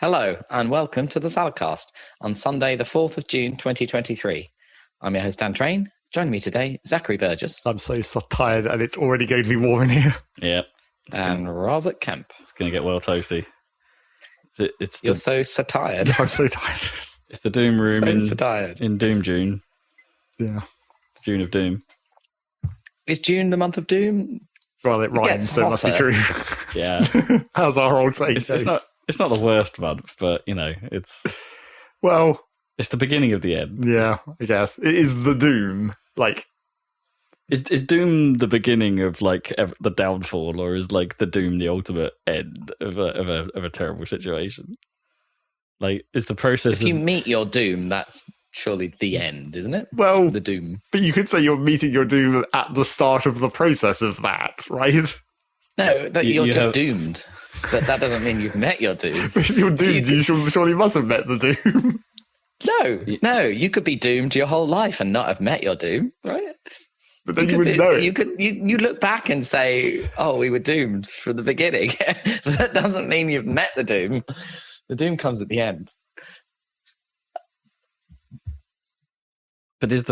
Hello and welcome to the Saladcast on Sunday the 4th of June 2023. I'm your host Dan Train. Joining me today, Zachary Burgess. I'm so tired and it's already going to be warm in here. Yeah. And Robert Kemp. It's going to get well toasty. You're so tired. I'm so tired. It's the Doom room in Doom June. Yeah. June of Doom. Is June the month of Doom? Well, it rhymes, so it must be true. Yeah. How's our old saying? It's not the worst month, but, it's the beginning of the end. Yeah, I guess. It is the Doom. Is Doom the beginning of, the downfall, or is, the Doom the ultimate end of a terrible situation? Is the process If you meet your Doom, that's surely the end, isn't it? Well, the Doom. But you could say you're meeting your Doom at the start of the process of that, right? No, you're just doomed. But that doesn't mean you've met your Doom. If you're doomed, you surely must have met the Doom. No, you could be doomed your whole life and not have met your Doom, right? But then you wouldn't know it. You look back and say, "Oh, we were doomed from the beginning." But that doesn't mean you've met the Doom. The Doom comes at the end. But is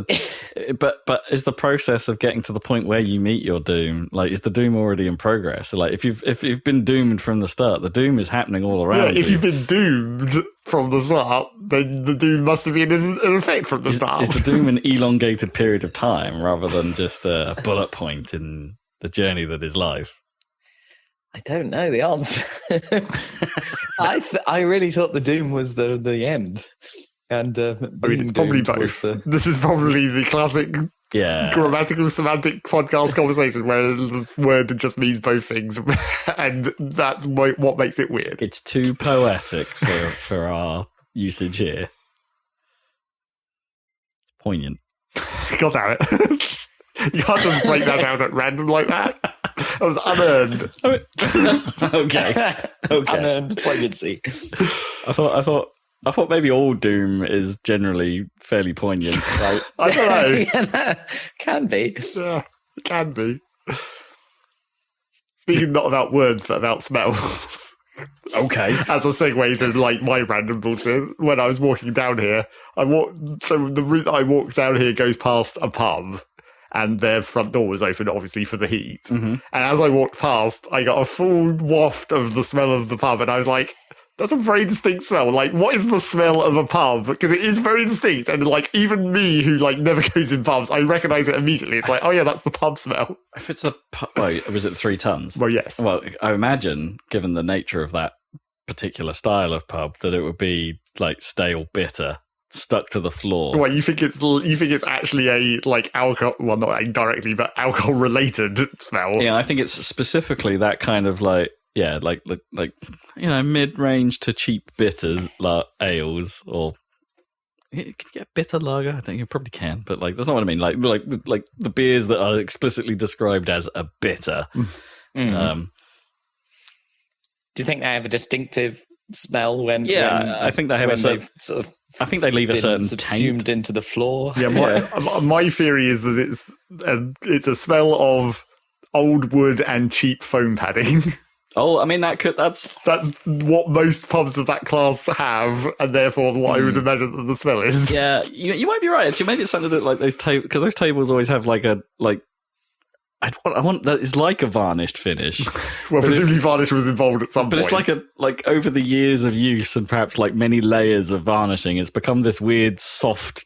the process of getting to the point where you meet your Doom, is the Doom already in progress? So, if you've been doomed from the start, the Doom is happening all around. Yeah, if you've been doomed from the start, then the Doom must have been in effect from the start. Is the Doom an elongated period of time rather than just a bullet point in the journey that is life? I don't know the answer. I really thought the Doom was the end. And it's probably both. This is probably the classic grammatical semantic podcast conversation where the word just means both things, and that's what makes it weird. It's too poetic for our usage here. It's poignant. God damn it. You can't just break that down at random like that. That was unearned. Okay. Unearned poignancy. I thought maybe all Doom is generally fairly poignant, right? I don't know. Yeah, can be. Yeah, it can be. Speaking not about words, but about smells. Okay. As a segue to my random bullshit, when I was walking down here, the route I walked down here goes past a pub, and their front door was open, obviously, for the heat. Mm-hmm. And as I walked past, I got a full waft of the smell of the pub, and I was like, that's a very distinct smell. What is the smell of a pub? Because it is very distinct. And, even me, who, never goes in pubs, I recognise it immediately. It's oh, yeah, that's the pub smell. If it's a pub... was it 3 tons? Well, yes. Well, I imagine, given the nature of that particular style of pub, that it would be, stale bitter, stuck to the floor. Well, you think it's actually a, alcohol... Well, not directly, but alcohol-related smell. Yeah, I think it's specifically that kind of, mid-range to cheap bitters, ales, or you can get bitter lager. I think you probably can, but that's not what I mean. Like the beers that are explicitly described as a bitter. Mm. Do you think they have a distinctive smell when? Yeah, I think they have a certain. I think they leave a certain subsumed taint into the floor. Yeah, my theory is that it's a smell of old wood and cheap foam padding. Oh, I mean that's what most pubs of that class have, and therefore what I would imagine that the smell is. Yeah, you might be right. Actually, maybe it's something that those tables, because those tables always have I want that is like a varnished finish. Well, presumably varnish was involved at some point. But it's over the years of use and perhaps many layers of varnishing, it's become this weird soft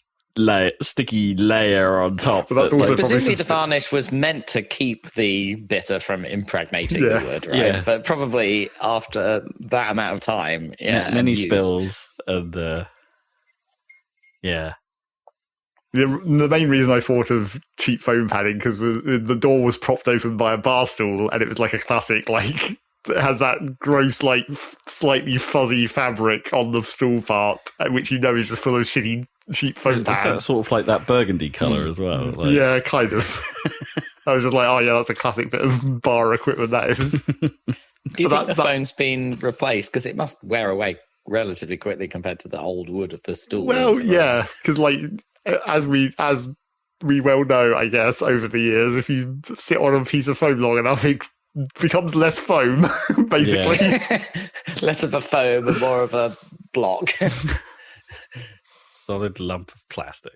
sticky layer on top. So that's also presumably the varnish was meant to keep the bitter from impregnating the wood, right? Yeah. But probably after that amount of time, many spills and yeah. The main reason I thought of cheap foam padding because the door was propped open by a bar stool, and it was a classic it has that gross slightly fuzzy fabric on the stool part, which is just full of shitty cheap foam pad. It's sort of that burgundy colour as well. Yeah, kind of. I was just oh yeah, that's a classic bit of bar equipment, that is. Do you think the foam's been replaced? Because it must wear away relatively quickly compared to the old wood of the stool. Well, yeah, because as we well know, I guess, over the years, if you sit on a piece of foam long enough, it becomes less foam, basically. Yeah. Less of a foam and more of a block. Solid lump of plastic.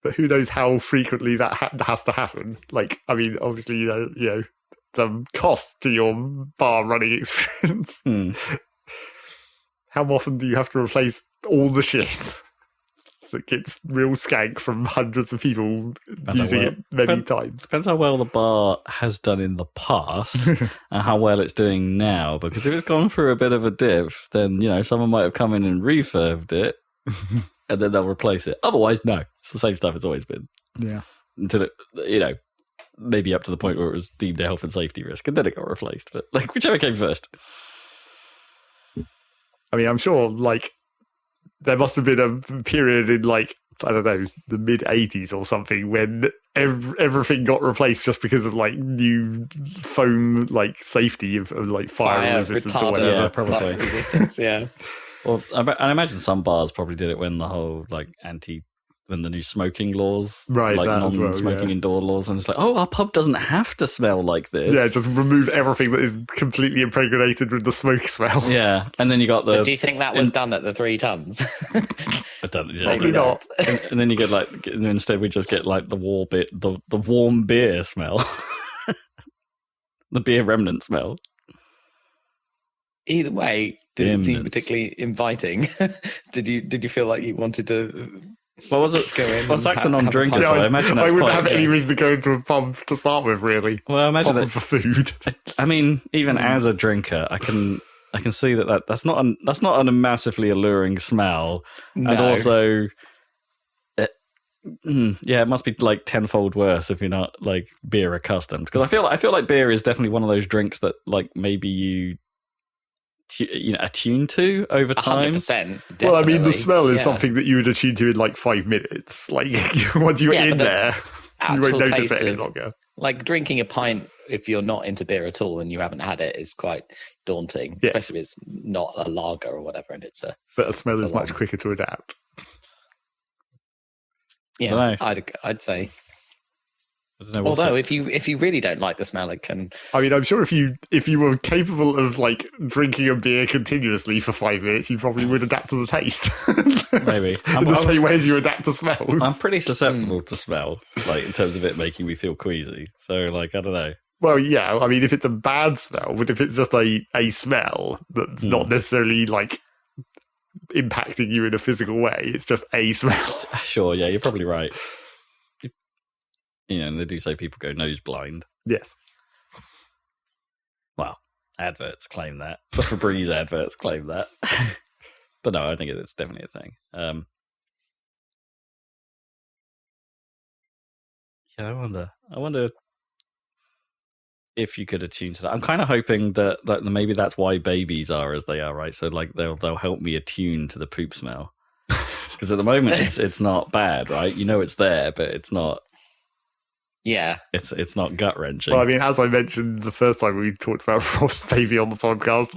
But who knows how frequently that has to happen? Like, I mean, obviously, you know, some cost to your bar running experience. How often do you have to replace all the shit that gets real skank from hundreds of people using it many times? Depends how well the bar has done in the past and how well it's doing now. Because if it's gone through a bit of a dip, then, you know, someone might have come in and refurbed it and then they'll replace it. Otherwise, no. It's the same stuff it's always been. Yeah. Until it, you know, maybe up to the point where it was deemed a health and safety risk and then it got replaced. But, like, whichever came first. I mean, I'm sure, like, there must have been a period in, like, I don't know, the mid-'80s or something when everything got replaced just because of, like, new foam, like, safety of like, fire resistance or whatever. Yeah, probably. Resistance, yeah. Well, I imagine some bars probably did it when the whole, like, when the new smoking laws, right, like non-smoking indoor laws, and it's like, oh, our pub doesn't have to smell like this. Yeah, just remove everything that is completely impregnated with the smoke smell. Yeah, and then the. But do you think that was done at the 3 tons? I don't, yeah, Probably not. And then you get like, instead we just get like the warm beer smell, the beer remnant smell. Either way, didn't seem particularly inviting. Did you feel like you wanted to? What was it? Go in. Well, Zach's a non-drinker, so I imagine that's I wouldn't quite have okay. any reason to go into a pub to start with, really. Well, I imagine Apart that from for food. I mean, even as a drinker, I can see that's not a massively alluring smell, No. and also, it must be like tenfold worse if you're not like beer accustomed. Because I feel like beer is definitely one of those drinks that like maybe you attune to over time. 100%. Well, I mean, the smell is yeah. something that you would attune to in like 5 minutes. Like, once you're in there, you won't notice it any longer. Like drinking a pint, if you're not into beer at all and you haven't had it, is quite daunting, especially if it's not a lager or whatever. And it's but a smell is much quicker to adapt. Yeah, I'd say. Although if you really don't like the smell, it can. I mean, I'm sure if you were capable of like drinking a beer continuously for 5 minutes, you probably would adapt to the taste. Maybe in the same way as you adapt to smells. I'm pretty susceptible to smell, like in terms of it making me feel queasy. So, like, I don't know. Well, yeah. I mean, if it's a bad smell, but if it's just a smell that's not necessarily like impacting you in a physical way, it's just a smell. Sure, yeah, you're probably right. You know, they do say people go nose blind. Yes. Well, adverts claim that. The Febreze adverts claim that. But no, I think it's definitely a thing. Yeah, I wonder if you could attune to that. I'm kind of hoping that maybe that's why babies are as they are, right? So like they'll help me attune to the poop smell. Because at the moment it's not bad, right? You know it's there, but it's not. Yeah, it's not gut wrenching. Well, I mean, as I mentioned the first time we talked about Rob's baby on the podcast,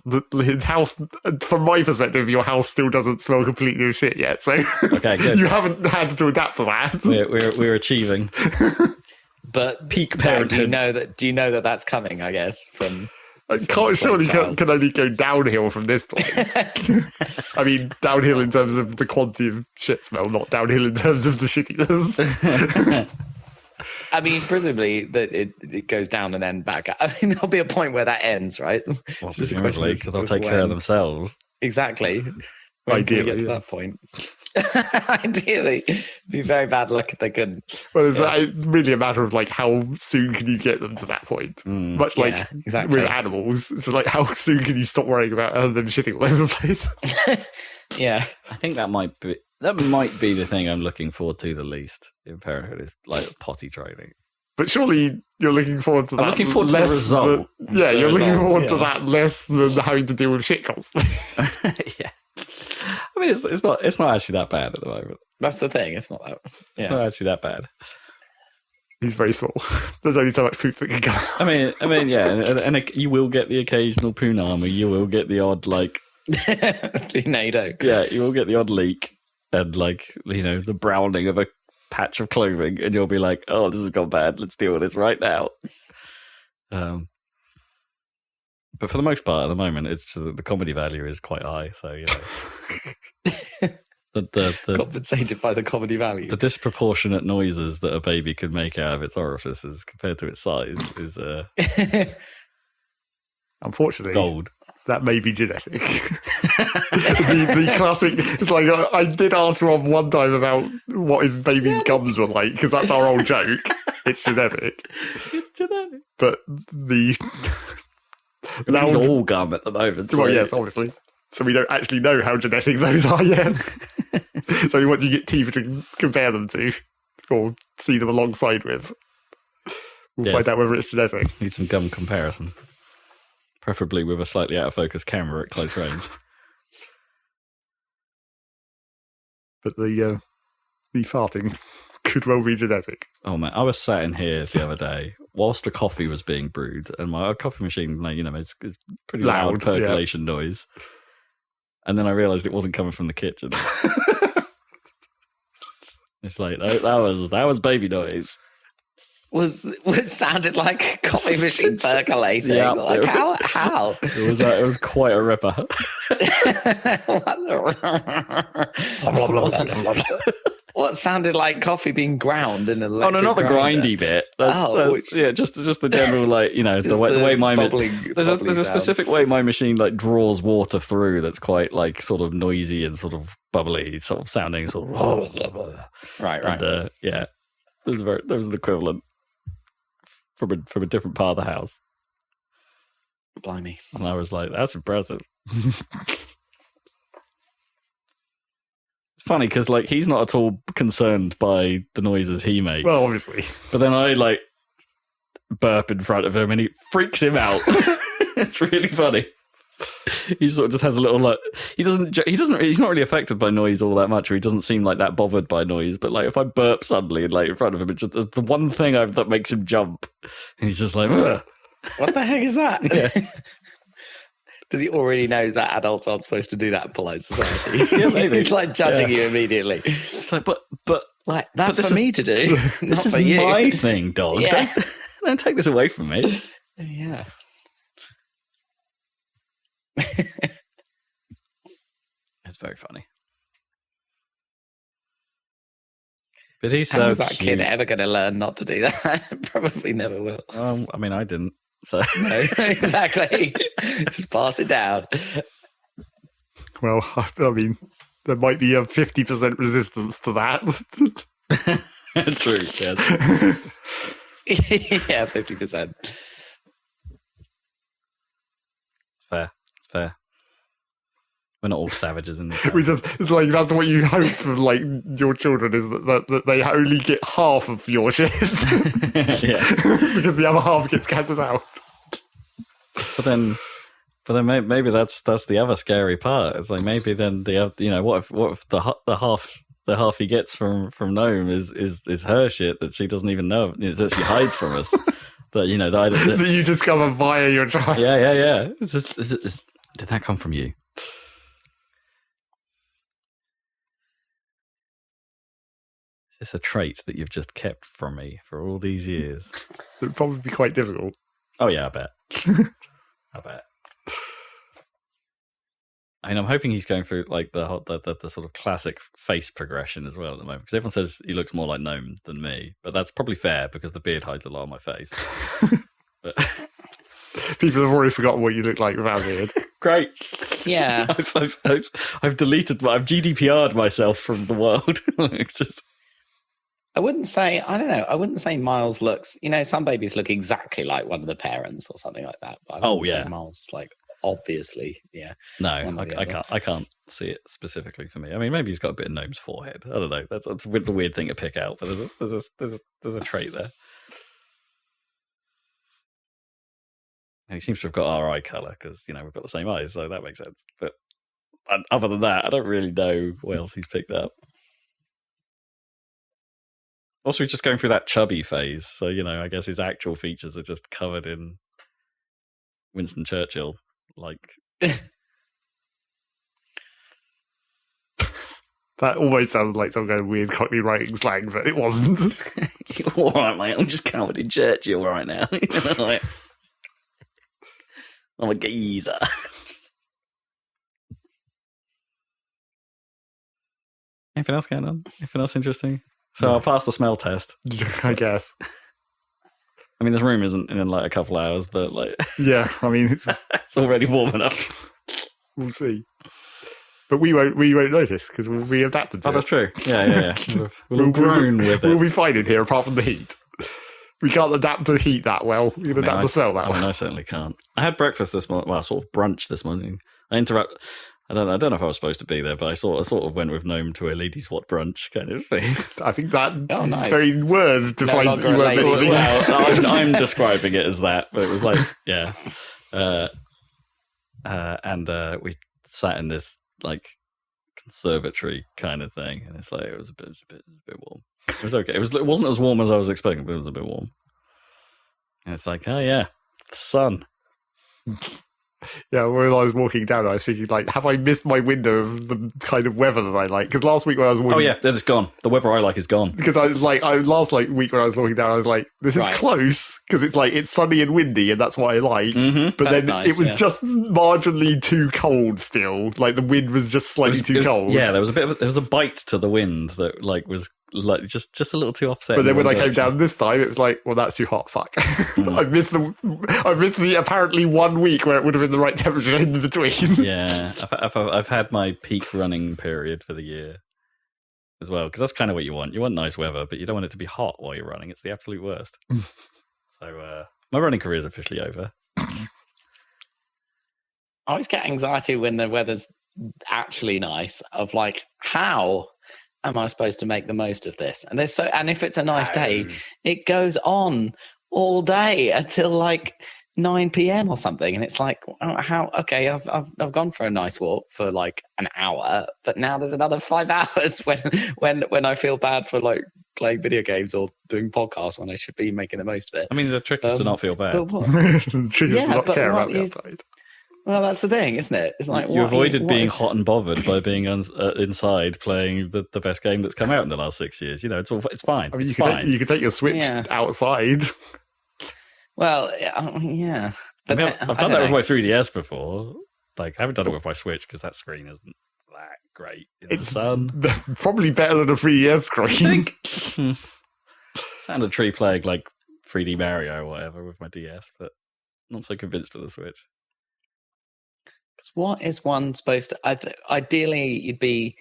his house, from my perspective, your house still doesn't smell completely of shit yet. So okay, good. You haven't had to adapt to that. We're achieving. But peak Zach, parenthood. do you know that that's coming? I guess from. Surely can only go downhill from this point. I mean, downhill in terms of the quantity of shit smell, not downhill in terms of the shittiness. I mean, presumably that it goes down and then back. I mean, there'll be a point where that ends, right? Well, presumably, because they'll take care of themselves. Exactly. When Ideally, can we get to that point? Ideally, it'd be very bad luck if they couldn't. Well, it's really a matter of like how soon can you get them to that point. Much like exactly. with animals, it's just like how soon can you stop worrying about them shitting all over the place. Yeah, I think that might be the thing I'm looking forward to the least in parenthood is like potty training. But surely you're looking forward to that. I'm looking forward to the result. You're looking forward to that less than having to deal with shit constantly. Yeah. I mean, it's not actually that bad at the moment. that's the thing. It's not that. Yeah. It's not actually that bad. He's very small. There's only so much poop that can go out. I mean, yeah, and you will get the occasional punami. You will get the odd like tornado. Yeah, you will get the odd leak and like the browning of a patch of clothing, and you'll be like, "Oh, this has gone bad. Let's deal with this right now." But But for the most part, at the moment, it's the comedy value is quite high. So the Compensated by the comedy value. the disproportionate noises that a baby could make out of its orifices compared to its size is Unfortunately, gold. that may be genetic. the classic. It's like I did ask Rob one time about what his baby's gums were like because that's our old joke. It's genetic. It's genetic. But the Now it's all gum at the moment. well, yes, obviously. So we don't actually know how genetic those are yet. So what do you get teeth to compare them to, or see them alongside with? We'll Yes. find out whether it's genetic. Need some gum comparison, preferably with a slightly out of focus camera at close range. But the farting could well be genetic. Oh man, I was sat in here the other day whilst a coffee was being brewed, and my coffee machine, it's pretty loud percolation noise. And then I realised it wasn't coming from the kitchen. It's like that was baby noise. Was sounded like a coffee machine percolating. Yeah, like how? It was quite a ripper. What sounded like coffee being ground in an Oh electric no, not the grinder? grindy bit. That's just the general the way my there's a specific way my machine like draws water through that's quite like sort of noisy and sort of bubbly, sort of sounding sort of right. And, there was an equivalent from a different part of the house, Blimey. and I was like, that's impressive. It's funny because like he's not at all concerned by the noises he makes. Well, obviously. But then I like burp in front of him and he freaks him out. It's really funny. He sort of just has a little like he's not really affected by noise all that much, or he doesn't seem like that bothered by noise. But like if I burp suddenly and like in front of him, it's the one thing that makes him jump, and he's just like, ugh. What the heck is that? Yeah. Does he already know that adults aren't supposed to do that in polite society? Yeah, maybe. He's like judging you immediately. It's like, but Like that's this for me to do. this not is for you. my thing, dog. Yeah. Don't take this away from me. Yeah. It's very funny. But he's How so is that cute. kid ever going to learn not to do that? Probably never will. I mean, I didn't. So No, exactly. Just pass it down. Well, I mean, there might be a 50% resistance to that. true. Yes. Yeah, 50%. Fair. It's fair. We're not all savages in this house. It's like that's what you hope for, like your children is that they only get half of your shit, Yeah. because the other half gets counted out. But then maybe that's the other scary part. It's like maybe then what if the half he gets from Gnome is her shit that she doesn't even know, that she hides from us. That That you discover via your child. Yeah. Did that come from you? Is this a trait that you've just kept from me for all these years? It'd probably be quite difficult. Oh yeah, I bet. I bet. I mean, I'm hoping he's going through like the sort of classic face progression as well at the moment, because everyone says he looks more like Gnome than me, but that's probably fair because the beard hides a lot of my face. But People have already forgotten what you look like without a beard. great. Yeah. I've deleted, I've GDPR'd myself from the world. It's just, I wouldn't say Miles looks, some babies look exactly like one of the parents or something like that. But I wouldn't say Miles is like, obviously, yeah. no, One or the other. I can't see it specifically for me. I mean, maybe he's got a bit of Gnome's forehead. I don't know. That's a weird thing to pick out, but there's a trait there. And he seems to have got our eye colour because, we've got the same eyes, so that makes sense. But other than that, I don't really know what else he's picked up. Also, he's just going through that chubby phase, so, I guess his actual features are just covered in Winston Churchill, like... That almost sounded like some kind of weird Cockney writing slang, but it wasn't. All right, mate, I'm just covered in Churchill right now. Like, I'm a geezer. Anything else going on? Anything else interesting? So I'll pass the smell test. I guess. I mean, this room isn't in like a couple hours, but like, yeah, I mean, it's already warm enough. We'll see. But we won't notice because we'll be adapted to it. Oh, that's true. Yeah. We'll grown with it. We'll be fine in here apart from the heat. We can't adapt to heat that well. We can adapt to smell that well. I certainly can't. I had breakfast this morning. Well, sort of brunch this morning. I don't know if I was supposed to be there, but I sort of went with Gnome to a ladies' what brunch kind of thing. I think that nice. very word defines that you weren't meant to be. Well, I'm describing it as that, but it was like, yeah. And we sat in this like conservatory kind of thing, and it's like it was a bit warm. It was okay. It wasn't as warm as I was expecting, but it was a bit warm. And it's like, oh yeah, the sun. Yeah, when I was walking down, I was thinking, like, have I missed my window of the kind of weather that I like? Because last week when I was walking... Oh, yeah, it's gone. The weather I like is gone. Because I was like, week when I was walking down, I was like, this is close, because it's like, it's sunny and windy, and that's what I like. Mm-hmm. But then it was just marginally too cold still. Like, the wind was just slightly too cold. Yeah, there was a bite to the wind that, like, was... like just a little too offset. But then when I came down this time, it was like, well, that's too hot. Fuck. I missed the apparently 1 week where it would have been the right temperature in between. Yeah, I've had my peak running period for the year as well, because that's kind of what you want. You want nice weather, but you don't want it to be hot while you're running. It's the absolute worst. So my running career is officially over. I always get anxiety when the weather's actually nice. Of like, how am I supposed to make the most of this? And if it's a nice day, it goes on all day until like 9 p.m. or something, and it's like, how? Okay, I've gone for a nice walk for like an hour, but now there's another 5 hours when I feel bad for like playing video games or doing podcasts when I should be making the most of it. I mean, the trick is to not feel bad. The trick is to not care about the outside. Well, that's the thing, isn't it? It's like you avoided being hot and bothered by being inside playing the best game that's come out in the last 6 years. You know, it's fine. I mean, you can take your Switch outside. Well, yeah. But I've done that with my 3DS before. Like, I haven't done it with my Switch because that screen isn't that great in the sun. Probably better than a 3DS screen. I think. Sounded tree playing like 3D Mario or whatever with my DS, but not so convinced of the Switch. What is one supposed to... ideally, you'd be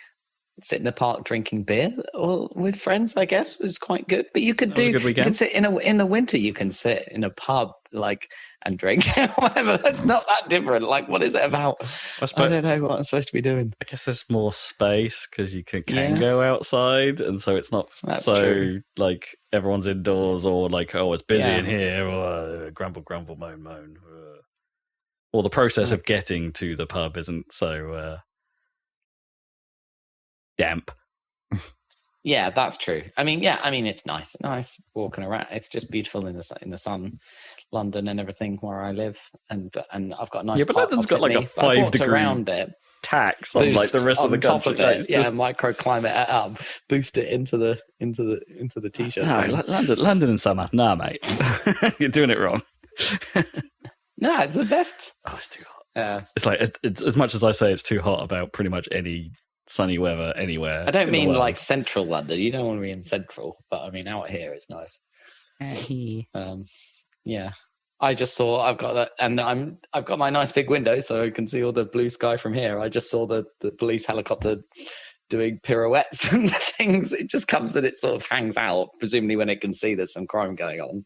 sitting in the park drinking beer or with friends, I guess, was quite good. But you could you could sit in the winter, you can sit in a pub like and drink whatever. That's not that different. Like, what is it about? I don't know what I'm supposed to be doing. I guess there's more space because you can go outside, and so it's not true. Like everyone's indoors or like, oh, it's busy in here, or grumble, moan. Or the process of getting to the pub isn't so damp. Yeah, that's true. I mean, it's nice walking around. It's just beautiful in the sun, London and everything where I live, and I've got a nice. Yeah, but London's got like a 5-degree around it. Tax on like the rest of the country. Top of it, microclimate it up, boost it into the t-shirt. No, London in summer. Nah, mate, you're doing it wrong. No, it's the best. Oh, it's too hot. It's like it's as much as I say it's too hot about pretty much any sunny weather anywhere. I don't mean like central London. You don't want to be in central, but I mean out here it's nice. Yeah. I just saw I've got that, and I've got my nice big window so I can see all the blue sky from here. I just saw the police helicopter doing pirouettes and things. It just comes and it sort of hangs out, presumably when it can see there's some crime going on.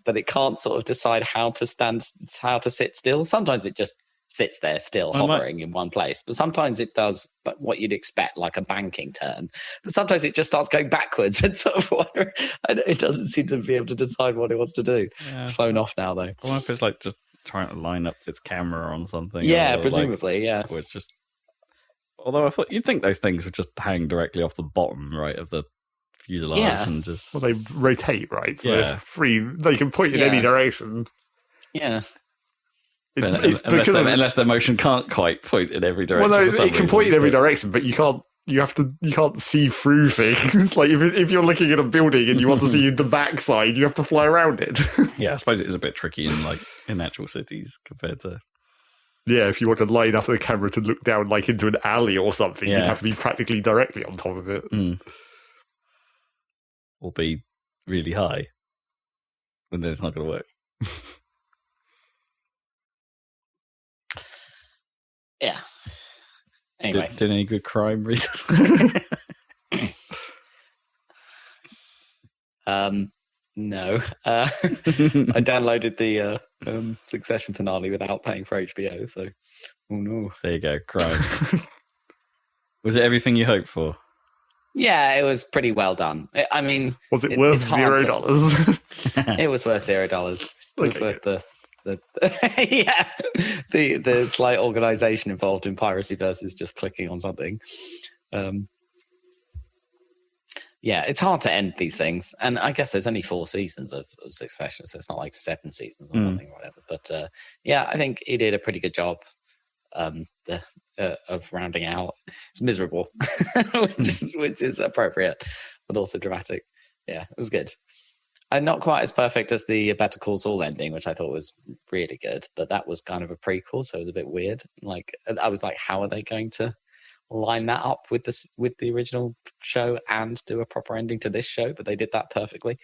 But it can't sort of decide how to sit still. Sometimes it just sits there still, hovering in one place. But sometimes it does what you'd expect, like a banking turn. But sometimes it just starts going backwards and sort of wondering. It doesn't seem to be able to decide what it wants to do. Yeah. It's flown off now, though. I wonder if it's like just trying to line up its camera on something. Yeah, presumably, yeah. Or it's just... Although I thought you'd think those things would just hang directly off the bottom, right, of the fuselage and just... Well, they rotate, right? So they're free. They can point in any direction. Yeah. Unless their motion can't quite point in every direction. Well, no, it can point in every direction, but you can't you can't see through things. Like if you're looking at a building and you want to see the backside, you have to fly around it. Yeah, I suppose it is a bit tricky in actual cities compared to. Yeah, if you want to line up the camera to look down like into an alley or something, you'd have to be practically directly on top of it. Or be really high. And then it's not going to work. Yeah. Anyway. Did any good crime recently? No. I downloaded the Succession finale without paying for HBO, so oh no. There you go, crime. Was it everything you hoped for? Yeah, it was pretty well done. I mean, was it worth $0? It was worth $0. It was worth the the slight organization involved in piracy versus just clicking on something. Yeah, it's hard to end these things, and I guess there's only 4 seasons of Succession, so it's not like 7 seasons or something or whatever. But yeah, I think he did a pretty good job of rounding out. It's miserable, which is appropriate, but also dramatic. Yeah, it was good. And not quite as perfect as the Better Call Saul ending, which I thought was really good, but that was kind of a prequel, so it was a bit weird. Like, I was like, how are they going to line that up with the original show and do a proper ending to this show? But they did that perfectly.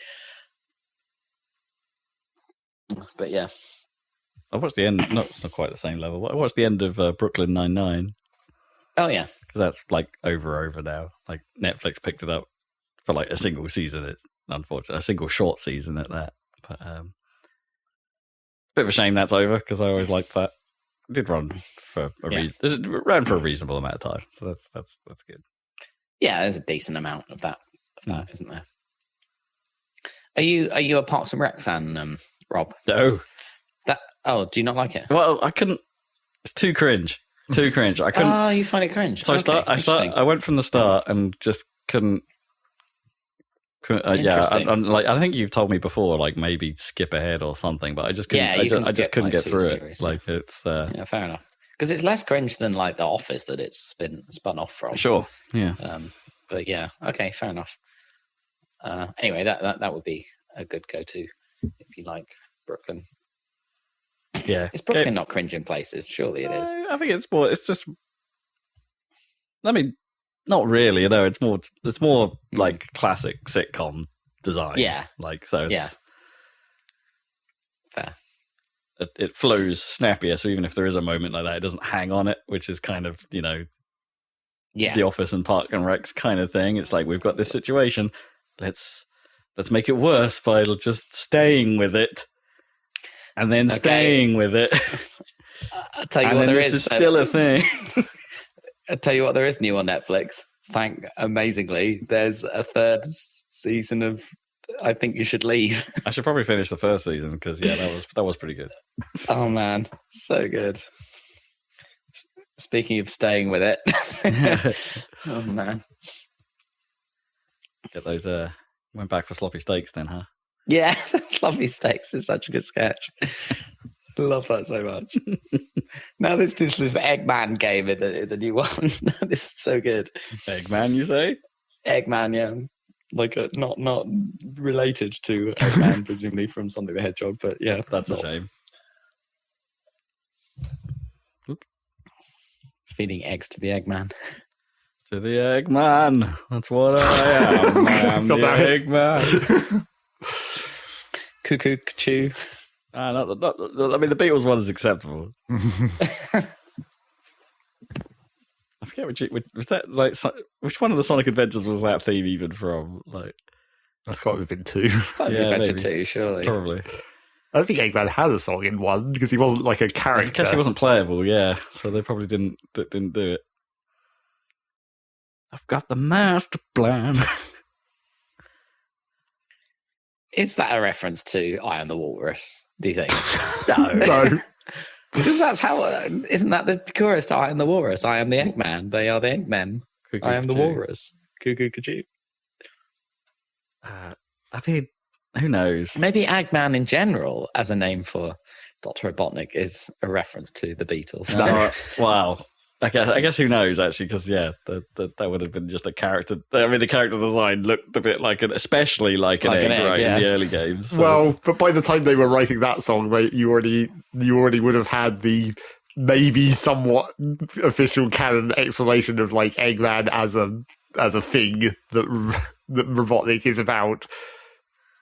But yeah, I watched the end. No, it's not quite the same level. I watched the end of Brooklyn Nine-Nine. Oh yeah, because that's like over now. Like Netflix picked it up for like a single season. It's unfortunate, a single short season at that. But bit of a shame that's over because I always liked that. It did run for it ran for a reasonable amount of time, so that's good. Yeah, there's a decent amount of that, isn't there? Are you a Parks and Rec fan, Rob? No. Do you not like it? Well, I couldn't. It's too cringe. I couldn't. Oh, you find it cringe? So I went from the start and just couldn't. I think you've told me before, like maybe skip ahead or something, but I just couldn't. I just couldn't get through it. Like it's. Yeah, fair enough. Because it's less cringe than like The Office that it's been spun off from. Sure. Yeah. But yeah, okay, fair enough. Anyway, that would be a good go-to if you like Brooklyn. Yeah, is Brooklyn not cringe in places? Surely it is. I think it's more. It's just. I mean, not really. No, it's more like classic sitcom design. Yeah, like so. It's, fair. It flows snappier. So even if there is a moment like that, it doesn't hang on it, which is kind of The Office and Park and Rec's kind of thing. It's like we've got this situation. Let's make it worse by just staying with it. And then staying with it. I'll tell you what there is. This is still a thing. I'll tell you what there is new on Netflix. Amazingly, there's a 3rd season of I Think You Should Leave. I should probably finish the 1st season because that was pretty good. Oh man, so good. Speaking of staying with it. Oh man. Get those went back for sloppy steaks then, huh? Yeah, Sloppy Steaks is such a good sketch. Love that so much. Now this Eggman game in the new one. This is so good. Eggman, you say? Eggman, yeah. Like not related to Eggman, presumably from Sonic the Hedgehog, but yeah, that's a shame. Oop. Feeding eggs to the Eggman. To the Eggman. That's what I am. I am the Eggman. Cuckoo, chew. I mean, the Beatles one is acceptable. I forget which was that. Like, which one of the Sonic Adventures was that theme even from? Like, that's got to have been 2. Sonic Adventure 2, surely. Probably. I don't think Eggman had a song in 1 because he wasn't like a character. I guess he wasn't playable. Yeah, so they probably didn't do it. I've got the master plan. Is that a reference to I Am the Walrus, do you think? No. Because that's how, isn't that the chorus to I Am the Walrus? I am the Eggman. They are the Eggmen. I am the Walrus. Cuckoo, cuckoo. I mean, who knows? Maybe Eggman in general, as a name for Dr. Robotnik, is a reference to the Beatles. Wow. I guess who knows actually, because that would have been just a character. I mean, the character design looked a bit like especially like an egg, right, in the early games. So well, but by the time they were writing that song, you already would have had the maybe somewhat official canon explanation of like Eggman as a thing that Robotnik is about.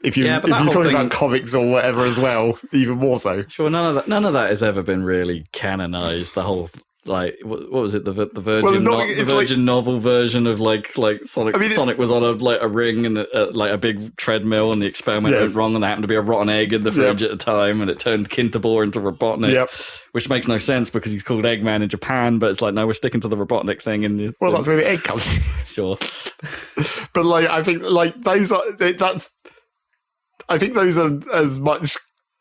If you're talking about comics or whatever as well, even more so. Sure, none of that has ever been really canonized. The whole like what was it? The Virgin novel version of like Sonic. I mean, Sonic was on a ring and like a big treadmill, and the experiment went wrong, and there happened to be a rotten egg in the fridge at the time, and it turned Kintabor into Robotnik, which makes no sense because he's called Eggman in Japan, but it's like no, we're sticking to the Robotnik thing. That's where the egg comes. Sure, but like I think like those are I think those are as much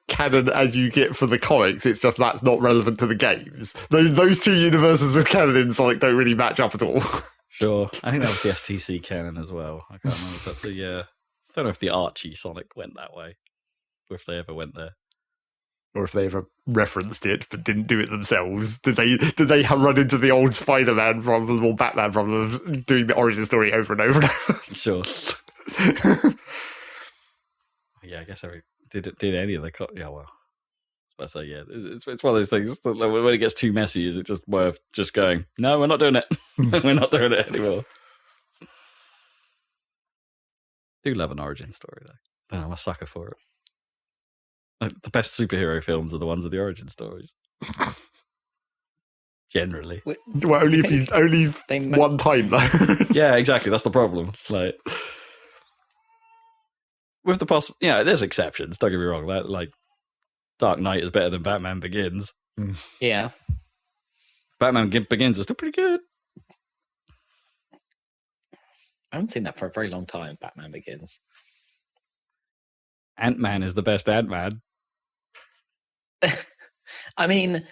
canon as you get for the comics. It's just that's not relevant to the games. Those two universes of canon in Sonic don't really match up at all. Sure, I think that was the STC canon as well. I can't remember, but I don't know if the Archie Sonic went that way, or if they ever went there, or if they ever referenced it but didn't do it themselves. Did they run into the old Spider-Man problem or Batman problem of doing the origin story over and over and over? Sure. Yeah, I guess did any of the well, I was about to say it's one of those things that, like, when it gets too messy, is it just worth just going, no, we're not doing it. We're not doing it anymore. Do love an origin story though. I'm a sucker for it. Like, the best superhero films are the ones with the origin stories. Generally. Well, only one time though. Yeah, exactly. That's the problem. Like, with the there's exceptions. Don't get me wrong. Like, Dark Knight is better than Batman Begins. Yeah, Batman Begins is still pretty good. I haven't seen that for a very long time. Batman Begins. Ant-Man is the best Ant-Man. I mean,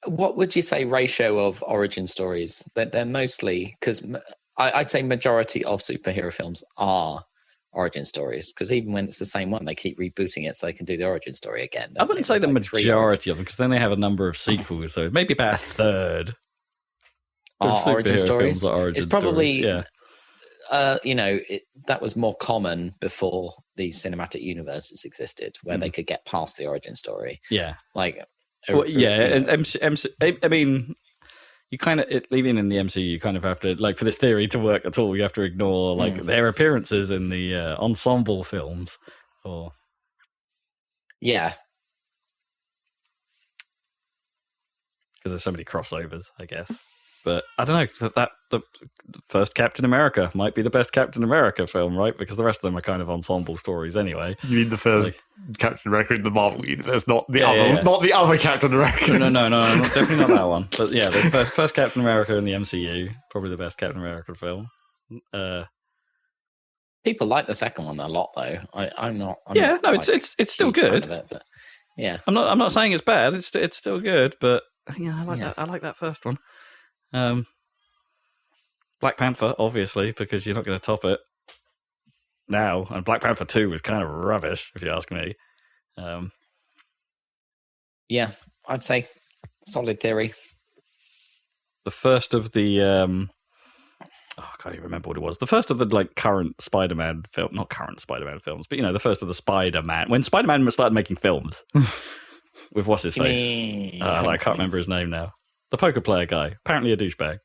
what would you say ratio of origin stories? They're mostly, because I'd say majority of superhero films are origin stories, because even when it's the same one, they keep rebooting it so they can do the origin story again. I wouldn't say the majority of them, because then they have a number of sequels, so maybe about a third of origin stories. It's probably stories. that was more common before the cinematic universes existed, where they could get past the origin story. Yeah, like and I mean, you kind of, even in the MCU, you kind of have to, like, for this theory to work at all, you have to ignore like their appearances in the ensemble films, or because there's so many crossovers, I guess. But I don't know, that the first Captain America might be the best Captain America film, right? Because the rest of them are kind of ensemble stories anyway. You mean the first Captain America in the Marvel universe, not the other Captain America? No, definitely not that one. But yeah, the first Captain America in the MCU, probably the best Captain America film. People like the second one a lot, though. It's still good. But yeah, I'm not saying it's bad. It's still good, but yeah, I like that first one. Black Panther, obviously, because you're not going to top it now. And Black Panther 2 was kind of rubbish, if you ask me. Yeah, I'd say solid theory. The first of the I can't even remember what it was. The first of the like current Spider-Man film, not current Spider-Man films, but the first of the Spider-Man, when Spider-Man started making films with what's his face? I can't remember his name now. The poker player guy, apparently a douchebag.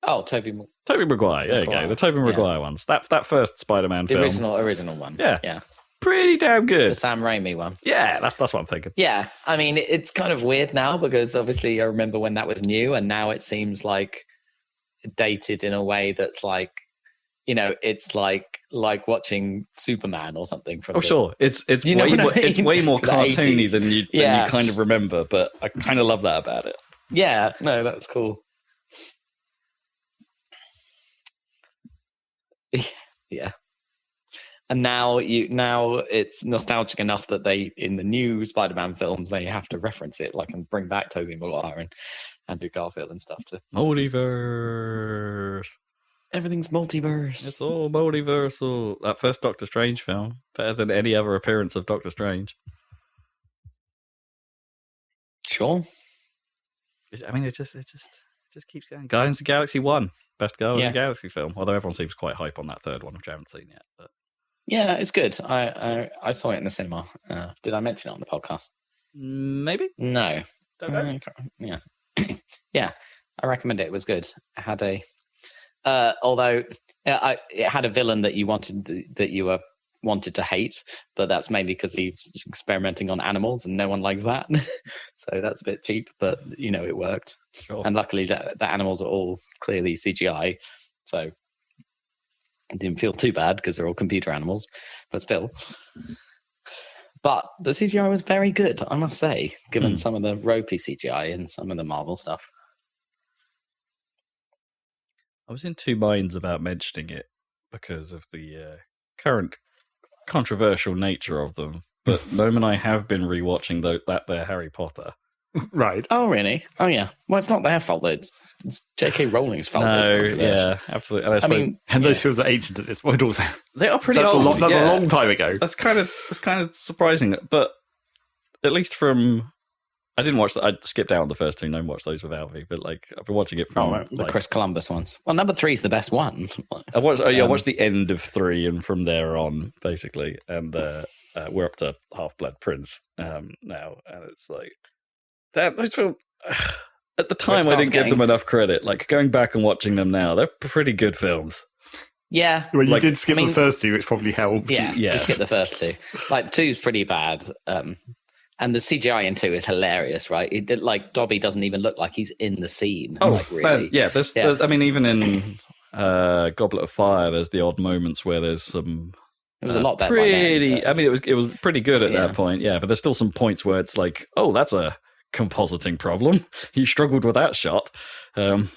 Oh, Tobey Maguire. There you go. The Tobey Maguire ones. That first Spider-Man film. The original one. Yeah. Pretty damn good. The Sam Raimi one. Yeah, that's what I'm thinking. Yeah. I mean, it's kind of weird now because obviously I remember when that was new, and now it seems like dated in a way that's like, it's like watching Superman or something from sure. It's way more cartoony than you kind of remember, but I kind of love that about it. Yeah, no, that was cool. Yeah. And now it's nostalgic enough that they, in the new Spider-Man films, they have to reference it, like, and bring back Tobey Maguire and Andrew Garfield and stuff to multiverse. Everything's multiverse. It's all multiversal. That first Doctor Strange film, better than any other appearance of Doctor Strange. Sure. I mean, it just just keeps going. Guardians of the Galaxy 1, best Guardians of the Yeah. Galaxy film. Although everyone seems quite hype on that third one, which I haven't seen yet. But Yeah, it's good. I saw it in the cinema. Did I mention it on the podcast? maybe. No. Don't know. Yeah. Yeah, I recommend it. It was good. It had a although it had a villain that you wanted to hate, but that's mainly because he's experimenting on animals and no one likes that. So that's a bit cheap, but it worked. Sure. And luckily the animals are all clearly CGI, so it didn't feel too bad because they're all computer animals, but still. But the CGI was very good, I must say, given some of the ropey CGI and some of the Marvel stuff. I was in two minds about mentioning it because of the current controversial nature of them. But Gnome and I have been rewatching that Harry Potter. Right. Oh, really? Oh, yeah. Well, it's not their fault, though. It's J.K. Rowling's fault. Yeah, absolutely. And Those films are ancient at this point. Also, they are pretty that's old. a long time ago. That's kind of surprising. But at least from, I didn't watch that. I skipped out on the first two. Gnome watched those without me. But I've been watching it from the Chris Columbus ones. Well, number 3 is the best one. I watched the end of 3, and from there on, basically, and we're up to Half-Blood Prince now, and it's like, damn, those films. At the time, I didn't give them enough credit. Going back and watching them now, they're pretty good films. Yeah. Well, you did skip the first two, which probably helped. Yeah, you skip the first two. 2's pretty bad. And the CGI in 2 is hilarious, right? Dobby doesn't even look like he's in the scene. Really. Even in Goblet of Fire, there's the odd moments where there's some. It was a lot better. It was pretty good at that point, yeah. But there's still some points where it's like, oh, that's a compositing problem. He struggled with that shot. You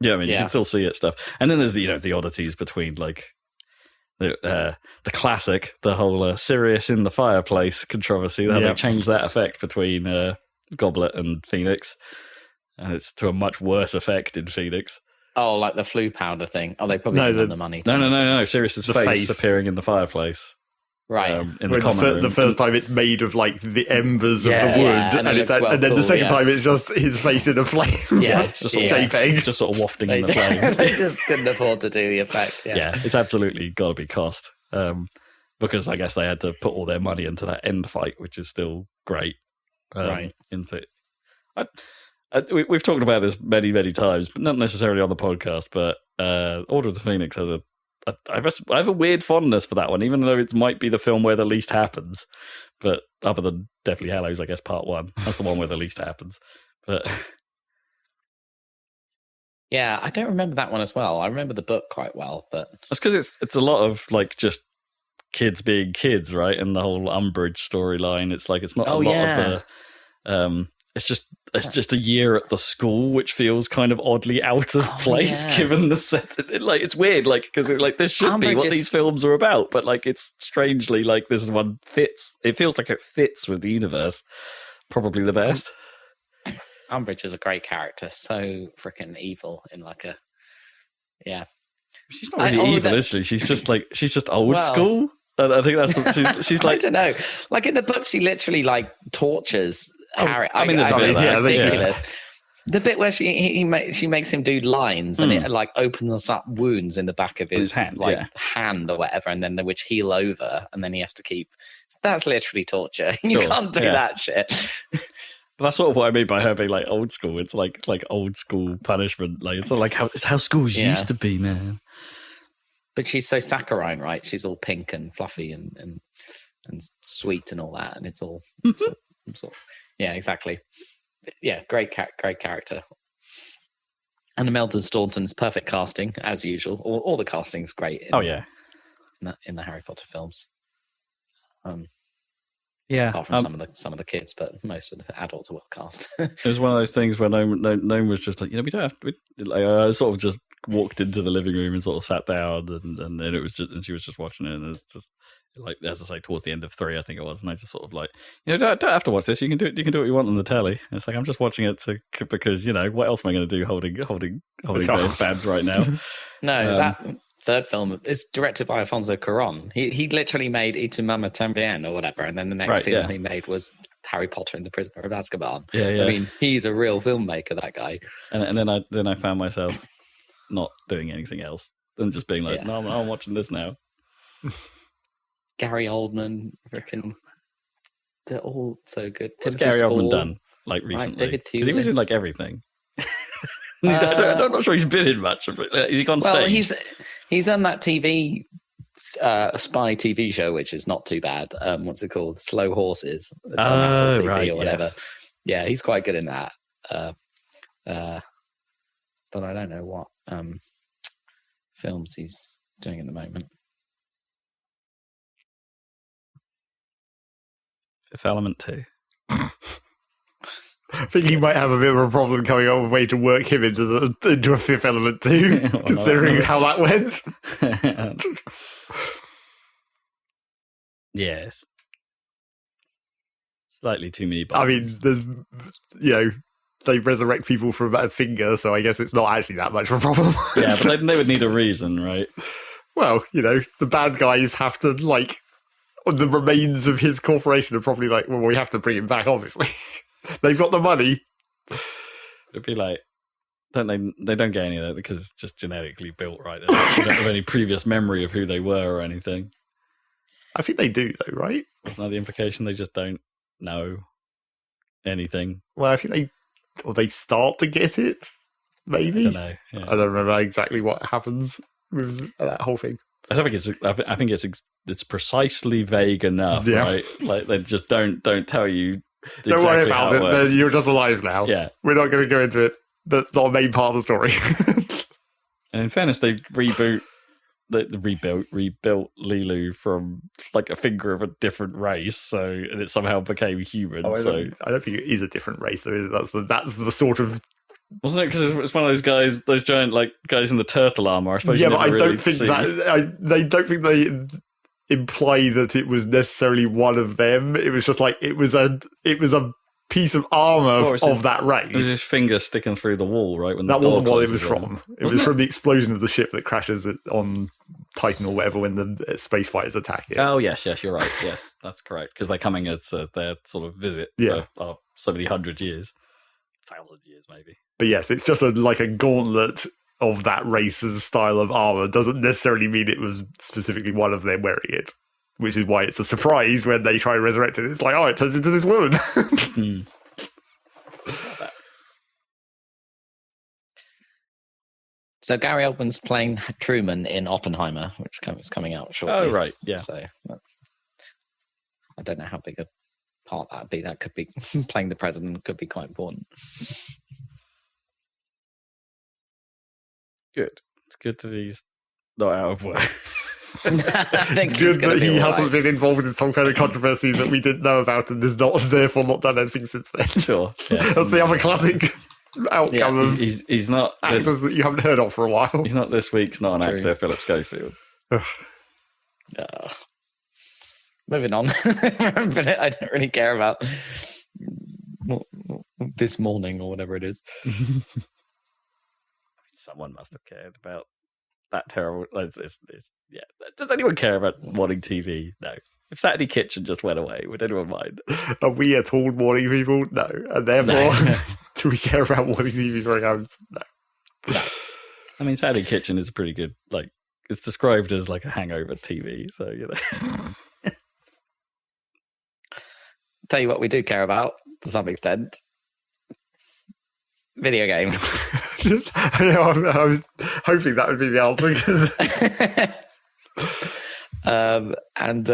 can still see it stuff. And then there's the oddities between the classic, the whole Sirius in the fireplace controversy. How they changed that effect between Goblet and Phoenix, and it's to a much worse effect in Phoenix. Oh, like the flu powder thing. Oh, they probably didn't have the money. No. Sirius's face appearing in the fireplace. Right. In the, the first time it's made of the embers of the wood, and then the second time it's just his face in a flame. Yeah, just sort of just sort of wafting in the flame. They just couldn't afford to do the effect. Yeah, it's absolutely got to be cost, because I guess they had to put all their money into that end fight, which is still great. Right. We've talked about this many, many times, but not necessarily on the podcast. But Order of the Phoenix has I have a weird fondness for that one, even though it might be the film where the least happens. But other than Deathly Hallows, I guess Part 1, that's the one where the least happens. But yeah, I don't remember that one as well. I remember the book quite well, but that's because it's a lot of just kids being kids, right? And the whole Umbridge storyline. It's it's not a lot of the. It's just a year at the school, which feels kind of oddly out of place given the set. It's weird, because this should be what these films are about, but it's strangely this one fits. It feels like it fits with the universe. Probably the best. Umbridge is a great character, so freaking evil in She's not really evil, is she? She's just old school. And I think that's she's I don't know. In the book, she literally tortures Harry. There's ridiculous. Yeah. The bit where she makes him do lines and it opens up wounds in the back of his hand, hand or whatever, and then which heal over, and then he has to keep. That's literally torture. You can't do that shit. But that's sort of what I mean by her being old school. It's like old school punishment. It's not it's how schools used to be, man. But she's so saccharine, right? She's all pink and fluffy and sweet and all that, and it's all yeah, exactly. Yeah, great character. And Imelda Staunton's perfect casting as usual. All the casting's great. In the Harry Potter films. Apart from some of the kids, but most of the adults are well cast. It was one of those things where Gnome was just we don't have to. I sort of just walked into the living room and sort of sat down, and then it was just, and she was just watching it, and it was just as I say, towards the end of 3, I think it was, and I just sort of don't have to watch this. You can do it. You can do what you want on the telly. And it's I'm just watching it because what else am I going to do holding those bands right now? No, that third film is directed by Alfonso Cuarón. He literally made Y Tu Mamá También or whatever, and then the next film he made was Harry Potter and the Prisoner of Azkaban. Yeah. I mean, he's a real filmmaker, that guy. And then I found myself not doing anything else and just being like, no, I'm watching this now. Gary Oldman, freaking, they're all so good. What's Gary Oldman done like recently? David Because he was in like everything. I'm not sure he's been in much of it. Is he on stage? He's on that TV spy TV show, which is not too bad. What's it called? Slow Horses. It's on Apple TV or whatever. Yes. Yeah, he's quite good in that. But I don't know what films he's doing at the moment. Fifth Element 2. I think he might have a bit of a problem coming up with a way to work him into a Fifth Element 2, considering how that went. Yes. Slightly too many buttons. I mean, there's, they resurrect people from a finger, so I guess it's not actually that much of a problem. Yeah, but they would need a reason, right? Well, the bad guys have to, the remains of his corporation are probably like, well, we have to bring him back, obviously. They've got the money. It'd be like, they don't get any of that because it's just genetically built, right? They don't have any previous memory of who they were or anything. I think they do, though, right? Isn't that the implication? They just don't know anything. Well, I think they start to get it, maybe. I don't know. Yeah. I don't remember exactly what happens with that whole thing. I think it's precisely vague enough, right? Like they just don't tell you. Don't worry about it. You're just alive now. Yeah, we're not going to go into it. That's not a main part of the story. And in fairness, they rebuilt Lilu from like a finger of a different race, so and it somehow became human. I don't think it is a different race, though. That's the sort of. Wasn't it because it's one of those guys, those giant guys in the turtle armor? I suppose. Yeah, but I don't think that. They don't think they imply that it was necessarily one of them. It was just like it was a piece of armor of that race. It was his finger sticking through the wall, right? When that wasn't what it was from. It was from the explosion of the ship that crashes on Titan or whatever when the space fighters attack it. Oh yes, you're right. Yes, that's correct. Because they're coming as their sort of visit. Yeah, for so many 100 years, 1,000 years maybe. But yes, it's just like a gauntlet of that race's style of armor. Doesn't necessarily mean it was specifically one of them wearing it, which is why it's a surprise when they try and resurrect it. It's like, oh, it turns into this woman. So Gary Oldman's playing Truman in Oppenheimer, which is coming out shortly. Oh, right, yeah. So I don't know how big a part that'd be. That could be playing the president could be quite important. Good. It's good that he's not out of work. I think it's good that he hasn't been involved in some kind of controversy that we didn't know about and has therefore not done anything since then. Sure. Yeah. That's the other classic outcome of he's not actors that you haven't heard of for a while. He's not this week's not an actor, Philip Schofield. Moving on. But I don't really care about This Morning or whatever it is. Someone must have cared about that terrible. Yeah. Does anyone care about morning TV? No. If Saturday Kitchen just went away, would anyone mind? Are we at all morning people? No. And therefore, do we care about morning TV programs? No. I mean, Saturday Kitchen is pretty good. Like, it's described as like a hangover TV. So, Tell you what we do care about, to some extent. Video game. I was hoping that would be the answer. And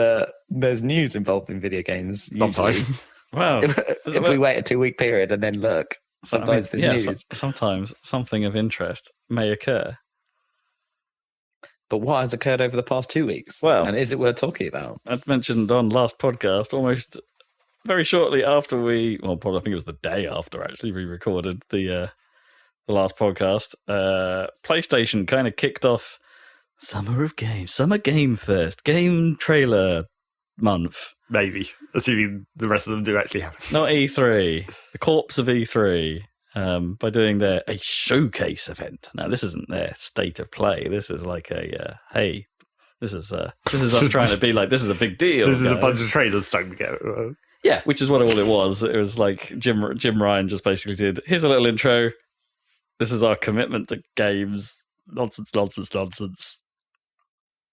there's news involved in video games. Sometimes. Wow. If we wait a 2-week period and then look, sometimes there's news. Sometimes something of interest may occur. But what has occurred over the past 2 weeks? Well, and is it worth talking about? I'd mentioned on last podcast, almost very shortly after probably I think it was the day after actually we recorded the last podcast. PlayStation kind of kicked off Summer Game Fest, game trailer month. Maybe, assuming the rest of them do actually happen. Not E3, the corpse of E3, by doing a showcase event. Now, this isn't their state of play. This is like this is us trying to be like, this is a big deal. This is a bunch of trailers stuck together. Yeah, which is what all it was. It was like Jim Ryan just basically did, here's a little intro. This is our commitment to games. Nonsense.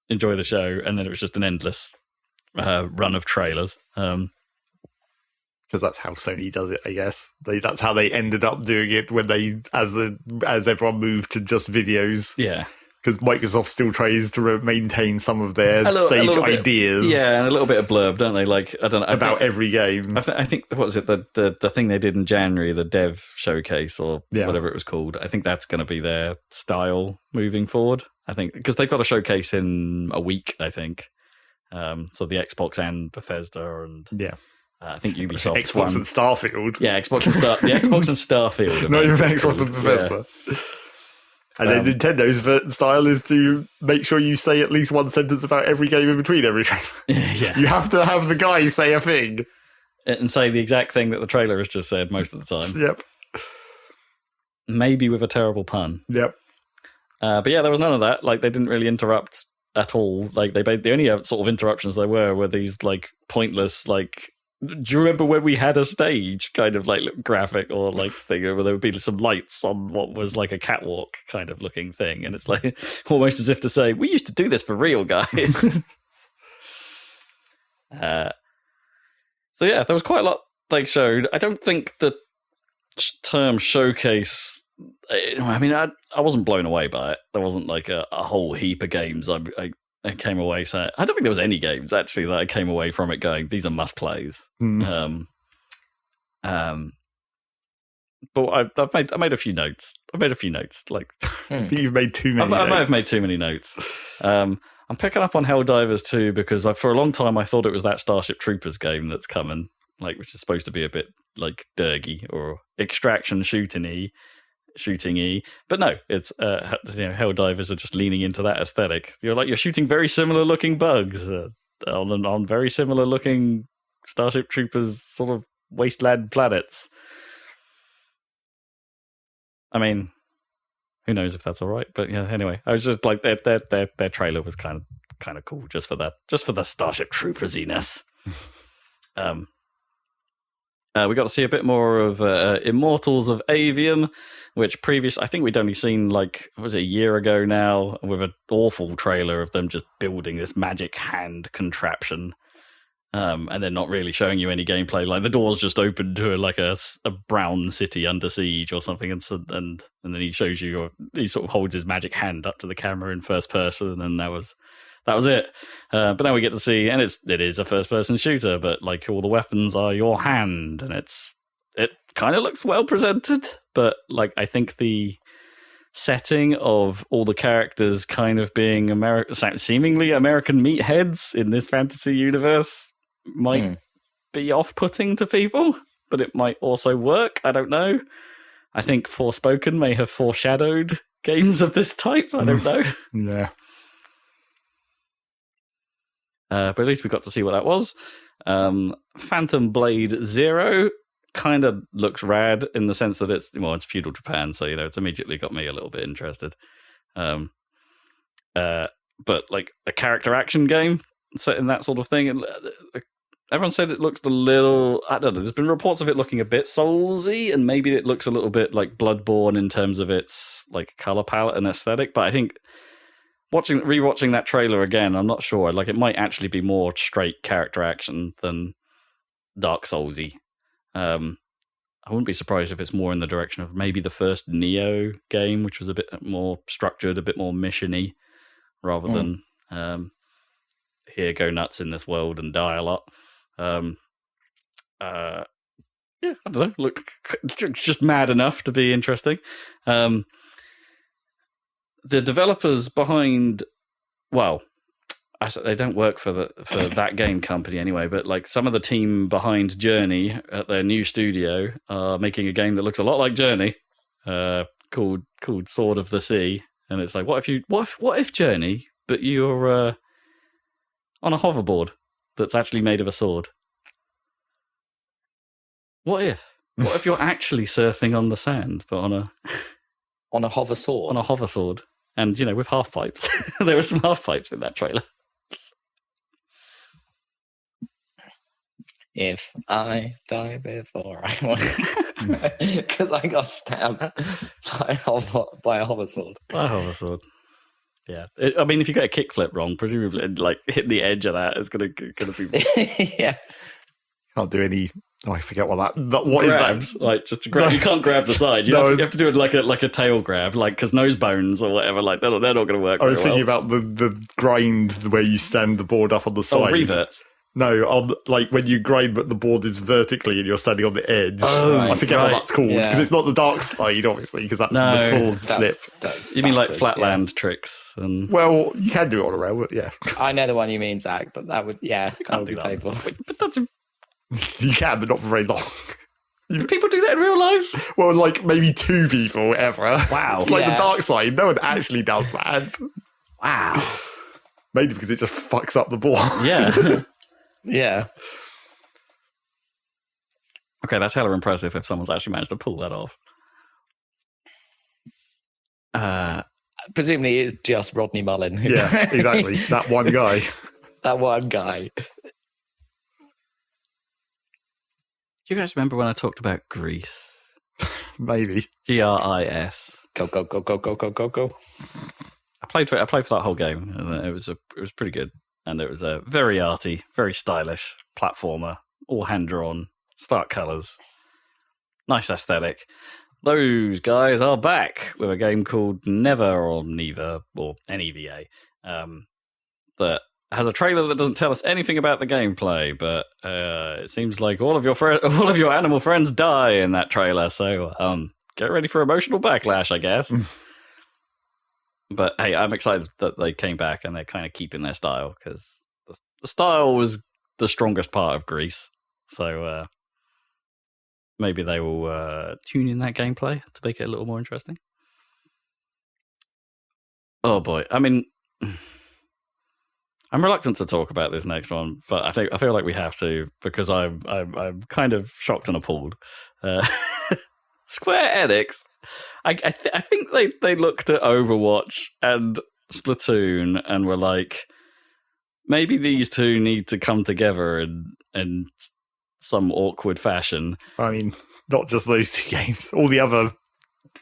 Enjoy the show. And then it was just an endless run of trailers. Because that's how Sony does it, I guess. That's how they ended up doing it when as everyone moved to just videos. Yeah. Because Microsoft still tries to maintain some of their stage ideas. Yeah, and a little bit of blurb, don't they? Like, I don't know. About every game. I think, what was it, the thing they did in January, the dev showcase or whatever it was called, I think that's going to be their style moving forward. I think, because they've got a showcase in a week, I think. So the Xbox and Bethesda and... Yeah. I think Ubisoft. Xbox and Starfield. Yeah, Xbox and Starfield. Not even Xbox and Bethesda. Yeah. And then Nintendo's style is to make sure you say at least one sentence about every game in between every trailer. Yeah. You have to have the guy say a thing. And say the exact thing that the trailer has just said most of the time. Yep. Maybe with a terrible pun. Yep. But yeah, there was none of that. Like, they didn't really interrupt at all. Like, the only sort of interruptions there were these, like, pointless, like... Do you remember when we had a stage kind of like graphic or like thing where there would be some lights on what was like a catwalk kind of looking thing? And it's like almost as if to say, we used to do this for real, guys. So yeah, there was quite a lot they showed. I don't think the term showcase, I mean, I wasn't blown away by it. There wasn't like a whole heap of games I came away saying, I don't think there was any games actually that I came away from it going, these are must plays. But I made a few notes. Like I think you've made too many. I might have made too many notes. I'm picking up on Helldivers too because for a long time I thought it was that Starship Troopers game that's coming, like which is supposed to be a bit like Dergy or Extraction shooting-y, but no, it's Helldivers are just leaning into that aesthetic. You're shooting very similar looking bugs on very similar looking Starship Troopers sort of wasteland planets. I mean, who knows if that's all right? But yeah, anyway, I was just like their trailer was kind of cool just for the Starship Troopers-iness. We got to see a bit more of Immortals of Avium, which I think we'd only seen like, was it a year ago now, with an awful trailer of them just building this magic hand contraption. And then not really showing you any gameplay. Like the doors just open to a brown city under siege or something, and then he shows you, he sort of holds his magic hand up to the camera in first person, and that was it. But now we get to see, and it is a first person shooter, but like all the weapons are your hand, and it kind of looks well presented. But like I think the setting of all the characters kind of being seemingly American meatheads in this fantasy universe might be off-putting to people, but it might also work. I don't know. I think Forspoken may have foreshadowed games of this type. I don't know. Yeah. But at least we got to see what that was. Phantom Blade Zero kind of looks rad in the sense that it's feudal Japan, so it's immediately got me a little bit interested. But like a character action game set in that sort of thing, and everyone said it looks a little, I don't know, there's been reports of it looking a bit Soulsy, and maybe it looks a little bit like Bloodborne in terms of its like color palette and aesthetic, but I think rewatching that trailer again, I'm not sure. Like, it might actually be more straight character action than Dark Soulsy. I wouldn't be surprised if it's more in the direction of maybe the first Neo game, which was a bit more structured, a bit more mission-y, rather than here, go nuts in this world and die a lot. I don't know. Look, just mad enough to be interesting. The developers behind, I said they don't work for that game company anyway, but like some of the team behind Journey at their new studio are making a game that looks a lot like Journey, called Sword of the Sea. And it's like, what if Journey, but you're on a hoverboard that's actually made of a sword? What if you're actually surfing on the sand, but on a hover sword? On a hover sword. And, with half pipes. There were some half pipes in that trailer. If I die before I want, because I got stabbed by a hover sword. By a hover sword. Yeah, I mean, if you get a kickflip wrong, presumably, like hitting the edge of that is gonna be. Yeah, Can't do any. Oh, I forget what that. What grabs, is that? like just to grab. You can't grab the side. You have to do it like a tail grab, like because nose bones or whatever. Like they're not going to work. I was thinking about the grind where you stand the board up on the side. Oh, reverts. No, on like when you grind, but the board is vertically and you're standing on the edge. Oh, I forget what that's called because it's not the dark side, obviously, because that's the full flip. You mean like flatland tricks? And well, you can do it on a rail, but yeah. I know the one you mean, Zach, but that would that would be painful. But that's you can, but not for very long. do people do that in real life? Well, like maybe 2 people ever. Wow, it's like the dark side. No one actually does that. Wow. Maybe because it just fucks up the board. Yeah. Yeah. Okay, that's hella impressive if someone's actually managed to pull that off. Presumably it's just Rodney Mullen. Yeah, exactly. That one guy. That one guy. Do you guys remember when I talked about Greece? Maybe. GRIS. Go. I played for that whole game, and it was pretty good. And it was a very arty, very stylish platformer, all hand drawn, stark colours, nice aesthetic. Those guys are back with a game called Never or Neva or NEVA that has a trailer that doesn't tell us anything about the gameplay, but it seems like all of your animal friends die in that trailer. So get ready for emotional backlash, I guess. But hey, I'm excited that they came back and they're kind of keeping their style because the style was the strongest part of Greece. So maybe they will tune in that gameplay to make it a little more interesting. Oh boy, I mean, I'm reluctant to talk about this next one, but I feel like we have to because I'm kind of shocked and appalled. Square Enix. I think they looked at Overwatch and Splatoon and were like, maybe these two need to come together in some awkward fashion. I mean, not just those 2 games, all the other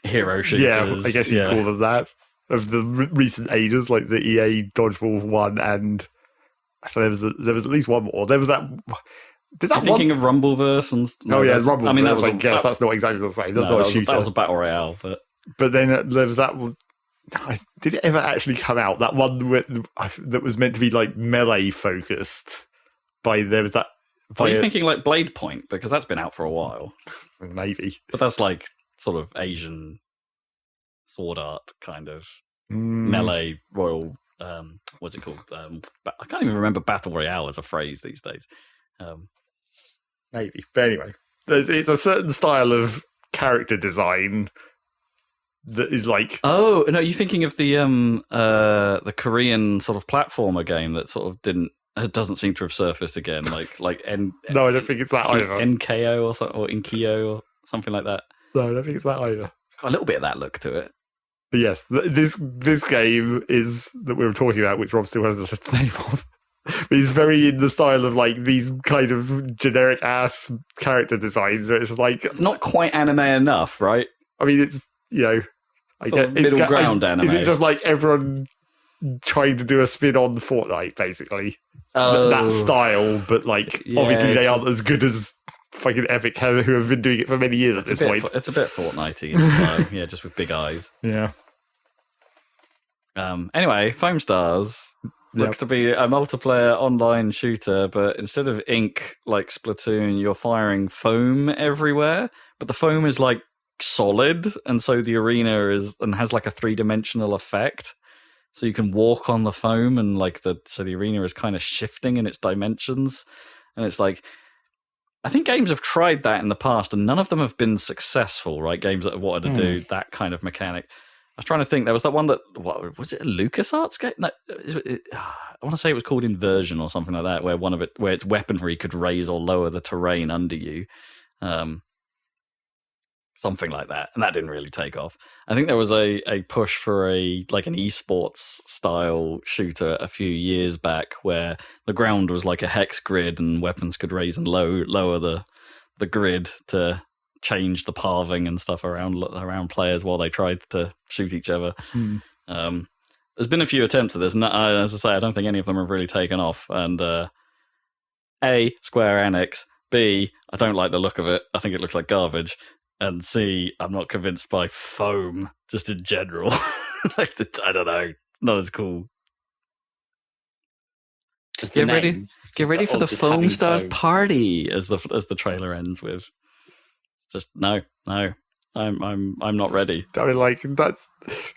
hero shooters. Yeah, I guess you'd call them that. Of the recent ages, like the EA Dodgeball one, and I thought there was at least one more. There was that. Did that I'm thinking of Rumbleverse and Rumbleverse. I mean, that was I guess that's not exactly the same. That's no, not a shooter. That was a battle royale, but then there was that. Did it ever actually come out? That one that was meant to be like melee focused. There was that. Are you thinking like Blade Point? Because that's been out for a while. Maybe, but that's like sort of Asian sword art kind of melee royal. What's it called? I can't even remember battle royale as a phrase these days. Maybe, but anyway, it's a certain style of character design that is like. Oh no, you're thinking of the Korean sort of platformer game that sort of doesn't seem to have surfaced again, like No, I don't think it's that either. NKO or something, or Inkyo or something like that. No, I don't think it's that either. It's got a little bit of that look to it. But yes, this game is that we were talking about, which Rob still has the name of. He's very in the style of like these kind of generic ass character designs where it's like not quite anime enough, right? I mean, it's I get middle ground anime. Is it just like everyone trying to do a spin on Fortnite, basically? That style, but like obviously they aren't as good as fucking Epic, who have been doing it for many years at this point. It's a bit Fortnite-y, yeah, just with big eyes. Yeah. Anyway, Foam Stars looks to be a multiplayer online shooter, but instead of ink like Splatoon, you're firing foam everywhere. But the foam is like solid, and so the arena has like a 3-dimensional effect. So you can walk on the foam, and so the arena is kind of shifting in its dimensions. And it's like, I think games have tried that in the past, and none of them have been successful, right? Games that have wanted to do that kind of mechanic. I was trying to think. There was that one that, what was it, a LucasArts game? No, I want to say it was called Inversion or something like that, where its weaponry could raise or lower the terrain under you. So something like that, and that didn't really take off. I think there was a push for an esports style shooter a few years back where the ground was like a hex grid and weapons could raise and lower the grid to change the pathing and stuff around players while they tried to shoot each other. There's been a few attempts at this, and as I say, I don't think any of them have really taken off. And A, Square Enix, B, I don't like the look of it. I think it looks like garbage. And C, I'm not convinced by foam, just in general. I don't know, not as cool. Just get ready for the Foam Stars party, as the trailer ends with. Just no, I'm not ready. I mean, like, that's,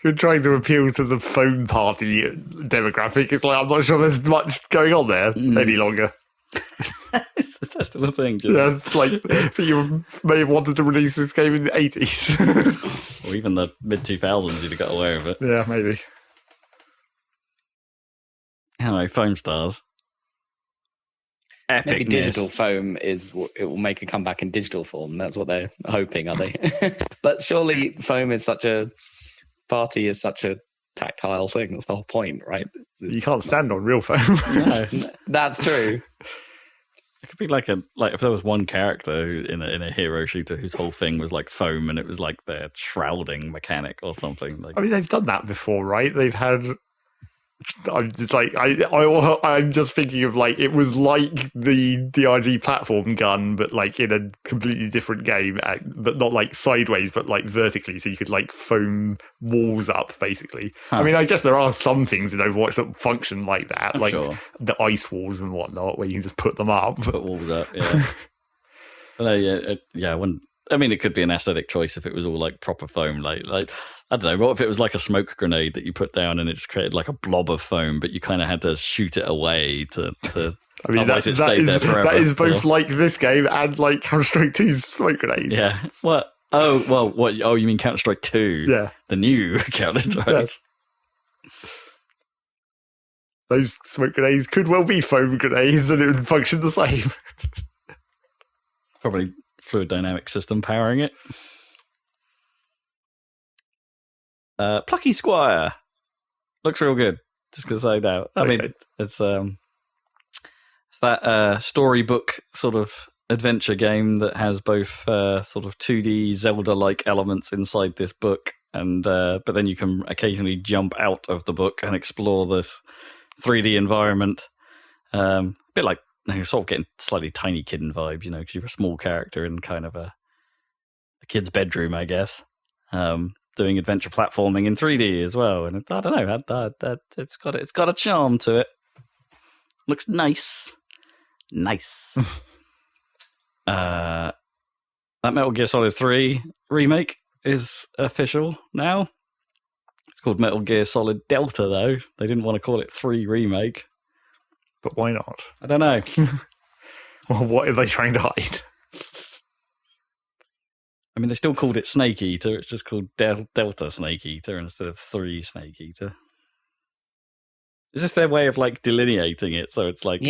you're trying to appeal to the phone party demographic. It's like, I'm not sure there's much going on there any longer. That's still a thing. Yeah, it's like, but you may have wanted to release this game in the 80s. Or even the mid-2000s, you'd have got away with it. Yeah, maybe. Anyway, Foam Stars. Epicness. Maybe digital foam it will make a comeback in digital form. That's what they're hoping, are they? But surely foam is such a tactile thing. That's the whole point, right? You can't stand on real foam. No. That's true. It could be like if there was one character in a hero shooter whose whole thing was like foam and it was like their shrouding mechanic or something. Like, I mean, they've done that before, right? They've had. I'm just thinking of, like, it was like the DRG platform gun, but like in a completely different game, but not like sideways, but like vertically, so you could like foam walls up, basically. Huh. I mean, I guess there are some things in Overwatch that function like that, like sure. the ice walls and whatnot, where you can just put them up. Put walls up, yeah. But it could be an aesthetic choice if it was all like proper foam, like I don't know. What if it was like a smoke grenade that you put down and it just created like a blob of foam, but you kind of had to shoot it away to I mean, otherwise it stayed there forever. That is both like this game and like Counter-Strike 2's smoke grenades. Yeah. What? Oh, well, what? Oh, you mean Counter-Strike 2? Yeah. The new Counter-Strike. Yes. Those smoke grenades could well be foam grenades and it would function the same. Probably fluid dynamic system powering it. Plucky Squire looks real good. Just because I know. I mean, it's that storybook sort of adventure game that has both sort of 2D Zelda-like elements inside this book, and but then you can occasionally jump out of the book and explore this 3D environment. A bit like, you're sort of getting slightly Tiny Kitten vibes, because you're a small character in kind of a kid's bedroom, I guess. Doing adventure platforming in 3D as well, and I don't know, it's got a charm to it. Looks nice. That Metal Gear Solid 3 remake is official now. It's called Metal Gear Solid Delta, though. They didn't want to call it 3 remake. But why not? I don't know. Well, what are they trying to hide? I mean, they still called it Snake Eater. It's just called Delta Snake Eater instead of 3 Snake Eater. Is this their way of like delineating it? So it's like,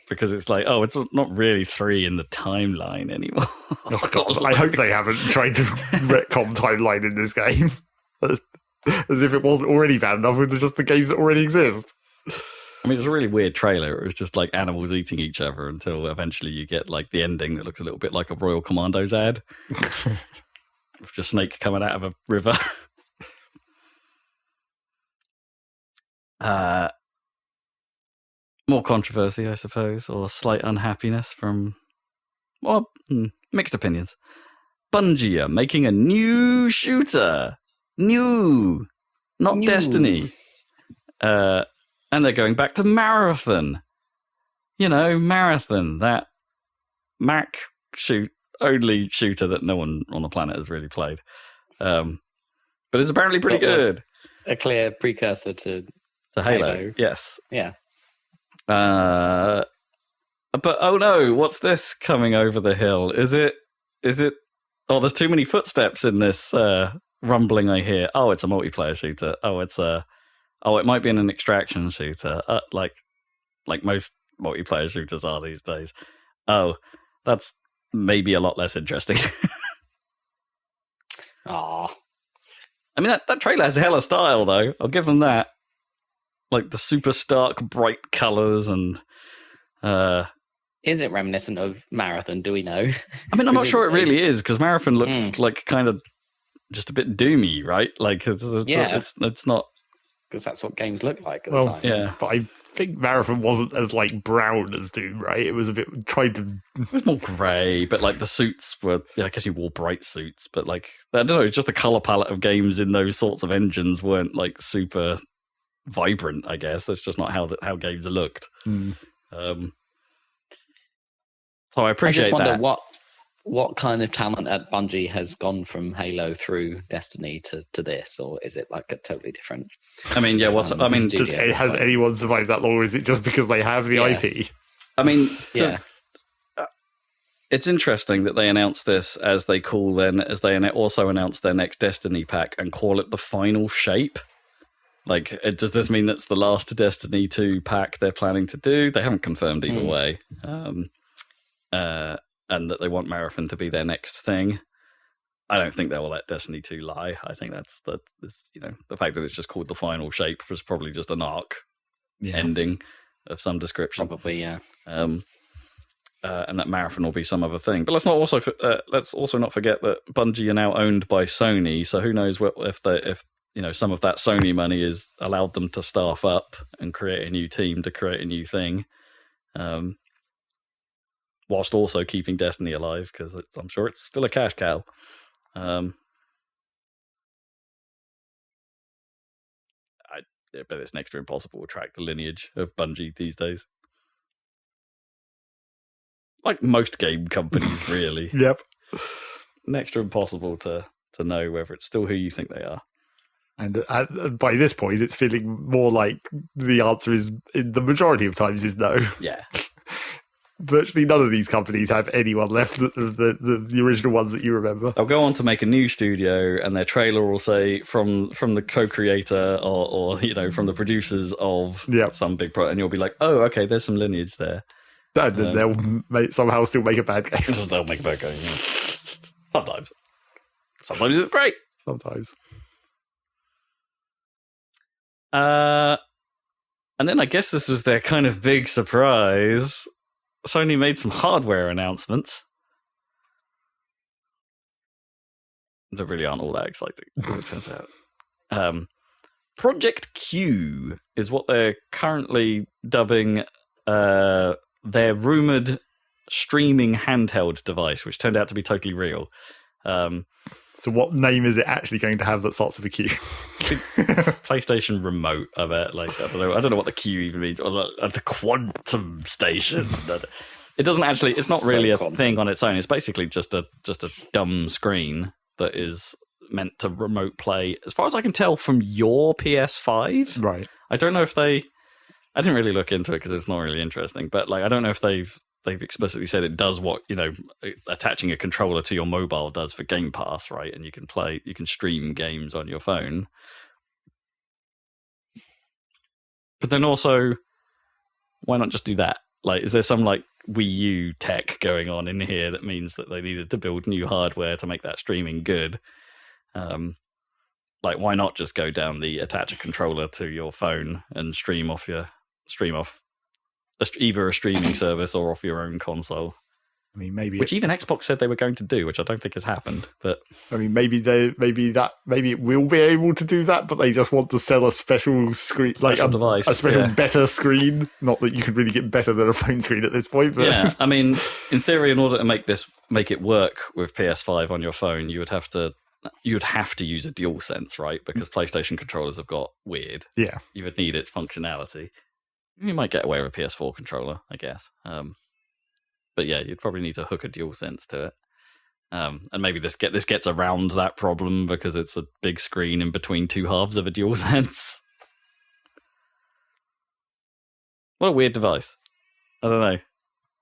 because it's like, oh, it's not really 3 in the timeline anymore. Oh God, I hope they haven't tried to retcon timeline in this game. As if it wasn't already bad enough with just the games that already exist. I mean, it was a really weird trailer. It was just like animals eating each other until eventually you get like the ending that looks a little bit like a Royal Commandos ad. With just Snake coming out of a river. More controversy, I suppose, or slight unhappiness from, mixed opinions. Bungie are making a new shooter. New. Not Destiny. And they're going back to Marathon. Marathon, that Mac only shooter that no one on the planet has really played. But it's apparently pretty good. A clear precursor to Halo. Yes. Yeah. But oh no, what's this coming over the hill? Is it? Oh, there's too many footsteps in this rumbling I hear. Oh, it's a multiplayer shooter. Oh, it might be an extraction shooter, like most multiplayer shooters are these days. Oh, that's maybe a lot less interesting. Ah, I mean, that trailer has a hell of style, though. I'll give them that. Like the super stark, bright colours and. Is it reminiscent of Marathon? Do we know? I mean, I'm not sure it really is because Marathon looks like kind of just a bit doomy, right? Like it's not. Because that's what games look like at Well, the time. Yeah, but I think Marathon wasn't as like brown as Doom, right? It was a bit tried to. it was more grey, but like the suits were. Yeah, I guess you wore bright suits, but like I don't know. It's just the color palette of games in those sorts of engines weren't like super vibrant. I guess that's just not how games looked. So I appreciate I just wonder that. what kind of talent at Bungie has gone from Halo through Destiny to this, or is it like a totally different? I mean, yeah. studio Has anyone survived that long, or is it just because they have the IP? I mean, Yeah. it's interesting that they announced this as they also announced their next Destiny pack and call it the final shape. Like, does this mean that's the last Destiny 2 pack they're planning to do? They haven't confirmed either way. And that they want Marathon to be their next thing. I don't think they will let Destiny 2 lie. I think that's the fact that it's just called the final shape was probably just an arc ending of some description. Probably, yeah. And that Marathon will be some other thing. But let's also not forget that Bungie are now owned by Sony. So who knows if some of that Sony money has allowed them to staff up and create a new team to create a new thing. Whilst also keeping Destiny alive, because I'm sure it's still a cash cow. But it's next to impossible to track the lineage of Bungie these days. Like most game companies, really. Yep. Next to impossible to know whether it's still who you think they are. And by this point, it's feeling more like the answer is, in the majority of times, is no. Yeah. Virtually none of these companies have anyone left, the original ones that you remember. They'll go on to make a new studio, and their trailer will say from the co-creator or from the producers of some big product, and you'll be like, oh, okay, there's some lineage there. And then they'll somehow still make a bad game. They'll make a bad game, yeah. Sometimes it's great. Sometimes. And then I guess this was their kind of big surprise. Sony made some hardware announcements. They really aren't all that exciting, it turns out. Project Q is what they're currently dubbing their rumoured streaming handheld device, which turned out to be totally real. So what name is it actually going to have that starts with a Q? PlayStation Remote, I bet. Like, I don't know what the Q even means. Or the Quantum Station. It doesn't actually. It's not really a thing on its own. It's basically just a dumb screen that is meant to remote play. As far as I can tell, from your PS5. Right. I don't know if they. I didn't really look into it because it's not really interesting. But like, I don't know if they've explicitly said it does what attaching a controller to your mobile does for Game Pass, right? And you can stream games on your phone. But then also, why not just do that? Like, is there some like Wii U tech going on in here that means that they needed to build new hardware to make that streaming good? Like, why not just go down the attach a controller to your phone and stream off either a streaming service or off your own console? I mean, maybe which even Xbox said they were going to do, which I don't think has happened. But I mean, maybe it will be able to do that, but they just want to sell a special screen, like a device, a special better screen. Not that you could really get better than a phone screen at this point, but yeah, I mean, in theory, in order to make it work with PS5 on your phone, you would have to use a DualSense, right? Because PlayStation controllers have got weird. Yeah, you would need its functionality. You might get away with a PS4 controller, I guess. But yeah, you'd probably need to hook a DualSense to it. And maybe this gets around that problem because it's a big screen in between two halves of a DualSense. What a weird device. I don't know.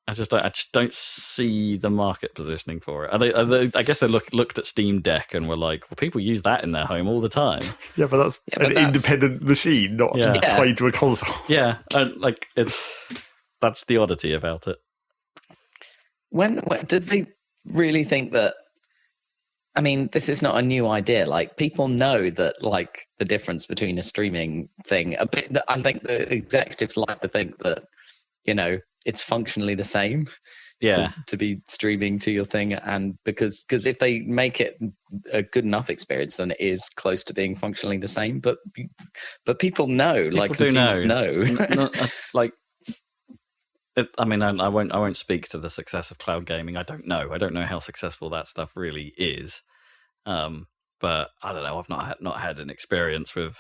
I just don't see the market positioning for it. Are they, I guess they looked at Steam Deck and were like, well, people use that in their home all the time. Yeah, but that's an independent machine, not tied to a console. Yeah, that's the oddity about it. When did they really think that I mean, this is not a new idea. Like, people know that, like, the difference between a streaming thing. A bit. I think the executives like to think that, it's functionally the same. Yeah. To be streaming to your thing, and because if they make it a good enough experience, then it is close to being functionally the same. But people know, People like, do consumers know. Like, I mean, I won't speak to the success of cloud gaming. I don't know how successful that stuff really is. But I don't know. I've not had an experience with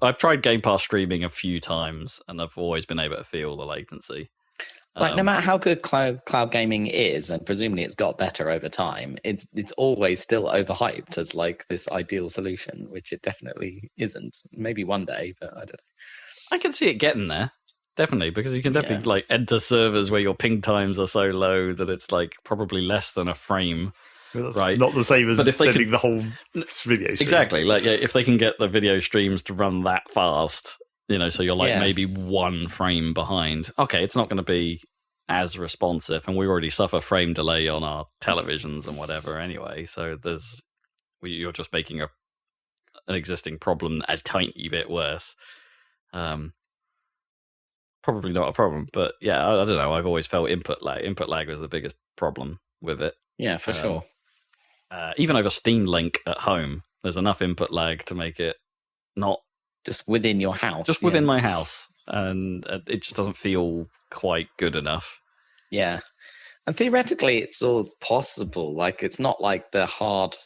I've tried Game Pass streaming a few times, and I've always been able to feel the latency. Like, no matter how good cloud gaming is, and presumably it's got better over time, it's always still overhyped as like this ideal solution, which it definitely isn't. Maybe one day, but I don't know. I can see it getting there, definitely, because you can definitely like enter servers where your ping times are so low that it's like probably less than a frame. Well, that's right, not the same as sending the whole video stream. Exactly. Like, if they can get the video streams to run that fast, so you're like maybe one frame behind. Okay, it's not going to be as responsive, and we already suffer frame delay on our televisions and whatever anyway. So you're just making an existing problem a tiny bit worse. Probably not a problem, but yeah, I don't know. I've always felt input lag. Input lag was the biggest problem with it. Yeah, for sure. Even over Steam Link at home, there's enough input lag to make it not just within your house, just within my house, and it just doesn't feel quite good enough. Yeah, and theoretically, it's all possible. Like, it's not like the hard.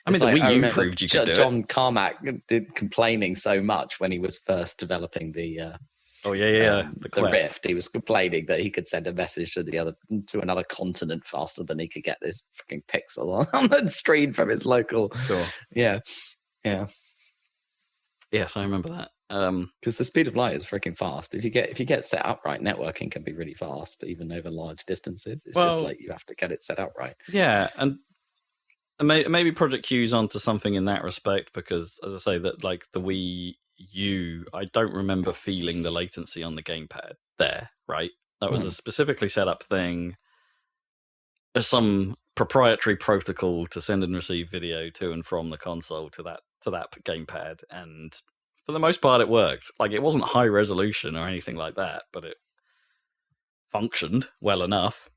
I mean, the Wii U proved you could do it. John Carmack did complaining so much when he was first developing the. The Rift. He was complaining that he could send a message to another continent faster than he could get this freaking pixel on the screen from his local. Sure. Yeah. Yes, I remember that. Because the speed of light is freaking fast. If you get set up right, networking can be really fast, even over large distances. It's just like you have to get it set up right. Yeah, and maybe Project Q's onto something in that respect, because, as I say, that like the Wii U, I don't remember feeling the latency on the gamepad there, right? That was a specifically set up thing. There's some proprietary protocol to send and receive video to and from the console to that gamepad, and for the most part it worked. Like, it wasn't high resolution or anything like that, but it functioned well enough.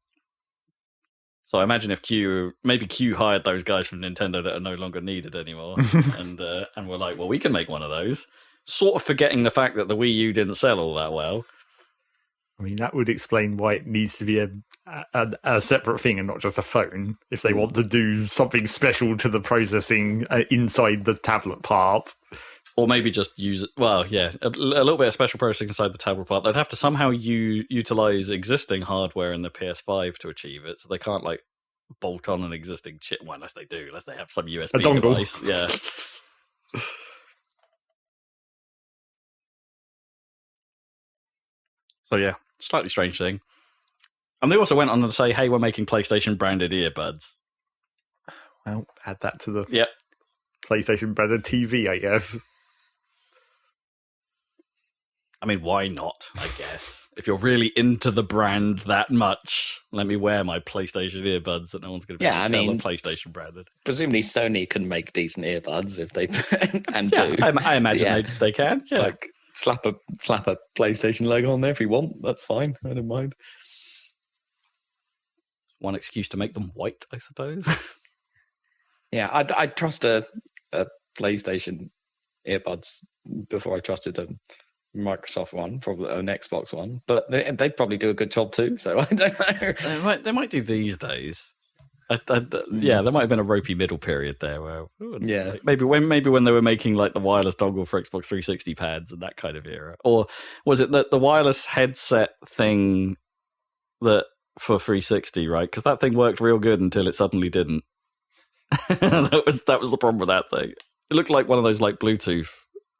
So I imagine if Q hired those guys from Nintendo that are no longer needed anymore, and we're like, well, we can make one of those. Sort of forgetting the fact that the Wii U didn't sell all that well. I mean, that would explain why it needs to be a separate thing and not just a phone, if they want to do something special to the processing inside the tablet part. Or maybe just use, a little bit of special processing inside the tablet part. They'd have to somehow utilize existing hardware in the PS5 to achieve it, so they can't like bolt on an existing chip. Well, unless they have some USB device. Yeah. So yeah, slightly strange thing. And they also went on to say, hey, we're making PlayStation branded earbuds. Well, add that to the PlayStation branded TV, I guess. I mean, why not, I guess? If you're really into the brand that much, let me wear my PlayStation earbuds that no one's going to be able to tell are PlayStation branded. Presumably Sony can make decent earbuds if they do. I imagine they can. It's like slap a PlayStation logo on there if you want. That's fine. I don't mind. One excuse to make them white, I suppose. Yeah, I'd trust a PlayStation earbuds before I trusted a Microsoft one, probably an Xbox one. But they'd probably do a good job too. So I don't know. They might do these days. There might have been a ropey middle period there where maybe when they were making like the wireless dongle for Xbox 360 pads and that kind of era, or was it the wireless headset thing that for 360, right? Because that thing worked real good until it suddenly didn't. that was the problem with that thing. It looked like one of those like Bluetooth,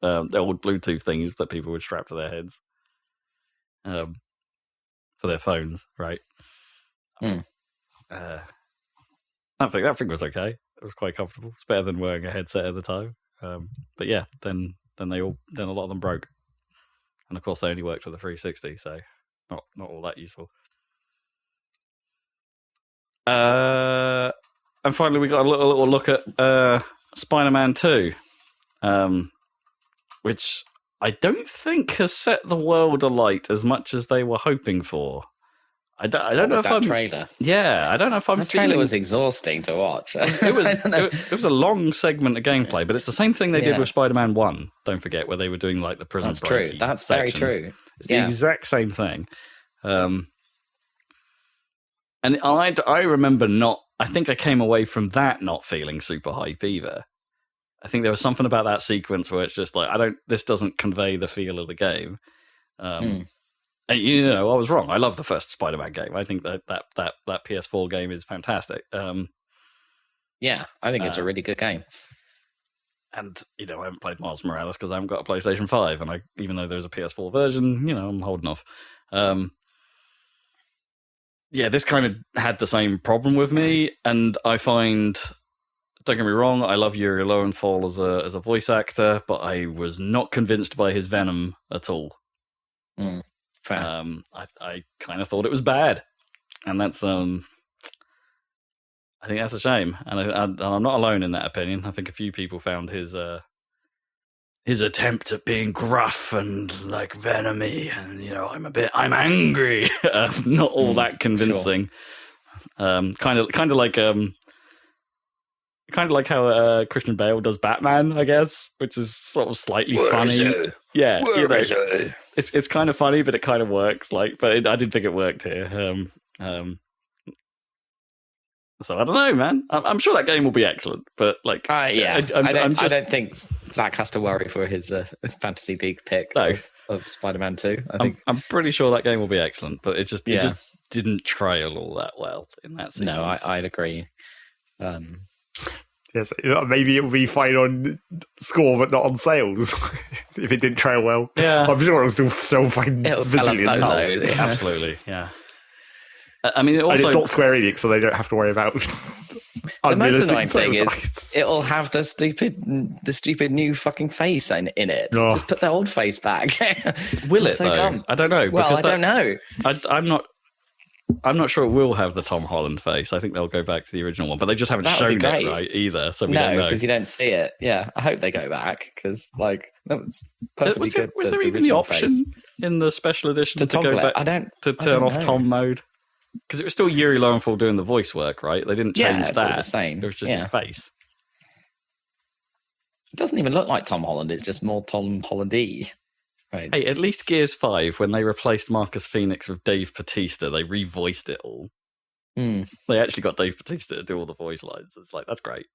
the old Bluetooth things that people would strap to their heads, for their phones, right? That thing was okay. It was quite comfortable. It's better than wearing a headset at the time. But yeah, then a lot of them broke, and of course they only worked for the 360, so not all that useful. and finally, we got a little look at Spider-Man 2, which I don't think has set the world alight as much as they were hoping for. I don't know if I'm trailer. Yeah, I don't know if I'm The feeling. trailer was exhausting to watch. It was a long segment of gameplay, but it's the same thing they did with Spider-Man 1. Don't forget, where they were doing like the prison. That's true. That's very true. It's the exact same thing. And I remember not. I think I came away from that not feeling super hype either. I think there was something about that sequence where it's just like this doesn't convey the feel of the game. And, you know, I was wrong. I love the first Spider-Man game. I think that PS4 game is fantastic. Yeah, I think it's a really good game. And, you know, I haven't played Miles Morales because I haven't got a PlayStation 5. And even though there's a PS4 version, you know, I'm holding off. Yeah, this kind of had the same problem with me. And I find, don't get me wrong, I love Yuri Lowenthal as a voice actor, but I was not convinced by his Venom at all. Fair. I kind of thought it was bad. And that's... I think that's a shame, and I'm not alone in that opinion. I think a few people found his attempt at being gruff and like venomy, and you know, I'm angry, not all that convincing. Sure. Kind of like how Christian Bale does Batman, I guess, which is sort of slightly funny. Yeah, you know, it's kind of funny, but it kind of works. Like, but I didn't think it worked here. So I don't know, man. I'm sure that game will be excellent, but like, I don't think Zach has to worry for his Fantasy League pick of Spider-Man 2. I'm pretty sure that game will be excellent, but it just didn't trail all that well in that sequence. No, I'd agree. Yes, maybe it will be fine on score, but not on sales. If it didn't trail well, I'm sure it'll still sell fine. It'll sell a boatload. Absolutely, yeah. I mean, and it's not Square Enix, so they don't have to worry about. The most annoying thing is it'll have the stupid new fucking face in it. Oh. Just put the old face back. Will it? So though? Dumb. I don't know. Well, I don't know. I'm not sure it will have the Tom Holland face. I think they'll go back to the original one, but they just haven't shown it right either. So we don't know because you don't see it. Yeah, I hope they go back because like that's perfectly good. Was there even the option in the special edition to go back to turn off Tom mode? Because it was still Yuri Lowenthal doing the voice work, right? They didn't change that. All the same. It was just his face. It doesn't even look like Tom Holland. It's just more Tom Holland-y. Right. Hey, at least Gears 5, when they replaced Marcus Phoenix with Dave Bautista, they revoiced it all. They actually got Dave Bautista to do all the voice lines. It's like, that's great.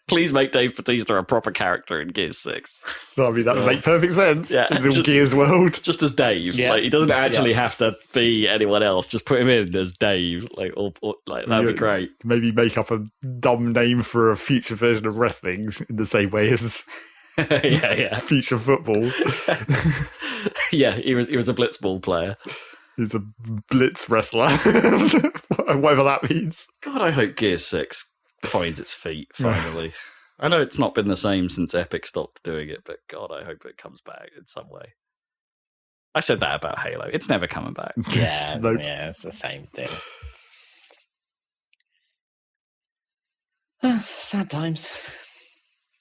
Please make Dave Bautista a proper character in Gears 6. Well, I mean, that would make perfect sense in the Gears world. Just as Dave. Yeah. Like, he doesn't actually have to be anyone else. Just put him in as Dave. Like, or that'd be great. Maybe make up a dumb name for a future version of wrestling in the same way as future football. Yeah, he was a blitzball player. He's a blitz wrestler. Whatever that means. God, I hope Gears 6 finds its feet finally. I know it's not been the same since Epic stopped doing it, but God, I hope it comes back in some way. I said that about Halo. It's never coming back. Yeah, yeah, it's the same thing. Sad times.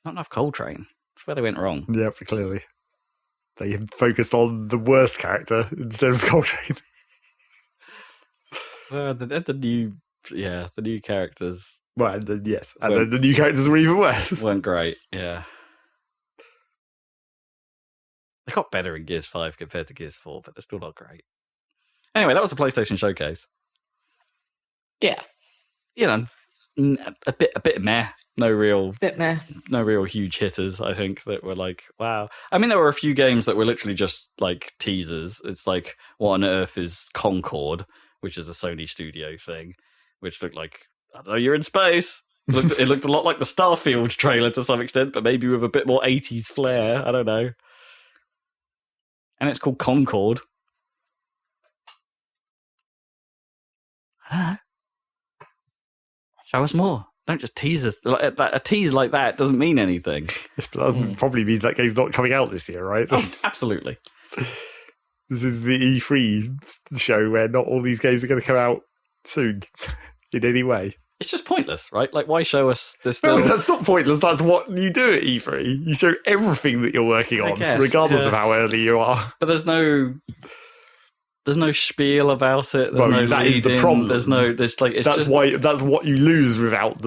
Not enough Coltrane. That's where they went wrong. Yeah, clearly. They focused on the worst character instead of Coltrane. The new characters. Well, and then the new characters were even worse. Weren't great, yeah. They got better in Gears 5 compared to Gears 4, but they're still not great. Anyway, that was a PlayStation showcase. Yeah. You know, a bit meh. No real huge hitters, I think, that were like, wow. I mean, there were a few games that were literally just like teasers. It's like, what on earth is Concord, which is a Sony studio thing, which looked like, I don't know, you're in space. It looked a lot like the Starfield trailer to some extent, but maybe with a bit more 80s flair. I don't know. And it's called Concord. I don't know. Show us more. Don't just tease us. A tease like that doesn't mean anything. That probably means that game's not coming out this year, right? Oh, absolutely. This is the E3 show where not all these games are going to come out soon in any way. It's just pointless, right? Like, why show us this? No, that's not pointless. That's what you do at E3. You show everything that you're working on, regardless of how early you are. But there's no spiel about it. There's no that is the problem. That's what you lose without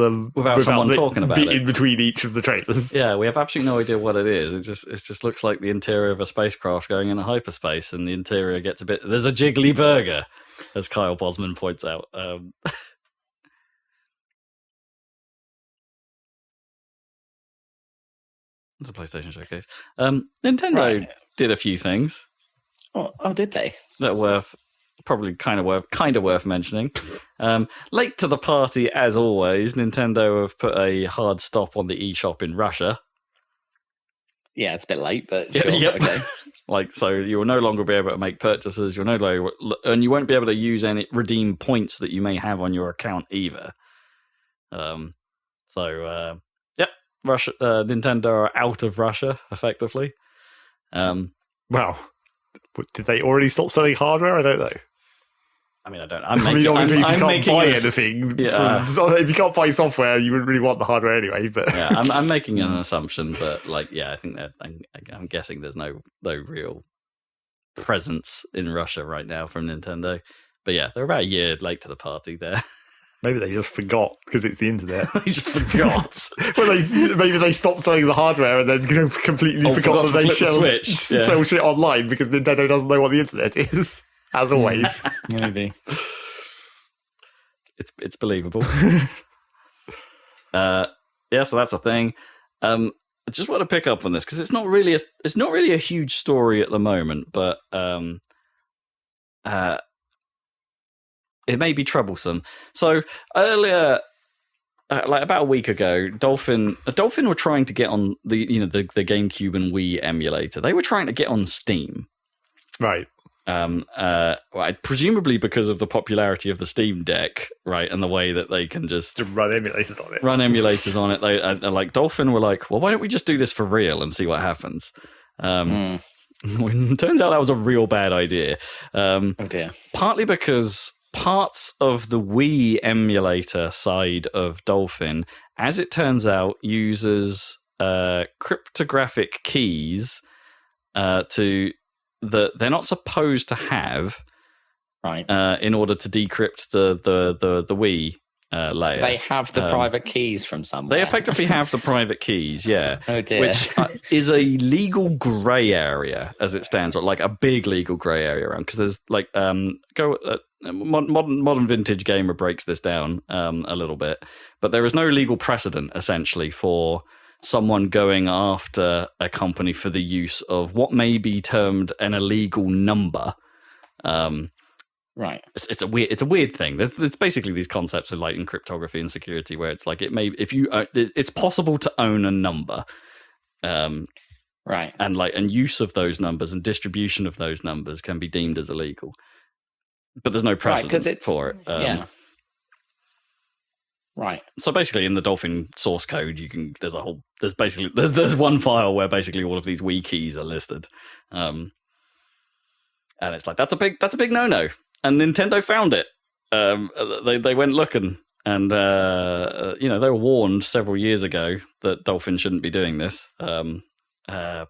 someone talking about it in between each of the trailers. Yeah, we have absolutely no idea what it is. It just looks like the interior of a spacecraft going into hyperspace, and the interior gets a bit. There's a jiggly burger, as Kyle Bosman points out. It's a PlayStation showcase. Nintendo did a few things. Oh, did they? That were probably kind of worth mentioning. Late to the party, as always, Nintendo have put a hard stop on the eShop in Russia. Yeah, it's a bit late, but sure. Yep. Okay. So you will no longer be able to make purchases. And you won't be able to use any redeem points that you may have on your account either. Russia, Nintendo are out of Russia effectively. Wow. Did they already stop selling hardware? I don't know. I mean, I don't. Obviously, if you can't buy anything, if you can't buy software, you wouldn't really want the hardware anyway. But yeah, I'm making an assumption, but I think that I'm guessing there's no real presence in Russia right now from Nintendo. But yeah, they're about a year late to the party there. Maybe they just forgot because it's the internet. They just forgot. Maybe they stopped selling the hardware and then completely forgot that they sell shit online because Nintendo doesn't know what the internet is. As always, maybe it's believable. So that's a thing. I just want to pick up on this because it's not really a huge story at the moment, but it may be troublesome. So earlier, about a week ago, Dolphin were trying to get on the GameCube and Wii emulator. They were trying to get on Steam, right? Presumably because of the popularity of the Steam Deck, right, and the way that they can just run emulators on it. They like Dolphin were like, well, why don't we just do this for real and see what happens? Turns out that was a real bad idea. Oh dear. Partly because parts of the Wii emulator side of Dolphin, as it turns out, uses cryptographic keys that they're not supposed to have, right? In order to decrypt the Wii layer. They have the private keys from somewhere. They effectively have the private keys, yeah. Oh dear. Which is a legal grey area as it stands, or like a big legal grey area around. Because there's like modern vintage gamer breaks this down a little bit, but there is no legal precedent essentially for someone going after a company for the use of what may be termed an illegal number. Right. It's a weird thing. There's basically these concepts of like in cryptography and security where it's like it's possible to own a number. Right. And use of those numbers and distribution of those numbers can be deemed as illegal. But there's no precedent for it. Yeah. Right. So basically, in the Dolphin source code, there's one file where basically all of these Wii keys are listed, and it's like that's a big no-no. And Nintendo found it. They went looking, and they were warned several years ago that Dolphin shouldn't be doing this. But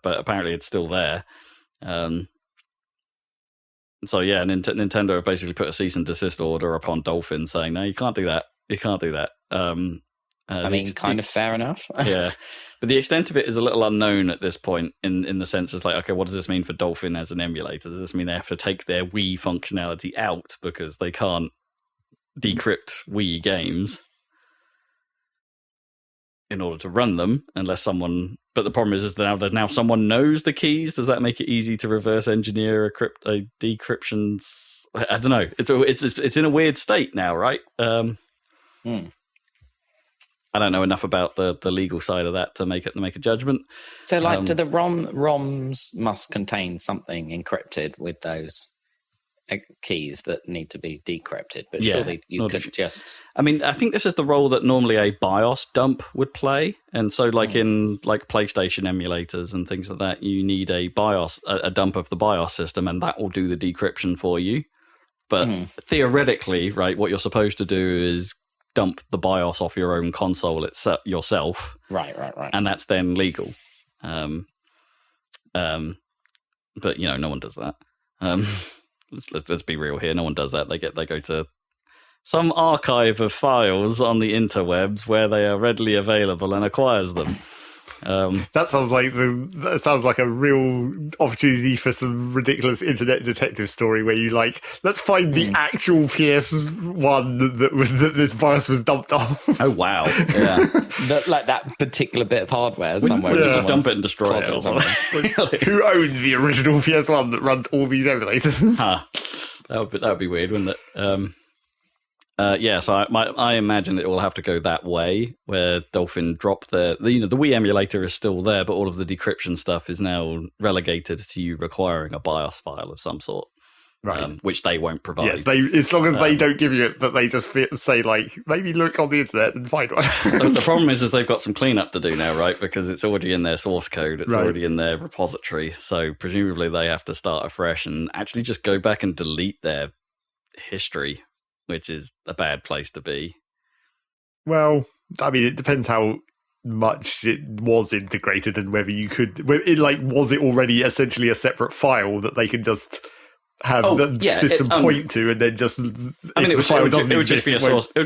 apparently, it's still there. So yeah, Nintendo have basically put a cease and desist order upon Dolphin, saying, "No, you can't do that. You can't do that." Kind of fair enough. Yeah, but the extent of it is a little unknown at this point. In the sense, it's like, okay, what does this mean for Dolphin as an emulator? Does this mean they have to take their Wii functionality out because they can't decrypt Wii games in order to run them, unless someone? But the problem is that now someone knows the keys. Does that make it easy to reverse engineer a decryption? I don't know. It's in a weird state now, right? I don't know enough about the legal side of that to make a judgment. So, do the ROMs must contain something encrypted with those keys that need to be decrypted? But surely you could just. I mean, I think this is the role that normally a BIOS dump would play, and so in PlayStation emulators and things like that, you need a BIOS, a dump of the BIOS system, and that will do the decryption for you. But theoretically, right, what you're supposed to do is dump the BIOS off your own console yourself. Right. And that's then legal. But no one does that. Let's be real here. No one does that. They go to some archive of files on the interwebs where they are readily available and acquires them. That sounds like a real opportunity for some ridiculous internet detective story where you let's find the actual PS1 that this BIOS was dumped off. Oh wow! Yeah, that particular bit of hardware somewhere. Just dump it and destroy it or something. Who owned the original PS1 that runs all these emulators? That would be weird, wouldn't it? So I imagine it will have to go that way, where Dolphin drop the Wii emulator is still there, but all of the decryption stuff is now relegated to you requiring a BIOS file of some sort, right? Which they won't provide. Yes, as long as they don't give you it, but they just say maybe look on the internet and find one. The problem is they've got some cleanup to do now, right? Because it's already in their source code, it's already in their repository, so presumably they have to start afresh and actually just go back and delete their history, which is a bad place to be. Well, I mean, it depends how much it was integrated and whether you could. Was it already essentially a separate file that they can just have system point to, and then just? I mean, it would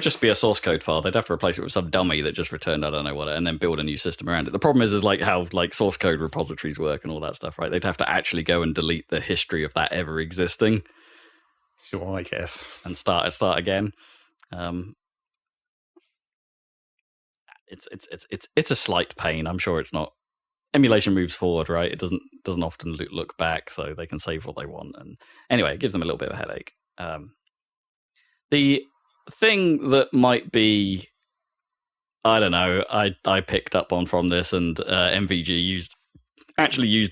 just be a source code file. They'd have to replace it with some dummy that just returned I don't know what, and then build a new system around it. The problem is how source code repositories work and all that stuff, right? They'd have to actually go and delete the history of that ever existing. Sure, I guess. And start again. It's a slight pain. I'm sure it's not. Emulation moves forward, right? It doesn't often look back, so they can save what they want. And anyway, it gives them a little bit of a headache. The thing that might be, I don't know, I picked up on from this, and MVG used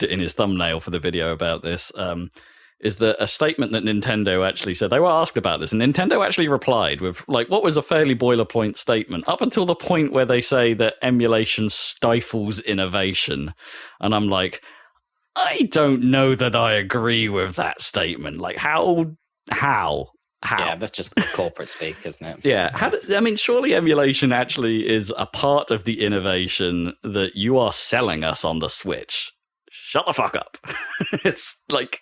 it in his thumbnail for the video about this. Is that a statement that Nintendo actually said? They were asked about this, and Nintendo actually replied with what was a fairly boilerplate statement, up until the point where they say that emulation stifles innovation. And I'm like, I don't know that I agree with that statement. How? Yeah, that's just corporate speak, isn't it? Yeah. Surely emulation actually is a part of the innovation that you are selling us on the Switch. Shut the fuck up. It's like...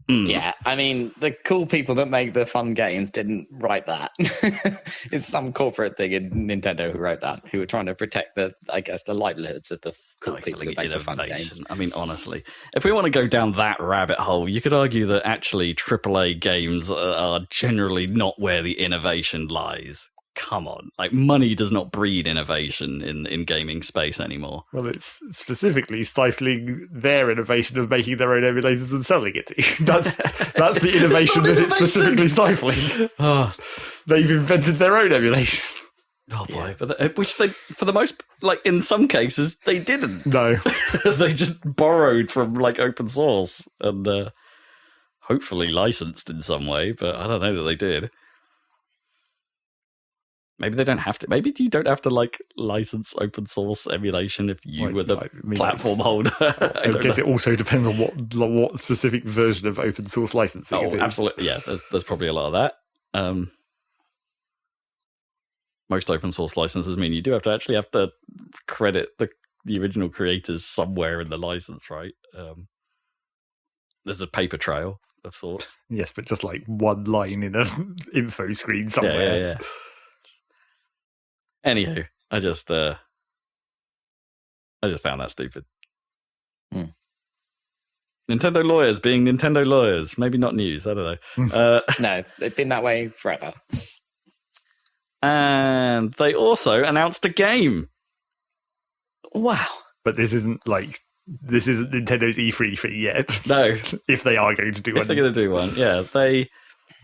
Yeah, I mean, the cool people that make the fun games didn't write that. It's some corporate thing in Nintendo who wrote that, who were trying to protect the livelihoods of the cool people who make the fun games. I mean, honestly, if we want to go down that rabbit hole, you could argue that actually AAA games are generally not where the innovation lies. Come on, money does not breed innovation in gaming space anymore. Well, it's specifically stifling their innovation of making their own emulators and selling it to you. That's the innovation that it's specifically stifling. They've invented their own emulation. Oh boy, but which they, for the most, in some cases, they didn't. No, they just borrowed from open source and hopefully licensed in some way. But I don't know that they did. Maybe they don't have to. Maybe you don't have to license open source emulation if you were the platform holder. I guess it also depends on what specific version of open source licensing it is. Absolutely. Yeah, there's probably a lot of that. Most open source licenses mean you do have to credit the original creators somewhere in the license, right? There's a paper trail of sorts. Yes, but just one line in an info screen somewhere. Yeah. Anywho, I just found that stupid. Nintendo lawyers being Nintendo lawyers. Maybe not news. I don't know. No, they've been that way forever. And they also announced a game. Wow. But this isn't Nintendo's E3 thing yet. No. If they are going to do one. If they're going to do one, yeah. They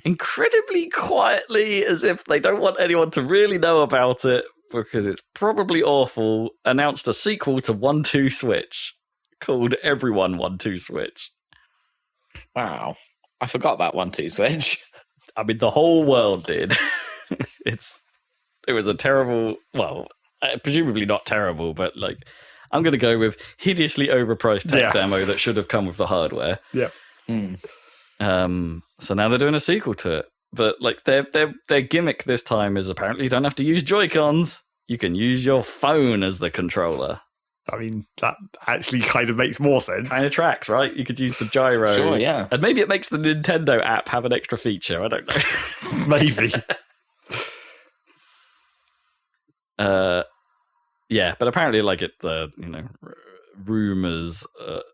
incredibly quietly, as if they don't want anyone to really know about it, because it's probably awful, announced a sequel to 1-2 Switch called Everyone 1-2 Switch. Wow. I forgot about 1-2 Switch. I mean, the whole world did. It was a terrible, presumably not terrible, but I'm going to go with hideously overpriced tech demo that should have come with the hardware. Yeah. So now they're doing a sequel to it. But like their gimmick this time is apparently you don't have to use Joy-Cons. You can use your phone as the controller. I mean, that actually kind of makes more sense. Kind of tracks, right? You could use the gyro. Sure, yeah. And maybe it makes the Nintendo app have an extra feature. I don't know. Maybe. Yeah, but apparently, like rumors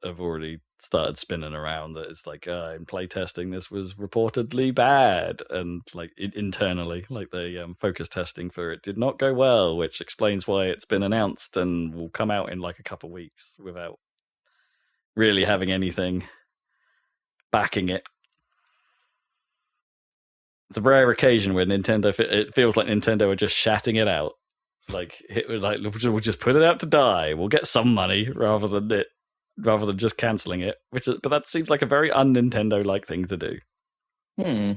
have already started spinning around that it's like in playtesting this was reportedly bad, and like internally, like the focus testing for it did not go well, which explains why it's been announced and will come out in like a couple of weeks without really having anything backing it. It's a rare occasion where Nintendo, it feels like Nintendo are just shouting it out. Like we'll just put it out to die. We'll get some money rather than just canceling it. But that seems like a very un-Nintendo like thing to do. Hmm.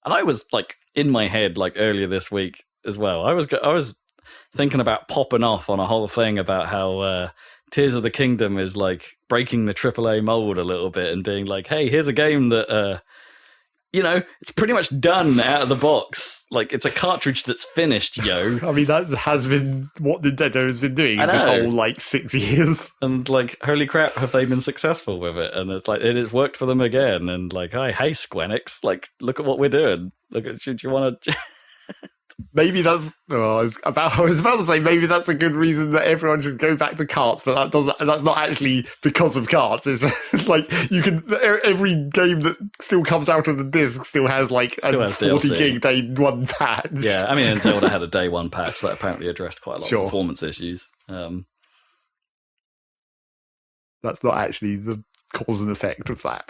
And I was like in my head like earlier this week as well. I was thinking about popping off on a whole thing about how Tears of the Kingdom is like breaking the AAA mold a little bit and being like, hey, here's a game that it's pretty much done out of the box. Like, it's a cartridge that's finished, yo. I mean, that has been what Nintendo has been doing this whole, 6 years. And, holy crap, have they been successful with it? And it's like, it has worked for them again. And, hey, Squenix, look at what we're doing. Should you want to... Maybe that's... I was about to say maybe that's a good reason that everyone should go back to carts, but that's not actually because of carts. It's you can... Every game that still comes out of the disc still has a 40 gig day one patch. Yeah, I mean, Zelda had a day one patch that apparently addressed quite a lot of performance issues. That's not actually the cause and effect of that.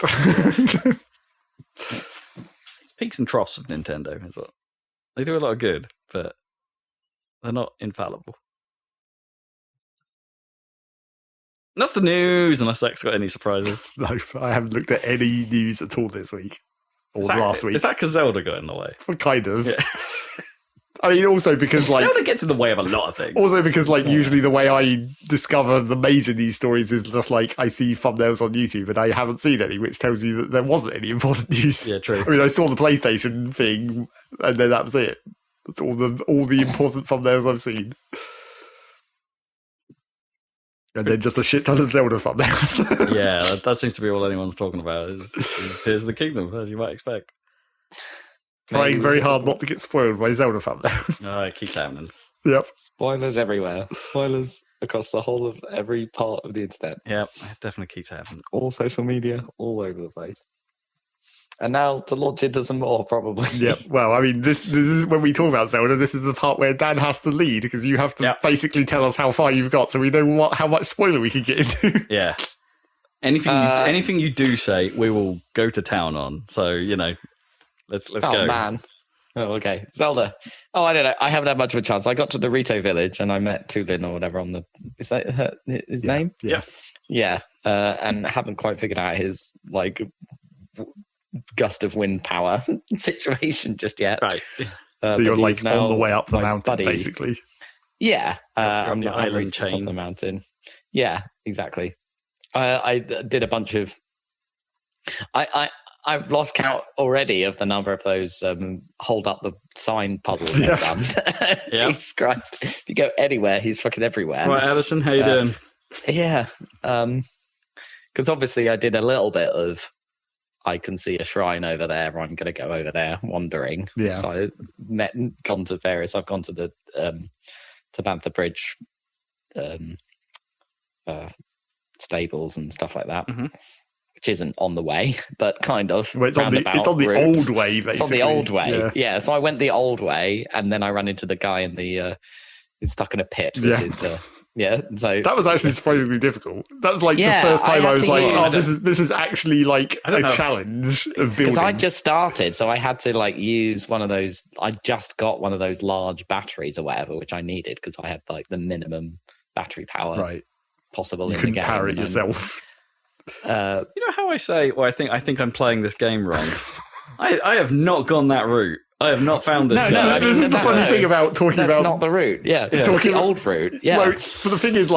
It's peaks and troughs of Nintendo as well. They do a lot of good, but they're not infallible. And that's the news, unless Zach's got any surprises. No, I haven't looked at any news at all this week. Or last week. Is that because Zelda got in the way? Well, kind of. Yeah. I mean, also because Zelda gets in the way of a lot of things. Also because usually the way I discover the major news stories is just I see thumbnails on YouTube and I haven't seen any, which tells you that there wasn't any important news. Yeah, true. I mean, I saw the PlayStation thing and then that was it. That's all the important thumbnails I've seen. And then just a shit ton of Zelda thumbnails. Yeah, that seems to be all anyone's talking about is Tears of the Kingdom, as you might expect. Trying very hard not to get spoiled by Zelda thumbnails. No, it keeps happening. Yep. Spoilers everywhere. Spoilers across the whole of every part of the internet. Yep, it definitely keeps happening. All social media, all over the place. And now to launch into some more, probably. Yep. Well, I mean, this is when we talk about Zelda. This is the part where Dan has to lead because you have to basically tell us how far you've got, so we know how much spoiler we can get into. Yeah. Anything you do say, we will go to town on. So let's go. Oh man. Oh, okay. Zelda. Oh, I don't know. I haven't had much of a chance. I got to the Rito village and I met Tulin or whatever on the. Is that his name? Yeah. Yeah. And haven't quite figured out his gust of wind power situation just yet. Right. So you're on the way up the mountain, basically. Yeah. on the island top chain of the mountain. Yeah, exactly. I did a bunch of. I've lost count already of the number of those hold up the sign puzzles I've done. Jesus Christ. If you go anywhere, he's fucking everywhere. Right, Addison, how you doing? Yeah. Because obviously I did a little bit of I can see a shrine over there. I'm going to go over there wandering. Yeah. So I've gone to the Tabantha Bridge stables and stuff like that. Mm-hmm. Which isn't on the way, but kind of. Well, it's on the old way, basically. It's on the old way, yeah. So I went the old way, and then I ran into the guy in the he's stuck in a pit with his so that was actually surprisingly difficult. That was the first time I was this is actually a challenge of building. Because I just started, so I had to use one of those. I just got one of those large batteries or whatever, which I needed because I had the minimum battery power possible in the game. You couldn't power it yourself. You know how I say, well, I think I'm playing this game wrong. I have not gone that route. I have not found this. No, this is the funny thing about talking about. That's not the route. Yeah, talking the old route. Yeah, well, but the thing is,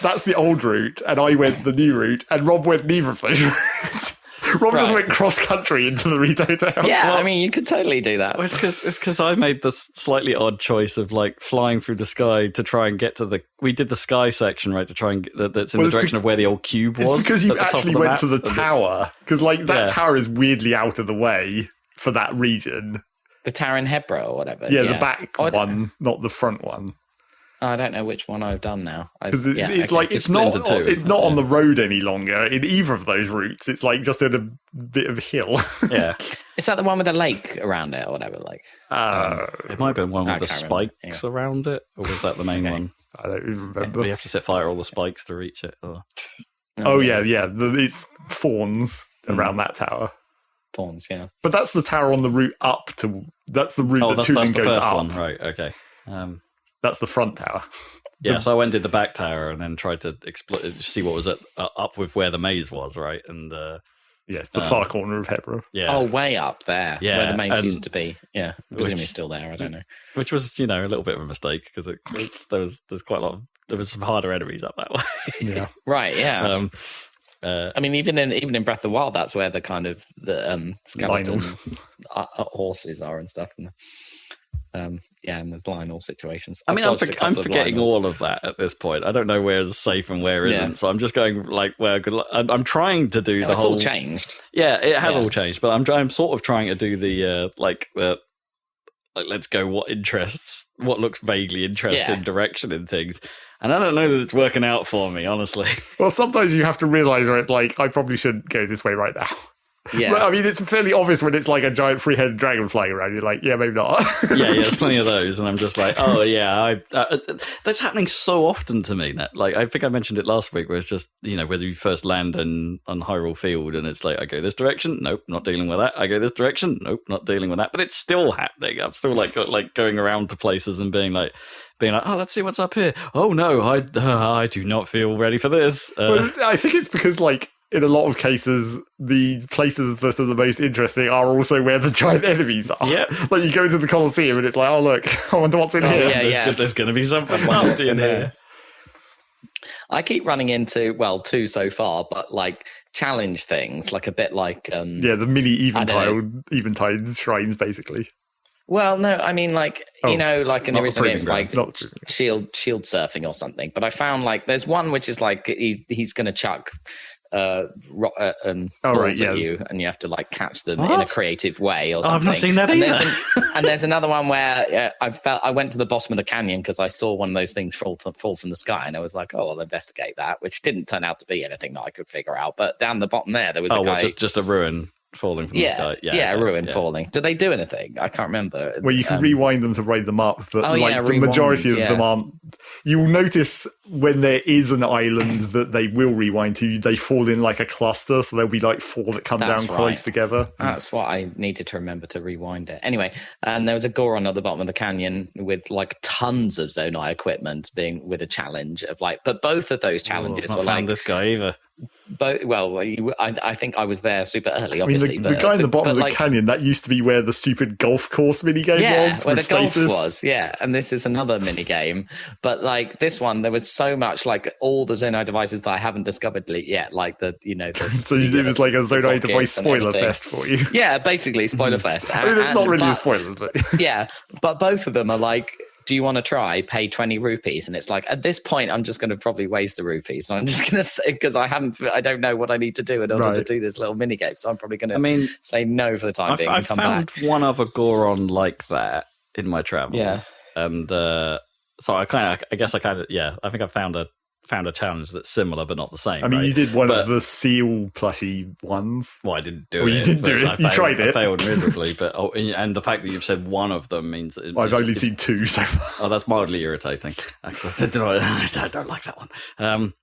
that's the old route, and I went the new route, and Rob went neither of those routes. Rob just Right. went cross country into the Rito Tower. Yeah, Well- I mean, you could totally do that. Well, it's because I made the slightly odd choice of like flying through the sky to try and get to the. We did the sky section, right, to try and get that's in Well, the it's direction of where the old cube was. It's because you at the top of actually the went map, to the and it's- tower. Because like that Yeah. tower is weirdly out of the way for that region. The tower in Hebra or whatever. Yeah, the back Oh, one, not the front one. I don't know which one I've done now. Because it's like It's it's not split into two, it's isn't not it? on the road any longer in either of those routes. It's like just in a bit of hill. Yeah, Is that the one with the lake around it or whatever? Like, it might have been one I with the can't remember. spikes around it, or was that the main Okay. one? I don't even remember. You have to set fire to all the spikes to reach it. Or... Oh yeah. It's fawns around that tower. Thorns, yeah. But that's the tower on the route up to. That's the route Oh, that that's Tooling the goes first up. one, right? Okay. That's the front tower. Yeah, so I went and did the back tower and then tried to see what was up with where the maze was, right? And Yes, the far corner of Hebra. yeah, Oh, way up there, Yeah, where the maze and- used to be. Yeah, presumably Which- still there. I don't know. which was a little bit of a mistake because there's quite a lot of there was some harder enemies up that way. Yeah. Right, yeah. I I mean, even in Breath of the Wild, that's where the kind of the skeleton Lionels. horses are and stuff. And and there's Lionel situations. mean, I've I'm, dodged a couple I'm of forgetting Lionels. all of that at this point. I don't know where's safe and where Yeah. isn't. So I'm just going like where good. I'm trying to do No, the it's whole. all changed. Yeah, it has Yeah. all changed, but I'm sort of trying to do the like let's go what looks vaguely interesting Yeah. direction in things, and I don't know that it's working out for me, honestly. Well, sometimes you have to realise where it's like, I probably shouldn't go this way right now. Yeah. But, I mean, it's fairly obvious when it's like a giant three-headed dragon flying around. You're like, yeah, maybe not. yeah, there's plenty of those, and I'm just like, oh yeah, that's happening so often to me. That, like, I think I mentioned it last week, where it's just whether you first land on Hyrule Field, and it's like, I go this direction, nope, not dealing with that. I go this direction, nope, not dealing with that. But it's still happening. I'm still like going around to places and being like, oh, let's see what's up here. Oh no, I do not feel ready for this. Well, I think it's because, like, in a lot of cases, the places that are the most interesting are also where the giant enemies are. Yeah. Like, you go into the Colosseum and it's like, oh, look, I wonder what's in here. yeah. There's going to be something what's nasty in in here. here. I keep running into, two so far, but like challenge things, like a bit like Yeah, the mini I don't Eventide shrines, basically. Well, no, I mean, like, Oh, like in the not original the games, proving like ground. Not shield surfing or something. But I found like there's one which is like he's going to chuck balls right, yeah. at you, and you have to like catch them in a What? creative way or Oh, something. I've not seen that and either. and there's another one where I went to the bottom of the canyon because I saw one of those things fall from the sky, and I was like, oh, I'll investigate that, which didn't turn out to be anything that I could figure out. But down the bottom there was a guy. Just a ruin falling from the sky. a okay, ruin yeah. falling. Did they do anything? I can't remember. Where you can rewind them to raid them up, but the majority of them aren't. You will notice when there is an island that they will rewind to, they fall in like a cluster, so there'll be like 4 that come That's down right. close together. That's what I needed to remember to rewind it. Anyway, and there was a Goron at the bottom of the canyon with like tons of Zonai equipment being with a challenge of like, but both of those challenges I've were not found like, this guy either. I think I was there super early, I mean, obviously. the guy in the bottom of the like, canyon, that used to be where the stupid golf course minigame was. where with the golf stasis. was, and this is another mini game. But like this one, there was so much like all the Zonai devices that I haven't discovered yet, like the So it was like a Zonai rockets device and spoiler everything. fest for you. Yeah, basically spoiler fest. I mean, it's not really but- a spoilers, but Yeah, but both of them are like, do you want to try? Pay 20 rupees. And it's like, at this point, I'm just going to probably waste the rupees. And I'm just going to say, because I don't know what I need to do in order to Right. do this little mini game. So I'm probably going to say no for the time being and I've come found back. one other Goron like that in my travels. Yeah. And so I think I found a challenge that's similar but not the same. I mean, right? you did one But- of the seal plushy ones. Well, I didn't do Well, it. you didn't but do it. I You failed- tried it. I failed miserably. But and the fact that you've said one of them means I've only seen 2 so far. Oh, that's mildly irritating. Actually, I don't like that one.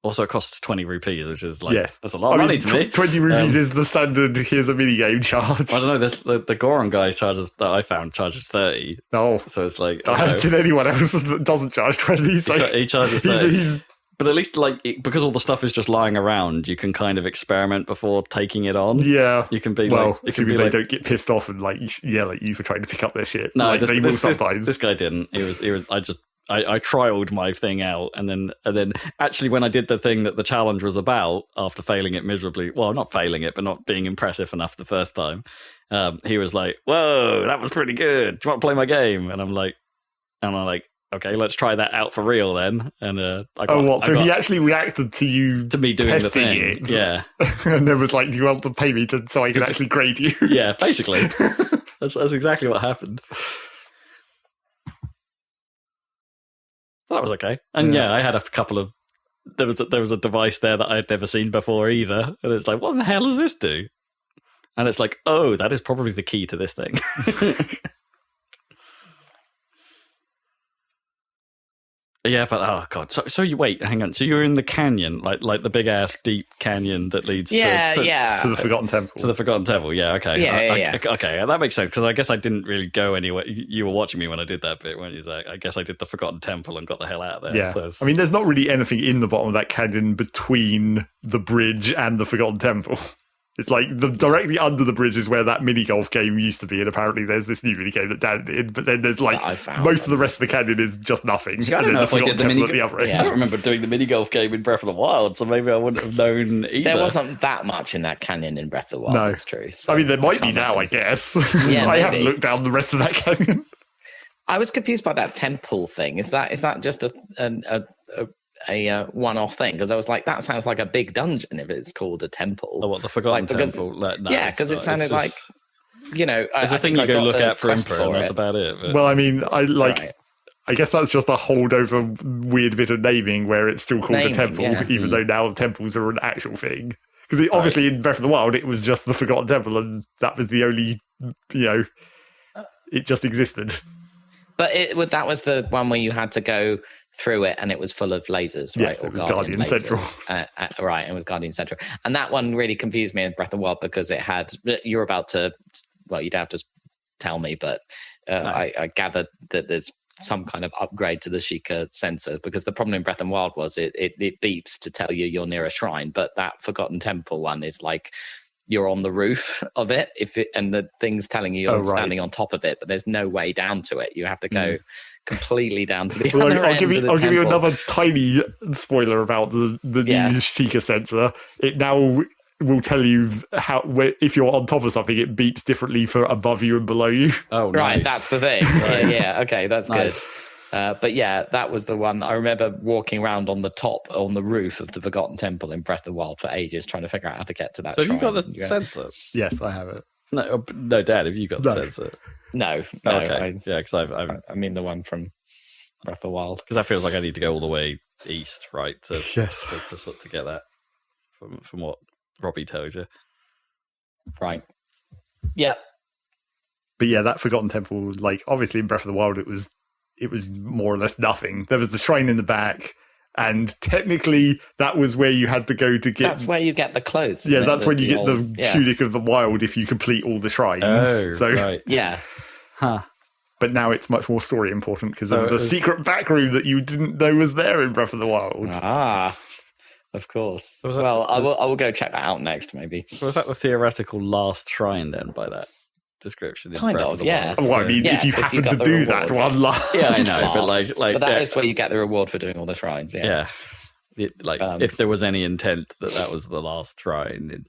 Also, it costs 20 rupees, which is like Yes. that's a lot of money to me. 20 rupees is the standard, here's a minigame charge. I don't know. The Goron guy charges 30. No. So it's like I haven't seen anyone else that doesn't charge 20. So he charges he's, 30. he's But at least, like, because all the stuff is just lying around, you can kind of experiment before taking it on. Yeah. You can be Well, like, it can assuming be they like, don't get pissed off and like yell at you for trying to pick up their shit. no, like, they will sometimes. This guy didn't. He was. I just I trialed my thing out, and then actually when I did the thing that the challenge was about, after failing it miserably, well, not failing it, but not being impressive enough the first time, he was like, "Whoa, that was pretty good. Do you want to play my game?" And I'm like, okay, let's try that out for real then. And he actually reacted to you to me doing the thing, it, yeah, and then was like, "Do you want to pay me so I can actually grade you?" Yeah, basically, that's exactly what happened. That was okay, and I had a couple of. There was a device there that I had never seen before either, and it's like, what the hell does this do? And it's like, oh, that is probably the key to this thing. Yeah, but oh god. So you hang on. So you're in the canyon, like the big ass deep canyon that leads to the Forgotten Temple. To the Forgotten Temple. Yeah, okay. Yeah. Okay, that makes sense because I guess I didn't really go anywhere. You were watching me when I did that bit, weren't you? So I guess I did the Forgotten Temple and got the hell out of there. Yeah. So I mean, there's not really anything in the bottom of that canyon between the bridge and the Forgotten Temple. It's like directly under the bridge is where that mini golf game used to be, and apparently there's this new mini game that Dan did. But then there's like most of the rest of the canyon is just nothing. I don't know if I did the mini. I don't remember doing the mini golf game in Breath of the Wild, so maybe I wouldn't have known either. There wasn't that much in that canyon in Breath of the Wild. No, that's true. So I mean, there might be now, I guess. Yeah, I haven't looked down the rest of that canyon. I was confused by that temple thing. Is that just a one-off thing? Because I was like, that sounds like a big dungeon if it's called a temple. Oh, what, the Forgotten Temple? No, because it sounded like, it's a thing you go look at for info, and that's about it. But. Well, I mean, I guess that's just a holdover weird bit of naming where it's still called a temple, even though now temples are an actual thing. Because obviously in Breath of the Wild, it was just the Forgotten Temple, and that was the only, it just existed. But that was the one where you had to go through it and it was full of lasers, right? Yes, it was Guardian Central. Right, it was Guardian Central. And that one really confused me in Breath of the Wild because it had, you'd have to tell me, but I gathered that there's some kind of upgrade to the Sheikah sensor, because the problem in Breath of the Wild was it beeps to tell you you're near a shrine, but that Forgotten Temple one is like you're on the roof of it, and the thing's telling you you're standing on top of it, but there's no way down to it. You have to go completely down to the other end of the temple. I'll give you another tiny spoiler about the new Sheikah sensor. It now will tell you if you're on top of something, it beeps differently for above you and below you. Oh, nice. Right, that's the thing. Yeah, okay, that's nice. Good. But yeah, that was the one. I remember walking around on the roof of the Forgotten Temple in Breath of the Wild for ages, trying to figure out how to get to that. So have you got the sensor? Yes, I have it. No, Dad, have you got the sensor? No. Okay. Because I mean the one from Breath of the Wild. Because that feels like I need to go all the way east, right? To get that from what Robbie tells you. Right. Yeah. But yeah, that Forgotten Temple, like obviously in Breath of the Wild, it was more or less nothing. There was the shrine in the back, and technically that was where you had to go to get... That's where you get the clothes. Yeah, that's when you get the tunic of the wild if you complete all the shrines. Oh, right. Yeah. Huh. But now it's much more story important because of the secret back room that you didn't know was there in Breath of the Wild. Ah, of course. I will go check that out next, maybe. Was that the theoretical last shrine then by that description? Kind of, yeah. Well, I mean, if you happen to do that one last... Yeah, I know, but that is where you get the reward for doing all the shrines, yeah. If there was any intent that was the last shrine...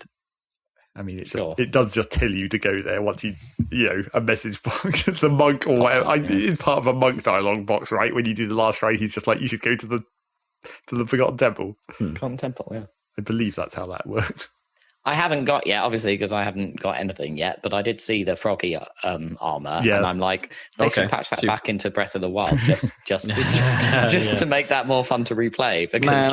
I mean, it does just tell you to go there once a message box, the monk or whatever. It's part of a monk dialogue box, right? When you do the last shrine, he's just like, you should go to the Forgotten Temple. Forgotten Temple, yeah. I believe that's how that worked. I haven't got yet, obviously, because I haven't got anything yet, but I did see the froggy armor, and I'm like, they should patch that back into Breath of the Wild just to make that more fun to replay. Because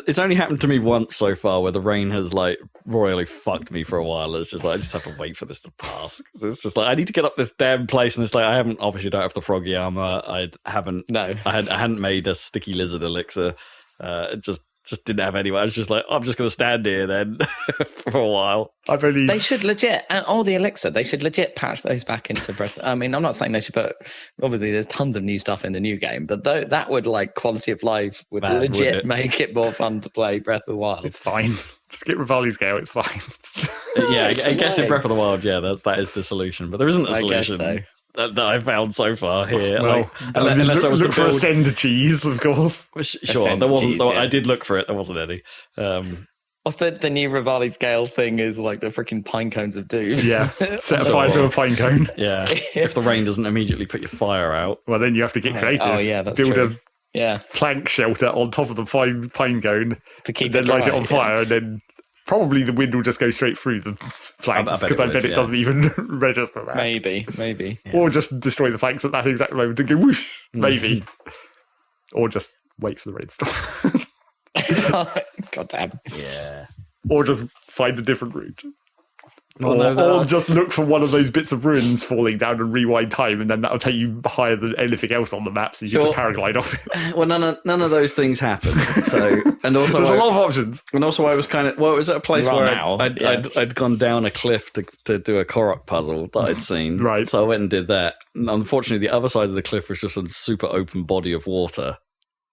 it's only happened to me once so far where the rain has like royally fucked me for a while. It's just like I just have to wait for this to pass. It's just like I need to get up this damn place, and it's like I don't have the froggy armor. I hadn't made a sticky lizard elixir. It just didn't have anyone. I was just like, I'm just going to stand here then for a while. They should legit, and all the elixir, they should legit patch those back into Breath. I mean, I'm not saying they should put, obviously there's tons of new stuff in the new game, but that would like quality of life would make it more fun to play Breath of the Wild. It's fine. Just get Rivali's scale, it's fine. I guess in Breath of the Wild, that is the solution, but there isn't a solution. I guess so. that I found so far here. Well, unless I was look to for build. ascend cheese, of course. Sure, Ascend there wasn't. keys, yeah. I did look for it. There wasn't any. What's the new Rivali scale thing? Is like the freaking pine cones of doom. Yeah, set a fire to a pine cone. Yeah, if the rain doesn't immediately put your fire out. Well, then you have to get creative. Oh yeah, that's Build true. a plank shelter on top of the pine cone, To keep then it light it dry, on fire, and then probably the wind will just go straight through the flanks because I bet it doesn't even register that. Maybe. Yeah. Or just destroy the flanks at that exact moment and go whoosh, maybe. Or just wait for the rain to stop. God damn. Yeah. Or just find a different route. Well, or just look for one of those bits of ruins falling down and rewind time, and then that'll take you higher than anything else on the map, so you just paraglide off it. Well, none of those things happened. So, and also there's a lot of options. And also, I was kind of it was at a place Right where now, I'd gone down a cliff to do a Korok puzzle that I'd seen. Right. So I went and did that. And unfortunately, the other side of the cliff was just a super open body of water.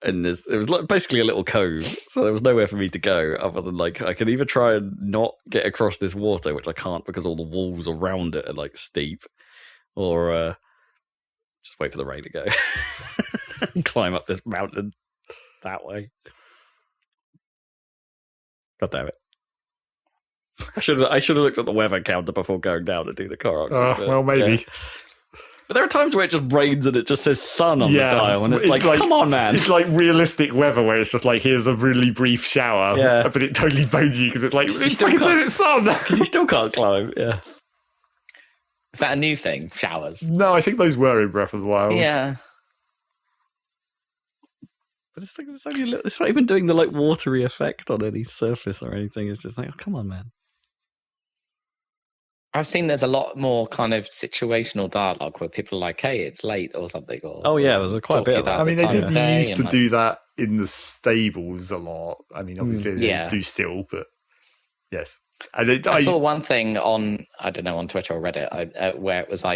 And it was basically a little cove, so there was nowhere for me to go other than I could either try and not get across this water, which I can't because all the walls around it are steep, or just wait for the rain to go and climb up this mountain that way. God damn it! I should have looked at the weather counter before going down to do the car. Well, maybe. Yeah. But there are times where it just rains and it just says sun on the dial, and it's like, come on, man. It's like realistic weather where it's just here's a really brief shower, but it totally bones you because it's it fucking says it's sun. Because you still can't climb, yeah. Is that a new thing? Showers? No, I think those were in Breath of the Wild. Yeah. But it's not even doing the watery effect on any surface or anything. It's just oh, come on, man. I've seen there's a lot more kind of situational dialogue where people are like, hey, it's late or something. Or, there's quite a bit of that. I mean, they used to do that in the stables a lot. I mean, obviously they do still, but yes. And I saw one thing on, I don't know, on Twitter or Reddit, where it was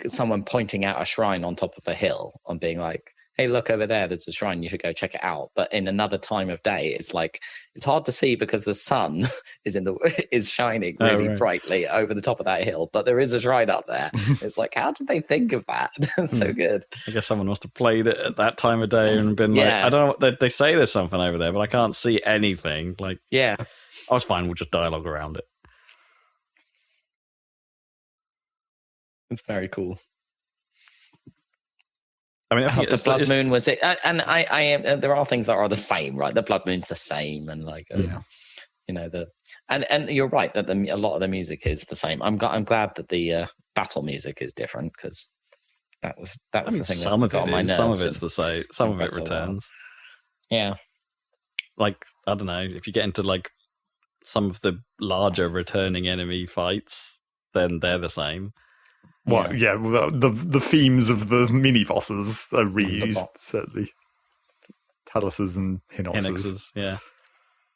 someone pointing out a shrine on top of a hill and being like, hey, look over there, there's a shrine, you should go check it out. But in another time of day, it's it's hard to see because the sun is shining really brightly over the top of that hill. But there is a shrine up there. It's how did they think of that? That's so good. I guess someone must have played it at that time of day and been I don't know, they say there's something over there, but I can't see anything. I was fine, we'll just dialogue around it. It's very cool. I mean, I think the blood moon was it, and I am. There are things that are the same, right? The blood moon's the same, and and you're right that a lot of the music is the same. I'm glad that the battle music is different because that was the thing. Some that of got it my is. nerves. Some of it's the same. Some of it returns. Yeah. I don't know, if you get into some of the larger returning enemy fights, then they're the same. Well, the themes of the mini bosses are reused, certainly. Taluses and Hinoxes. Yeah.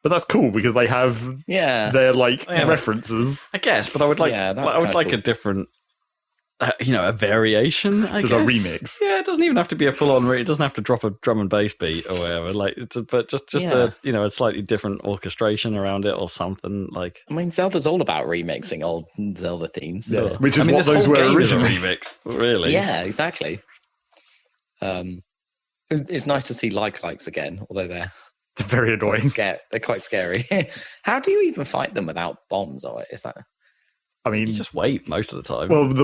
But that's cool because they have their references. I guess, but I would like a different a variation, I guess. Just a remix. Yeah, it doesn't even have to be a full on it doesn't have to drop a drum and bass beat or whatever. But just a a slightly different orchestration around it or something I mean, Zelda's all about remixing old Zelda themes. Yeah, which is what those were originally. Remix, really. Yeah, exactly. It's nice to see likes again, although they're very annoying. They're quite scary. How do you even fight them without bombs? Or is that? I mean, you just wait most of the time. Well, the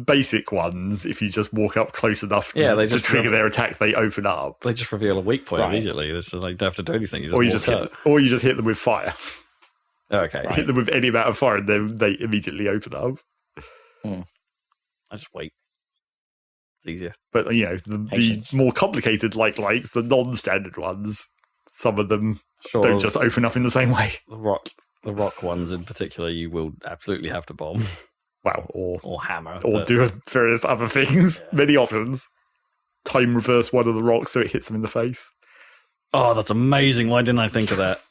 basic ones, if you just walk up close enough to trigger their attack, they open up. They just reveal a weak point immediately. It's just you don't have to do anything. You just or you just hit them with fire. Okay. Hit them with any amount of fire, and then they immediately open up. I just wait. It's easier. But the more complicated likes, the non-standard ones, some of them don't just open up in the same way. The rock ones in particular, you will absolutely have to bomb. Wow, or hammer. Or do various other things. Yeah. Many options. Time reverse one of the rocks so it hits them in the face. Oh, that's amazing. Why didn't I think of that?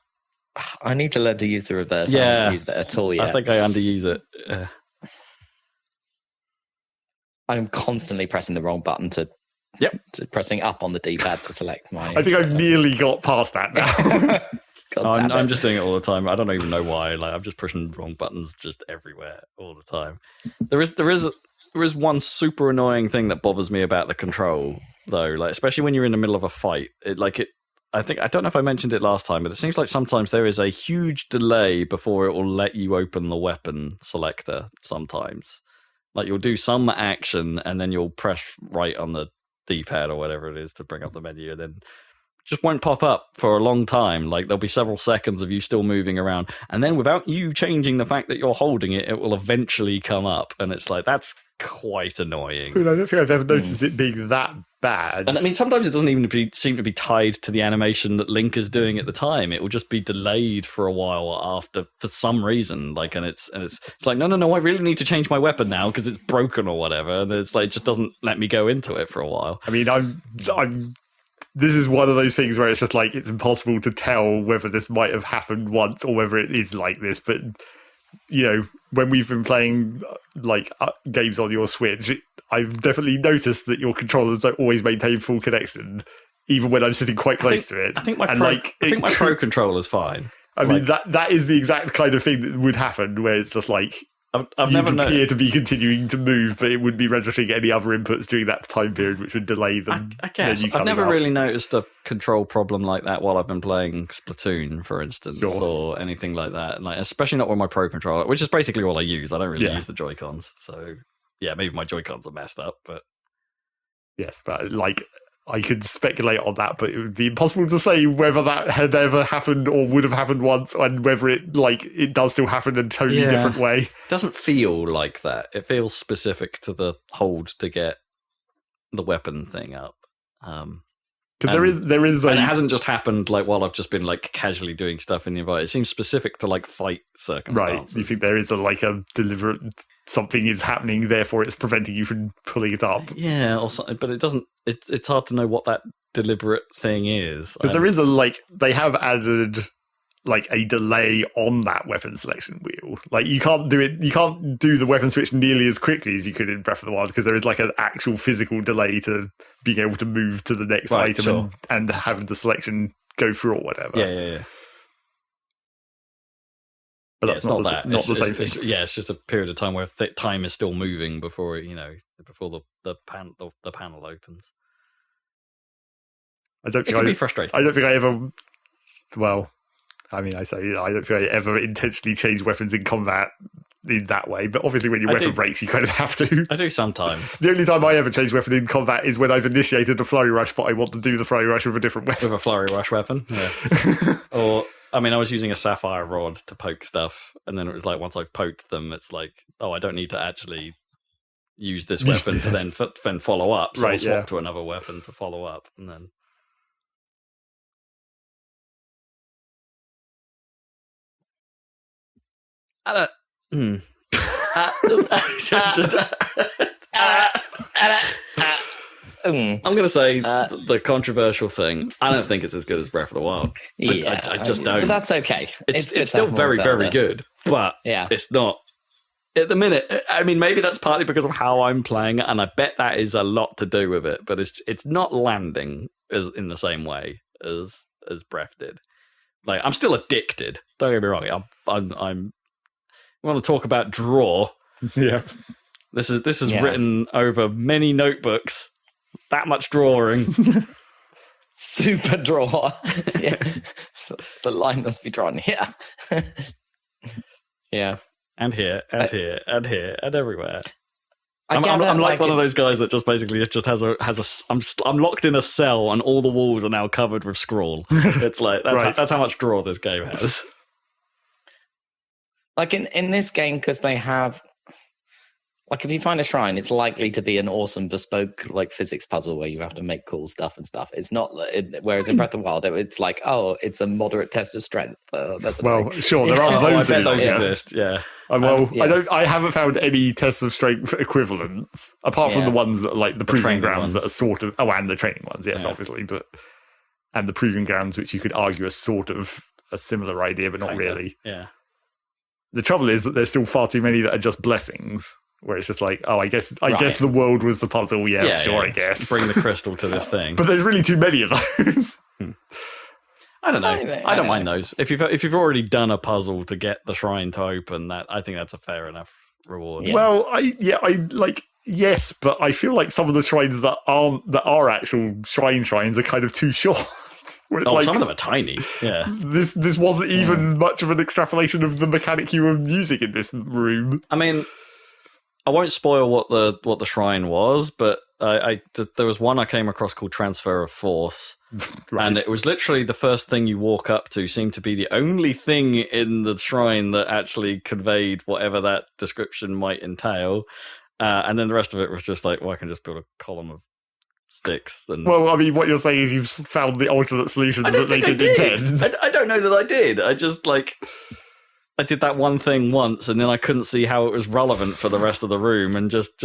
I need to learn to use the reverse. Yeah. I haven't used it at all yet. I think I underuse it. I'm constantly pressing the wrong button to pressing up on the D-pad to select my... I think I've nearly got past that now. God damn I'm it. just doing it all the time. I don't even know why. Like I'm just pushing the wrong buttons just everywhere all the time. There is one super annoying thing that bothers me about the control though. Like especially when you're in the middle of a fight. I don't know if I mentioned it last time, but it seems like sometimes there is a huge delay before it will let you open the weapon selector. Sometimes, like you'll do some action and then you'll press right on the D-pad or whatever it is to bring up the menu, and then just won't pop up for a long time. Like there'll be several seconds of you still moving around, and then without you changing the fact that you're holding it, it will eventually come up, and it's like that's quite annoying. I don't think I've ever noticed it being that bad. And I mean, sometimes it doesn't even seem to be tied to the animation that Link is doing at the time. It will just be delayed for a while after, for some reason. Like, and it's like, no, I really need to change my weapon now because it's broken or whatever. And it's like, it just doesn't let me go into it for a while. I mean, I'm. This is one of those things where it's just like it's impossible to tell whether this might have happened once or whether it is like this. But when we've been playing games on your Switch, I've definitely noticed that your controllers don't always maintain full connection, even when I'm sitting quite close to it. I think my Pro controller's fine. I mean, that is the exact kind of thing that would happen, where it's just like I've never appear to be continuing to move, but it would be registering any other inputs during that time period, which would delay them. I guess I've never really noticed a control problem like that while I've been playing Splatoon, for instance, or anything like that. Like, especially not with my Pro controller, which is basically all I use. I don't really use the Joy-Cons, so yeah, maybe my Joy-Cons are messed up, but yes, but I could speculate on that, but it would be impossible to say whether that had ever happened or would have happened once, and whether it does still happen in a totally different way. It doesn't feel like that. It feels specific to the hold to get the weapon thing up. Because there is, and it hasn't just happened like while I've just been like casually doing stuff in the environment. It seems specific to like fight circumstances. Right? You think there is a deliberate something is happening, therefore it's preventing you from pulling it up. Yeah, or something, but it doesn't. It's hard to know what that deliberate thing is. Because there is they have added a delay on that weapon selection wheel. Like you can't do the weapon switch nearly as quickly as you could in Breath of the Wild, because there is an actual physical delay to being able to move to the next item and having the selection go through or whatever. Yeah. But that's not the same thing. It's just a period of time where time is still moving before the panel opens. It can be frustrating. I don't think I ever. Well, I mean, I don't think I ever intentionally change weapons in combat in that way. But obviously, when your weapon breaks, you kind of have to. I do sometimes. The only time I ever change weapon in combat is when I've initiated a flurry rush, but I want to do the flurry rush with a different weapon. With a flurry rush weapon, yeah. Or I mean, I was using a sapphire rod to poke stuff, and then it was like once I've poked them, it's like, oh, I don't need to actually use this weapon to then follow up. So I'll swap to another weapon to follow up, and then. I don't. I'm going to say the controversial thing. I don't think it's as good as Breath of the Wild. I just don't. But that's okay. It's still very, very good, but it's not. At the minute, I mean, maybe that's partly because of how I'm playing it, and I bet that is a lot to do with it. But it's not landing as in the same way as Breath did. Like, I'm still addicted. Don't get me wrong. I'm. We want to talk about draw. Yeah. This is written over many notebooks. That much drawing. Super draw. Yeah. The line must be drawn here. Yeah. And here, and here, and here, and everywhere. I'm like one of those guys that just basically has a. I'm locked in a cell, and all the walls are now covered with scroll. It's like that's how much draw this game has. Like in this game, because they have, like, if you find a shrine, it's likely to be an awesome bespoke physics puzzle where you have to make cool stuff and stuff. It's not. Whereas in Breath of the Wild, it's like, oh, it's a moderate test of strength. That's sure, there are those. I bet those exist. Yeah. I haven't found any tests of strength equivalents apart from the ones that the proving grounds that are sort of. Oh, and the training ones, yes, obviously, and the proving grounds, which you could argue are sort of a similar idea, but not really. Yeah. The trouble is that there's still far too many that are just blessings, where it's just like, oh, I guess the world was the puzzle. Yeah, sure, I guess. Bring the crystal to this thing. But there's really too many of those. I don't know. I don't mind those. If you've already done a puzzle to get the shrine to open, that I think that's a fair enough reward. Yeah. Well, I like yes, but I feel like some of the shrines that are actual shrines are kind of too short. Where it's some of them are tiny. Yeah. This wasn't even much of an extrapolation of the mechanic you were using in this room. I mean, I won't spoil what the shrine was, but there was one I came across called Transfer of Force, right. And it was literally the first thing you walk up to seemed to be the only thing in the shrine that actually conveyed whatever that description might entail, and then the rest of it was just like, well, I can just build a column of sticks. Well, I mean, what you're saying is you've found the alternate solutions that they didn't intend. I don't know that I did. I just I did that one thing once, and then I couldn't see how it was relevant for the rest of the room, and just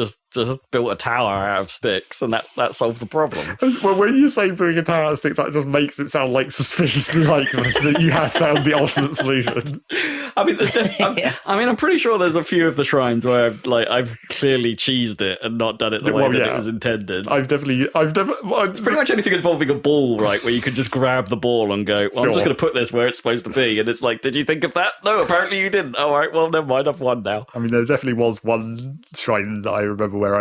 built a tower out of sticks, and that solved the problem. Well, when you say building a tower out of sticks, that just makes it sound like suspiciously likely that you have found the alternate solution. I mean, I'm pretty sure there's a few of the shrines where I've clearly cheesed it and not done it the way that it was intended. It's pretty much anything involving a ball, right? Where you could just grab the ball and go, well, I'm just going to put this where it's supposed to be, and it's like, did you think of that? No, apparently you didn't. All right, well, never mind. I've won now. I mean, there definitely was one shrine that I remember where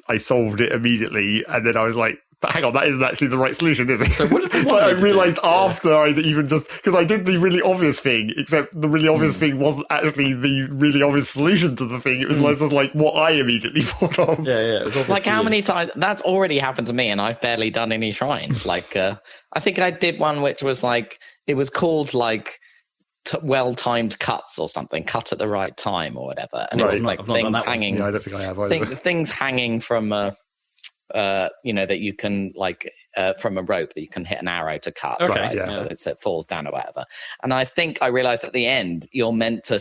I solved it immediately, and then I was like, but hang on, that isn't actually the right solution, is it? So what I realised after I even just... Because I did the really obvious thing, except the really obvious thing wasn't actually the really obvious solution to the thing. It was just like what I immediately thought of. Yeah. It was like how many times... That's already happened to me, and I've barely done any shrines. I think I did one which was it was called well-timed cuts or something, cut at the right time or whatever. And it was things hanging... Yeah, I don't think I have either. Things hanging from that you can from a rope that you can hit an arrow to cut, right? Yeah. So it falls down or whatever. And I think I realized at the end you're meant to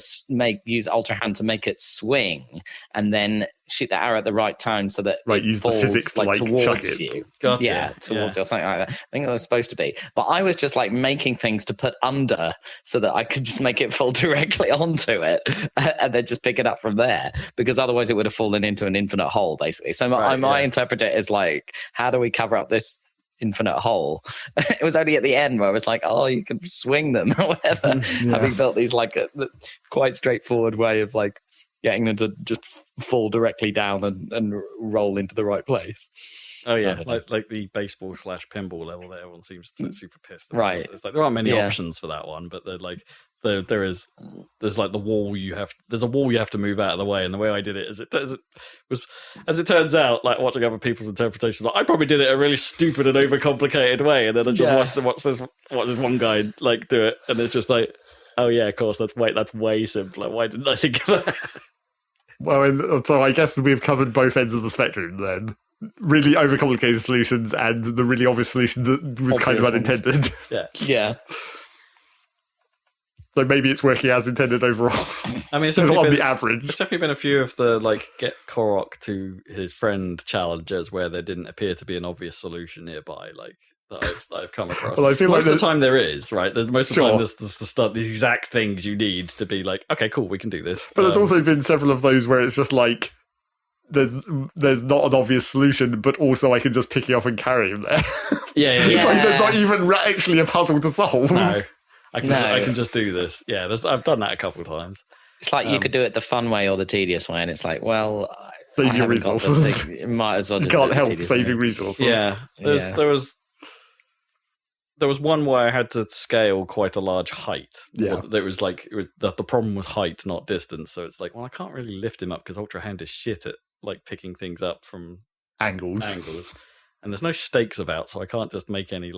use Ultra Hand to make it swing, and then shoot the arrow at the right time so that it use falls the physics to towards you. Gotcha. Yeah, towards you or something like that. I think that was supposed to be. But I was just making things to put under so that I could just make it fall directly onto it and then just pick it up from there, because otherwise it would have fallen into an infinite hole, basically. So I interpret it as how do we cover up this infinite hole? It was only at the end where I was like, oh, you can swing them or whatever. Having built these a quite straightforward way of getting them to just fall directly down and roll into the right place. Oh yeah, like the baseball / pinball level that everyone seems super pissed about. Right. It's there aren't many options for that one, but there's the wall there's a wall you have to move out of the way, and the way I did it is as it turns out, watching other people's interpretations, I probably did it a really stupid and overcomplicated way, and then I just watched this one guy do it, and it's just oh yeah, of course, that's way simpler. Why didn't I think of that? Well, so I guess we've covered both ends of the spectrum then. Really overcomplicated solutions and the really obvious solution that was kind of unintended. Yeah. So maybe it's working as intended overall. I mean, it's on the average. It's definitely been a few of the get Korok to his friend challenges where there didn't appear to be an obvious solution nearby. That I've come across. Well, I feel most of the time there is, right? Most of the time there's the exact things you need to be okay, cool, we can do this. But there's also been several of those where it's just there's not an obvious solution, but also I can just pick it up and carry him there. Yeah. There's not even actually a puzzle to solve. No. I can just do this. Yeah, I've done that a couple of times. It's you could do it the fun way or the tedious way, and it's save your resources. Might as well. You can't help saving resources. Yeah, there was one where I had to scale quite a large height. Yeah, the problem was height, not distance. So it's I can't really lift him up because Ultra Hand is shit at picking things up from angles, and there's no stakes about, so I can't just make any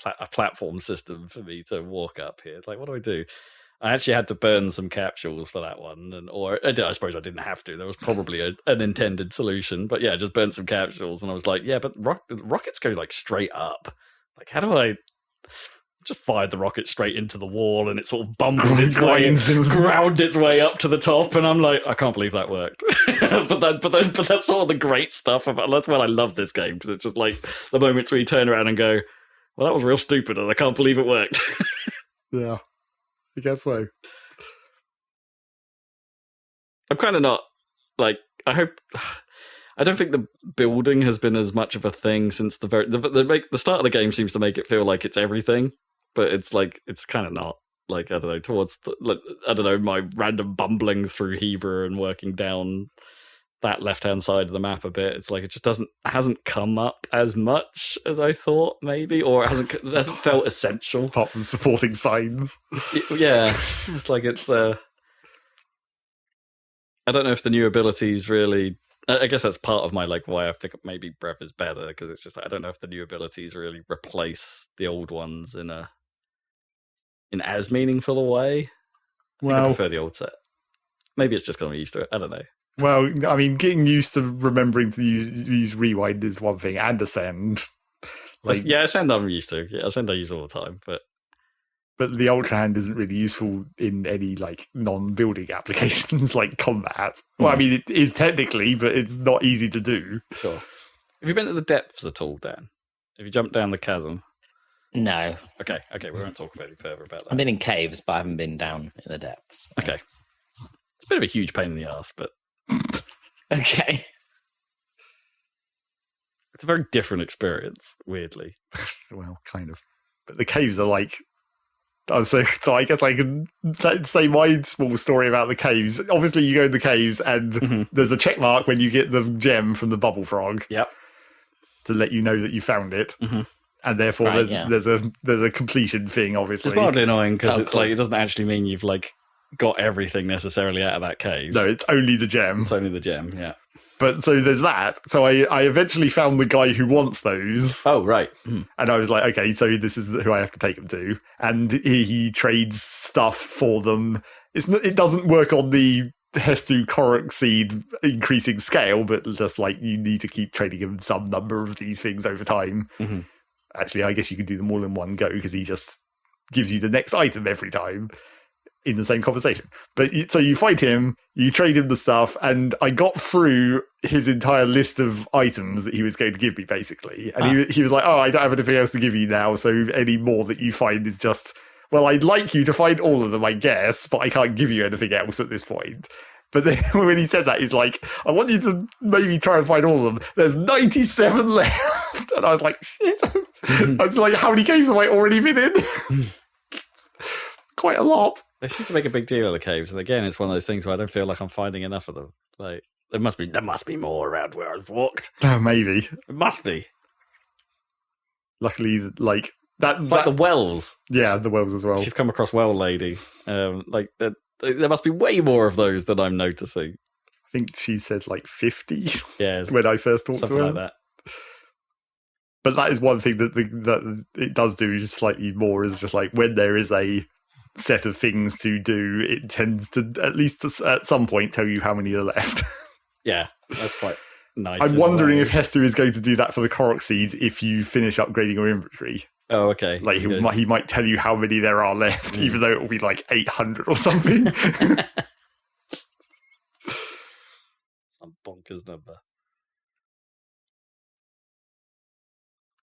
a platform system for me to walk up here. It's what do I do? I actually had to burn some capsules for that one, or I suppose I didn't have to. There was probably an intended solution, but yeah, I just burnt some capsules, and I was but rockets go straight up. How do I just fired the rocket straight into the wall, and it sort of bumbled its way and ground its way up to the top, and I'm I can't believe that worked. but that's sort of the great stuff about. That's when I love this game, because it's just the moments where you turn around and go, well, that was real stupid, and I can't believe it worked. Yeah, I guess so. I'm kind of not I don't think the building has been as much of a thing since the start of the game seems to make it feel like it's everything. but it's like it's kind of not. Like, I don't know, I don't know, my random bumblings through Hebrew and working down that left-hand side of the map a bit. It's like it just hasn't come up as much as I thought, maybe, or it hasn't felt essential. Apart from supporting signs. Yeah, it's like it's. I don't know if the new abilities really. I guess that's part of my like why I think maybe Breath is better, because it's just I don't know if the new abilities really replace the old ones in as meaningful a way. I prefer the old set. Maybe it's just because I'm used to it. I don't know. Well, I mean, getting used to remembering to use rewind is one thing, and ascend. Ascend I'm used to. Yeah, ascend I use all the time, but the Ultra Hand isn't really useful in any like non-building applications like combat. Well, I mean, it is technically, but it's not easy to do. Sure. Have you been to the depths at all, Dan? Have you jumped down the chasm? No. Okay, we won't talk any further about that. I've been in caves, but I haven't been down in the depths. Okay. It's a bit of a huge pain in the ass, but... Okay. It's a very different experience, weirdly. Well, kind of. But the caves are like... So I guess I can say my small story about the caves. Obviously, you go in the caves, and there's a check mark when you get the gem from the bubble frog. Yep. To let you know that you found it. Mm-hmm. And therefore, there's a completion thing, obviously. It's mildly annoying because it's like it doesn't actually mean you've like got everything necessarily out of that cave. No, it's only the gem. It's only the gem, yeah. But so there's that. So I eventually found the guy who wants those. Oh, right. And I was like, okay, so this is who I have to take them to. And he trades stuff for them. It doesn't work on the Hestu Korok seed increasing scale, but just like you need to keep trading him some number of these things over time. Mm-hmm. Actually, I guess you can do them all in one go because he just gives you the next item every time in the same conversation. But so you fight him, you trade him the stuff, and I got through his entire list of items that he was going to give me, basically. And he was like, oh, I don't have anything else to give you now, so any more that you find is just, well, I'd like you to find all of them, I guess, but I can't give you anything else at this point. But then when he said that, he's like, I want you to maybe try and find all of them. There's 97 left. And I was like, shit. I was like, how many caves have I already been in? Quite a lot. They seem to make a big deal of the caves. And again, it's one of those things where I don't feel like I'm finding enough of them. Like, there must be more around where I've walked. Oh, maybe. It must be. Luckily, like... It's like the wells. Yeah, the wells as well. You've come across Well Lady. There must be way more of those than I'm noticing. I think she said like 50 when I first talked to her. Something like that. But that is one thing that it does do slightly more, is just like when there is a set of things to do, it tends to, at least at some point, tell you how many are left. Yeah, that's quite nice. I'm wondering if Hester is going to do that for the Korok seeds if you finish upgrading your inventory. Oh, okay. Like he might tell you how many there are left, even though it will be like 800 or something. Some bonkers number.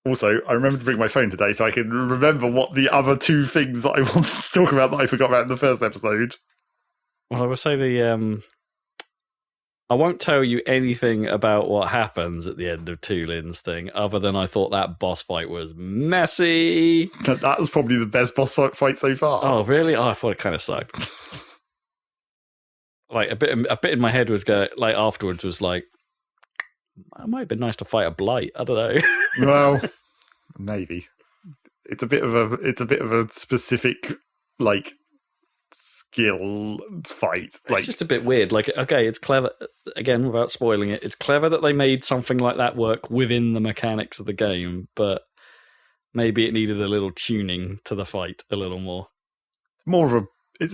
Also, I remembered to bring my phone today so I can remember what the other two things that I wanted to talk about that I forgot about in the first episode. Well, I will say I won't tell you anything about what happens at the end of Tulin's thing, other than I thought that boss fight was messy. That was probably the best boss fight so far. Oh, really? Oh, I thought it kind of sucked. Like a bit in my head was going, like afterwards was like, it might have been nice to fight a blight. I don't know. Well, maybe it's a bit of a specific like skill fight. Like, it's just a bit weird. Like, okay, it's clever. Again, without spoiling it, it's clever that they made something like that work within the mechanics of the game, but maybe it needed a little tuning to the fight a little more. It's more of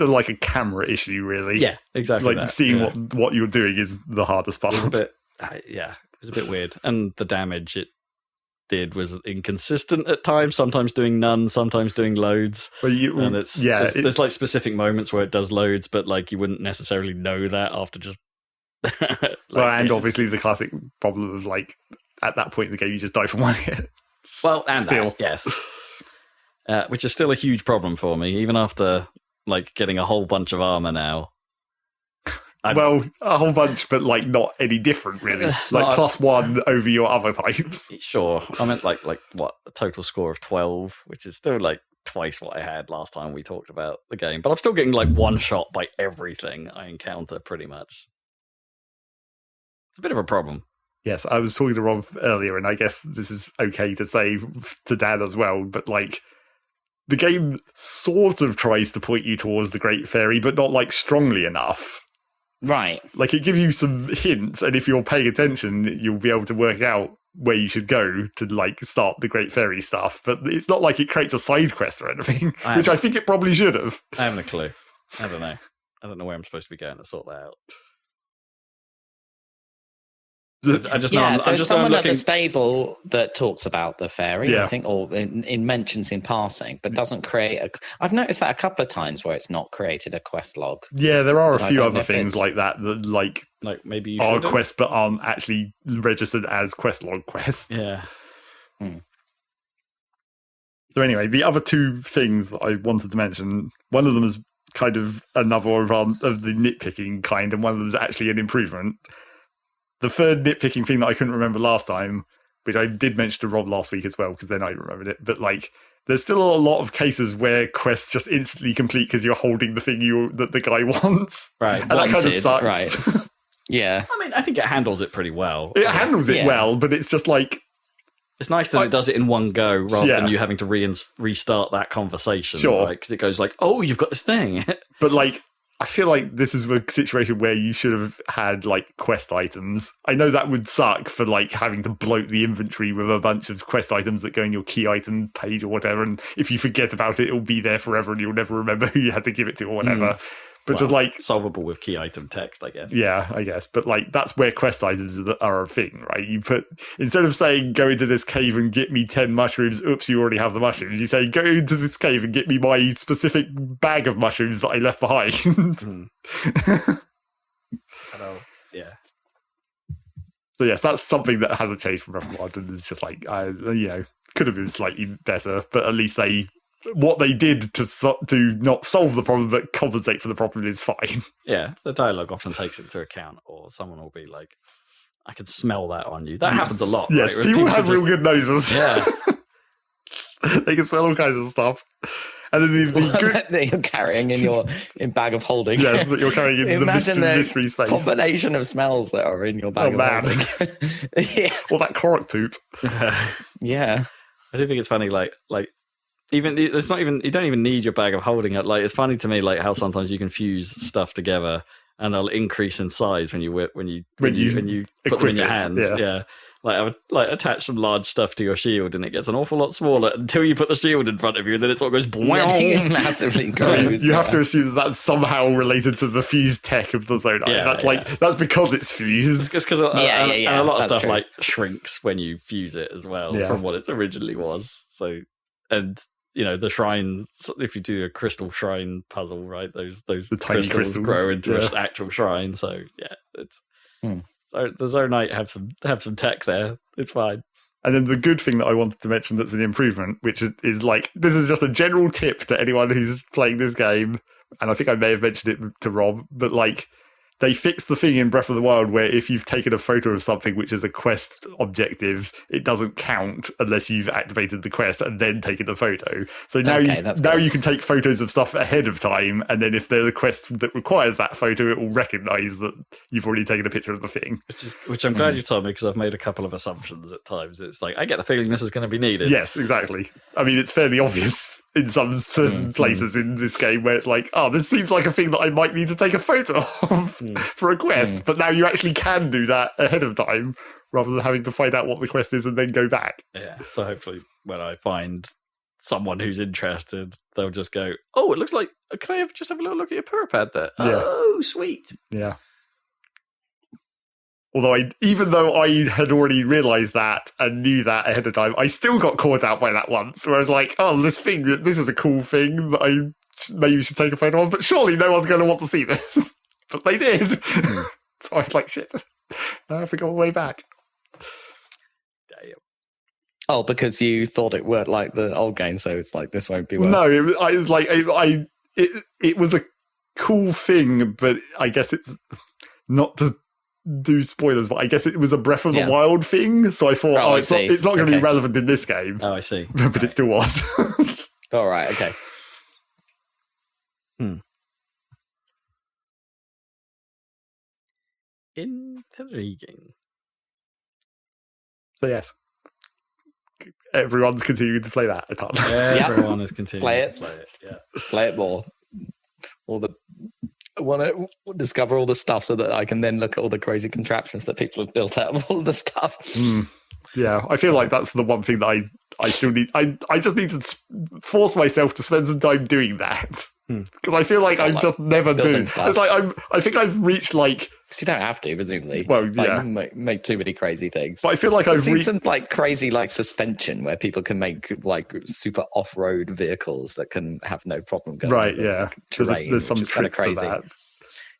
like a camera issue, really. Yeah, exactly. Like seeing what you're doing is the hardest part. It was a bit weird, and the damage it did was inconsistent at times. Sometimes doing none, sometimes doing loads. Well, and there's like specific moments where it does loads, but like you wouldn't necessarily know that after just. Obviously the classic problem of like at that point in the game you just die from one hit. Well, and still, yes, which is still a huge problem for me, even after like getting a whole bunch of armor now. Well, a whole bunch, but like not any different, really. Like +1 over your other types. Sure, I meant like what, a total score of 12, which is still like twice what I had last time we talked about the game. But I'm still getting like one shot by everything I encounter, pretty much. It's a bit of a problem. Yes, I was talking to Rob earlier, and I guess this is okay to say to Dan as well, but like, the game sort of tries to point you towards the Great Fairy, but not like strongly enough. Right. Like, it gives you some hints, and if you're paying attention, you'll be able to work out where you should go to like start the Great Fairy stuff. But it's not like it creates a side quest or anything, which I think it probably should have. I haven't a clue. I don't know. I don't know where I'm supposed to be going to sort that out. I just know. There's someone at the stable that talks about the fairy, Yeah. I think, or in mentions in passing, but doesn't create a. I've noticed that a couple of times where it's not created a quest log. Yeah, there are a But I few don't other know if things it's- like that like maybe you are should have. quests but aren't actually registered as quest log quests. Yeah. So anyway, the other two things that I wanted to mention, one of them is kind of another of the nitpicking kind, and one of them is actually an improvement. The third nitpicking thing that I couldn't remember last time, which I did mention to Rob last week as well, because then I remembered it, but like, there's still a lot of cases where quests just instantly complete because you're holding the thing that the guy wants. Right. And that kind of Wanted, sucks. right. Yeah. I mean, I think it handles it pretty well. It handles it Yeah. well, but it's just like, It's nice that it does it in one go rather Yeah. than you having to restart that conversation. Sure. Because it goes like, oh, you've got this thing. but like, I feel like this is a situation where you should have had like quest items. I know that would suck for like having to bloat the inventory with a bunch of quest items that go in your key item page or whatever. And if you forget about it, it'll be there forever and you'll never remember who you had to give it to or whatever. But just like, solvable with key item text, I guess. yeah, I guess. But like, that's where quest items are a thing, right? You put, instead of saying, go into this cave and get me 10 mushrooms, oops, you already have the mushrooms. You say, go into this cave and get me my specific bag of mushrooms that I left behind. Yeah. So yes, that's something that hasn't changed from Breath of the Wild, and it's just like, could have been slightly better, but at least what they did to not solve the problem but compensate for the problem is fine. Yeah, the dialogue often takes it into account, or someone will be like, I can smell that on you. That happens a lot. Yes, right? people have real good noses. Yeah. They can smell all kinds of stuff. And then the good... that you're carrying in bag of holding. Yes, that you're carrying in Imagine the mystery space. Combination of smells that are in your bag of holding. Yeah. Or that Korok poop. Yeah. I do think it's funny, like even it's not even, you don't even need your bag of holding it. Like, it's funny to me, like how sometimes you can fuse stuff together and they'll increase in size when you put them in your hands. Yeah. Like, I would attach some large stuff to your shield and it gets an awful lot smaller until you put the shield in front of you and then it sort of goes It massively grows. You have to assume that that's somehow related to the fused tech of the Zonite. Yeah, that's because it's fused. It's because and a lot of stuff true. like shrinks when you fuse it as well Yeah. from what it originally was. So, and the shrines, if you do a crystal shrine puzzle, right, those The tiny crystals grow into an actual shrine. So yeah, it's so the Zonite have some tech there. It's fine. And then the good thing that I wanted to mention that's an improvement, which is like, this is just a general tip to anyone who's playing this game, and I think I may have mentioned it to Rob, but like, they fixed the thing in Breath of the Wild where if you've taken a photo of something which is a quest objective, it doesn't count unless you've activated the quest and then taken the photo. So now you can take photos of stuff ahead of time, and then if there's a quest that requires that photo, it will recognize that you've already taken a picture of the thing. Which I'm glad you told me, because I've made a couple of assumptions at times. It's like, I get the feeling this is going to be needed. Yes, exactly. I mean, it's fairly obvious in some certain places in this game where it's like, oh, this seems like a thing that I might need to take a photo of for a quest. But now you actually can do that ahead of time rather than having to find out what the quest is and then go back. Yeah. So hopefully when I find someone who's interested, they'll just go, oh, it looks like, can I just have a little look at your Purapad there? Yeah. Oh, sweet. Yeah. Although even though I had already realised that and knew that ahead of time, I still got caught out by that once, where I was like, oh, this is a cool thing that I maybe should take a photo of, but surely no one's going to want to see this. But they did. So I was like, shit, now I have to go all the way back. Damn. Oh, because you thought it worked like the old game, so it's like, this won't be worth. No, it was a cool thing, but I guess it's not to do spoilers, but I guess it was a Breath of the Wild thing, so I thought, it's not going to be relevant in this game. Oh, I see. But it still was. All right. Okay. Intriguing. So yes, everyone's continuing to play that a ton. Everyone is continuing Play to play it. Yeah. Play it more. I want to discover all the stuff so that I can then look at all the crazy contraptions that people have built out of all the stuff. Yeah, I feel like that's the one thing that I still need. I just need to force myself to spend some time doing that because I feel like I just never do. stuff. It's like I think I've reached like. Because you don't have to, presumably. Well, yeah. Make too many crazy things. But I feel like I've seen reached some like crazy like suspension where people can make like super off-road vehicles that can have no problem going. Right, over, yeah. like, terrain, There's some which is kind of tricks to crazy. that.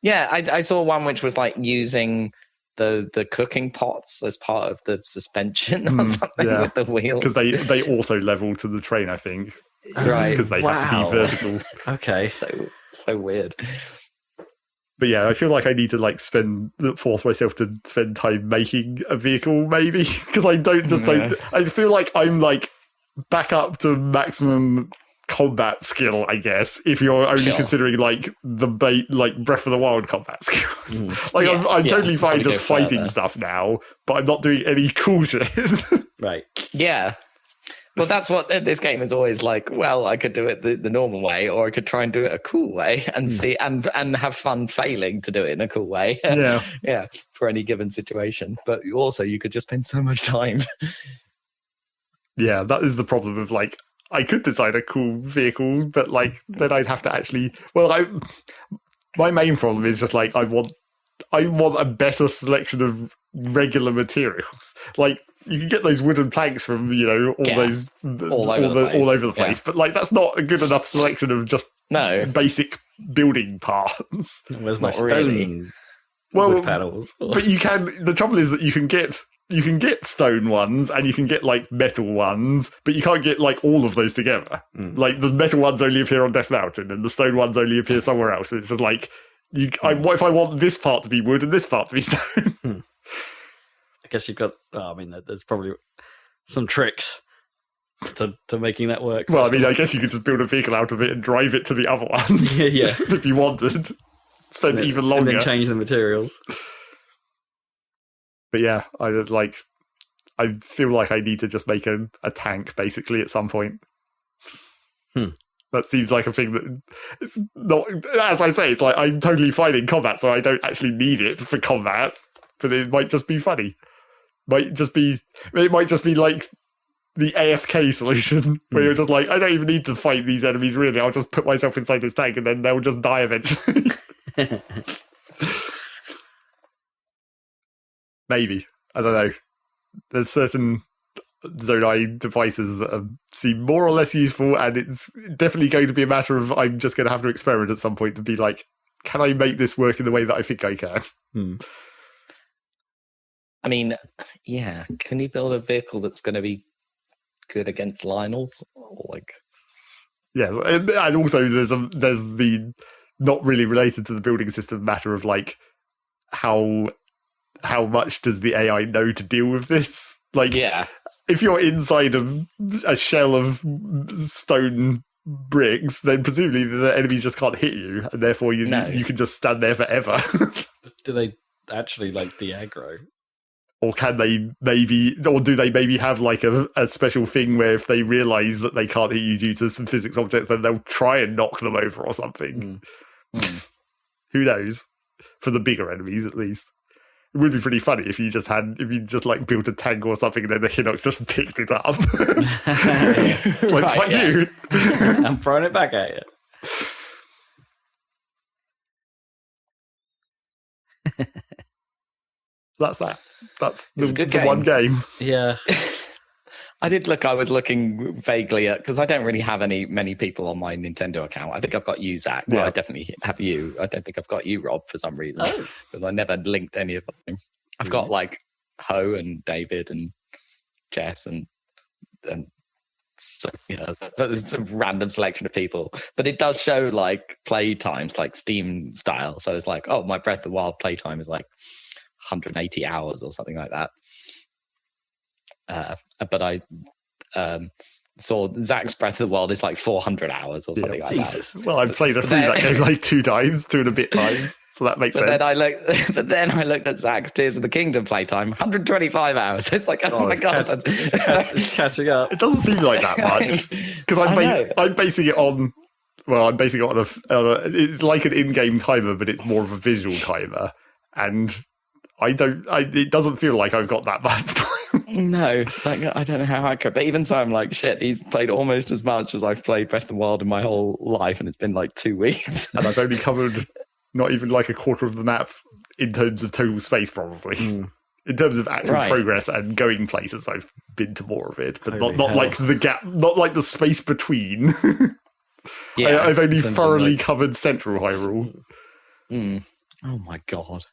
Yeah, I saw one which was like using the cooking pots as part of the suspension or something with the wheels. Because they auto level to the train, I think. Right. Because they have to be vertical. Okay. So weird. But yeah, I feel like I need to like force myself to spend time making a vehicle, maybe. Because I don't. I feel like I'm like back up to maximum combat skill, I guess, if you're only considering like the Breath of the Wild combat skills. I'm totally fine just fighting stuff now, but I'm not doing any cool shit. Right. Yeah. Well, that's what this game is always like. Well, I could do it the normal way, or I could try and do it a cool way and see and have fun failing to do it in a cool way. Yeah, for any given situation. But also, you could just spend so much time. Yeah, that is the problem of like. I could design a cool vehicle, but like then I'd have to actually. Well, my main problem is just like I want a better selection of regular materials. Like you can get those wooden planks from all over the place, but like that's not a good enough selection of just basic building parts. Where's my stone? Well, panels. But you can. The trouble is that you can get stone ones and you can get like metal ones, but you can't get like all of those together. Like the metal ones only appear on Death Mountain and the stone ones only appear somewhere else. It's just like what if I want this part to be wood and this part to be stone? I guess you've got. There's probably some tricks to making that work. Well, I guess you could just build a vehicle out of it and drive it to the other one. Yeah. If you wanted, spend even longer and then change the materials. But yeah, I feel like I need to just make a tank basically at some point. That seems like a thing that it's not. As I say, it's like I'm totally fine in combat, so I don't actually need it for combat. But it might just be funny. It might just be like the AFK solution, where you're just like, I don't even need to fight these enemies. Really, I'll just put myself inside this tank, and then they'll just die eventually. Maybe. I don't know. There's certain Zonai devices that seem more or less useful, and it's definitely going to be a matter of I'm just going to have to experiment at some point to be like, can I make this work in the way that I think I can? I mean, yeah. Can you build a vehicle that's going to be good against Lionels? Yeah, and also there's the not really related to the building system matter of like how much does the AI know to deal with this? Like, if you're inside of a shell of stone bricks, then presumably the enemies just can't hit you, and therefore you can just stand there forever. Do they actually like de-aggro? Or can they maybe, or do they maybe have like a special thing where if they realise that they can't hit you due to some physics object, then they'll try and knock them over or something? Who knows? For the bigger enemies, at least. It would be pretty funny if you just like built a tank or something and then the Hinox just picked it up. It's like, fuck you. I'm throwing it back at you. That's that. That's the game. one game. Yeah. I was looking vaguely at, because I don't really have many people on my Nintendo account. I think I've got you, Zach. Well, I definitely have you. I don't think I've got you, Rob, for some reason. Because I never linked any of them. I've got like Ho and David and Jess and so, there's a random selection of people. But it does show like play times, like Steam style. So it's like, oh, my Breath of the Wild playtime is like 180 hours or something like that. But saw Zach's Breath of the Wild is like 400 hours or something like Jesus. Well, I've played through that game like 2 and a bit times, so that makes that. sense. But then I looked at Zach's Tears of the Kingdom playtime, 125 hours. It's like, oh my god, it's catching up. It doesn't seem like that much because I'm basing it on. Well, I'm basing it on it's like an in-game timer, but it's more of a visual timer, and it doesn't feel like I've got that much time. No, like, I don't know how accurate, but even so, I'm like, shit, he's played almost as much as I've played Breath of the Wild in my whole life, and it's been like 2 weeks. And I've only covered not even like a quarter of the map in terms of total space, probably. In terms of actual progress and going places, I've been to more of it, but not like the gap, not like the space between. Yeah, I've only thoroughly covered Central Hyrule. Oh my god.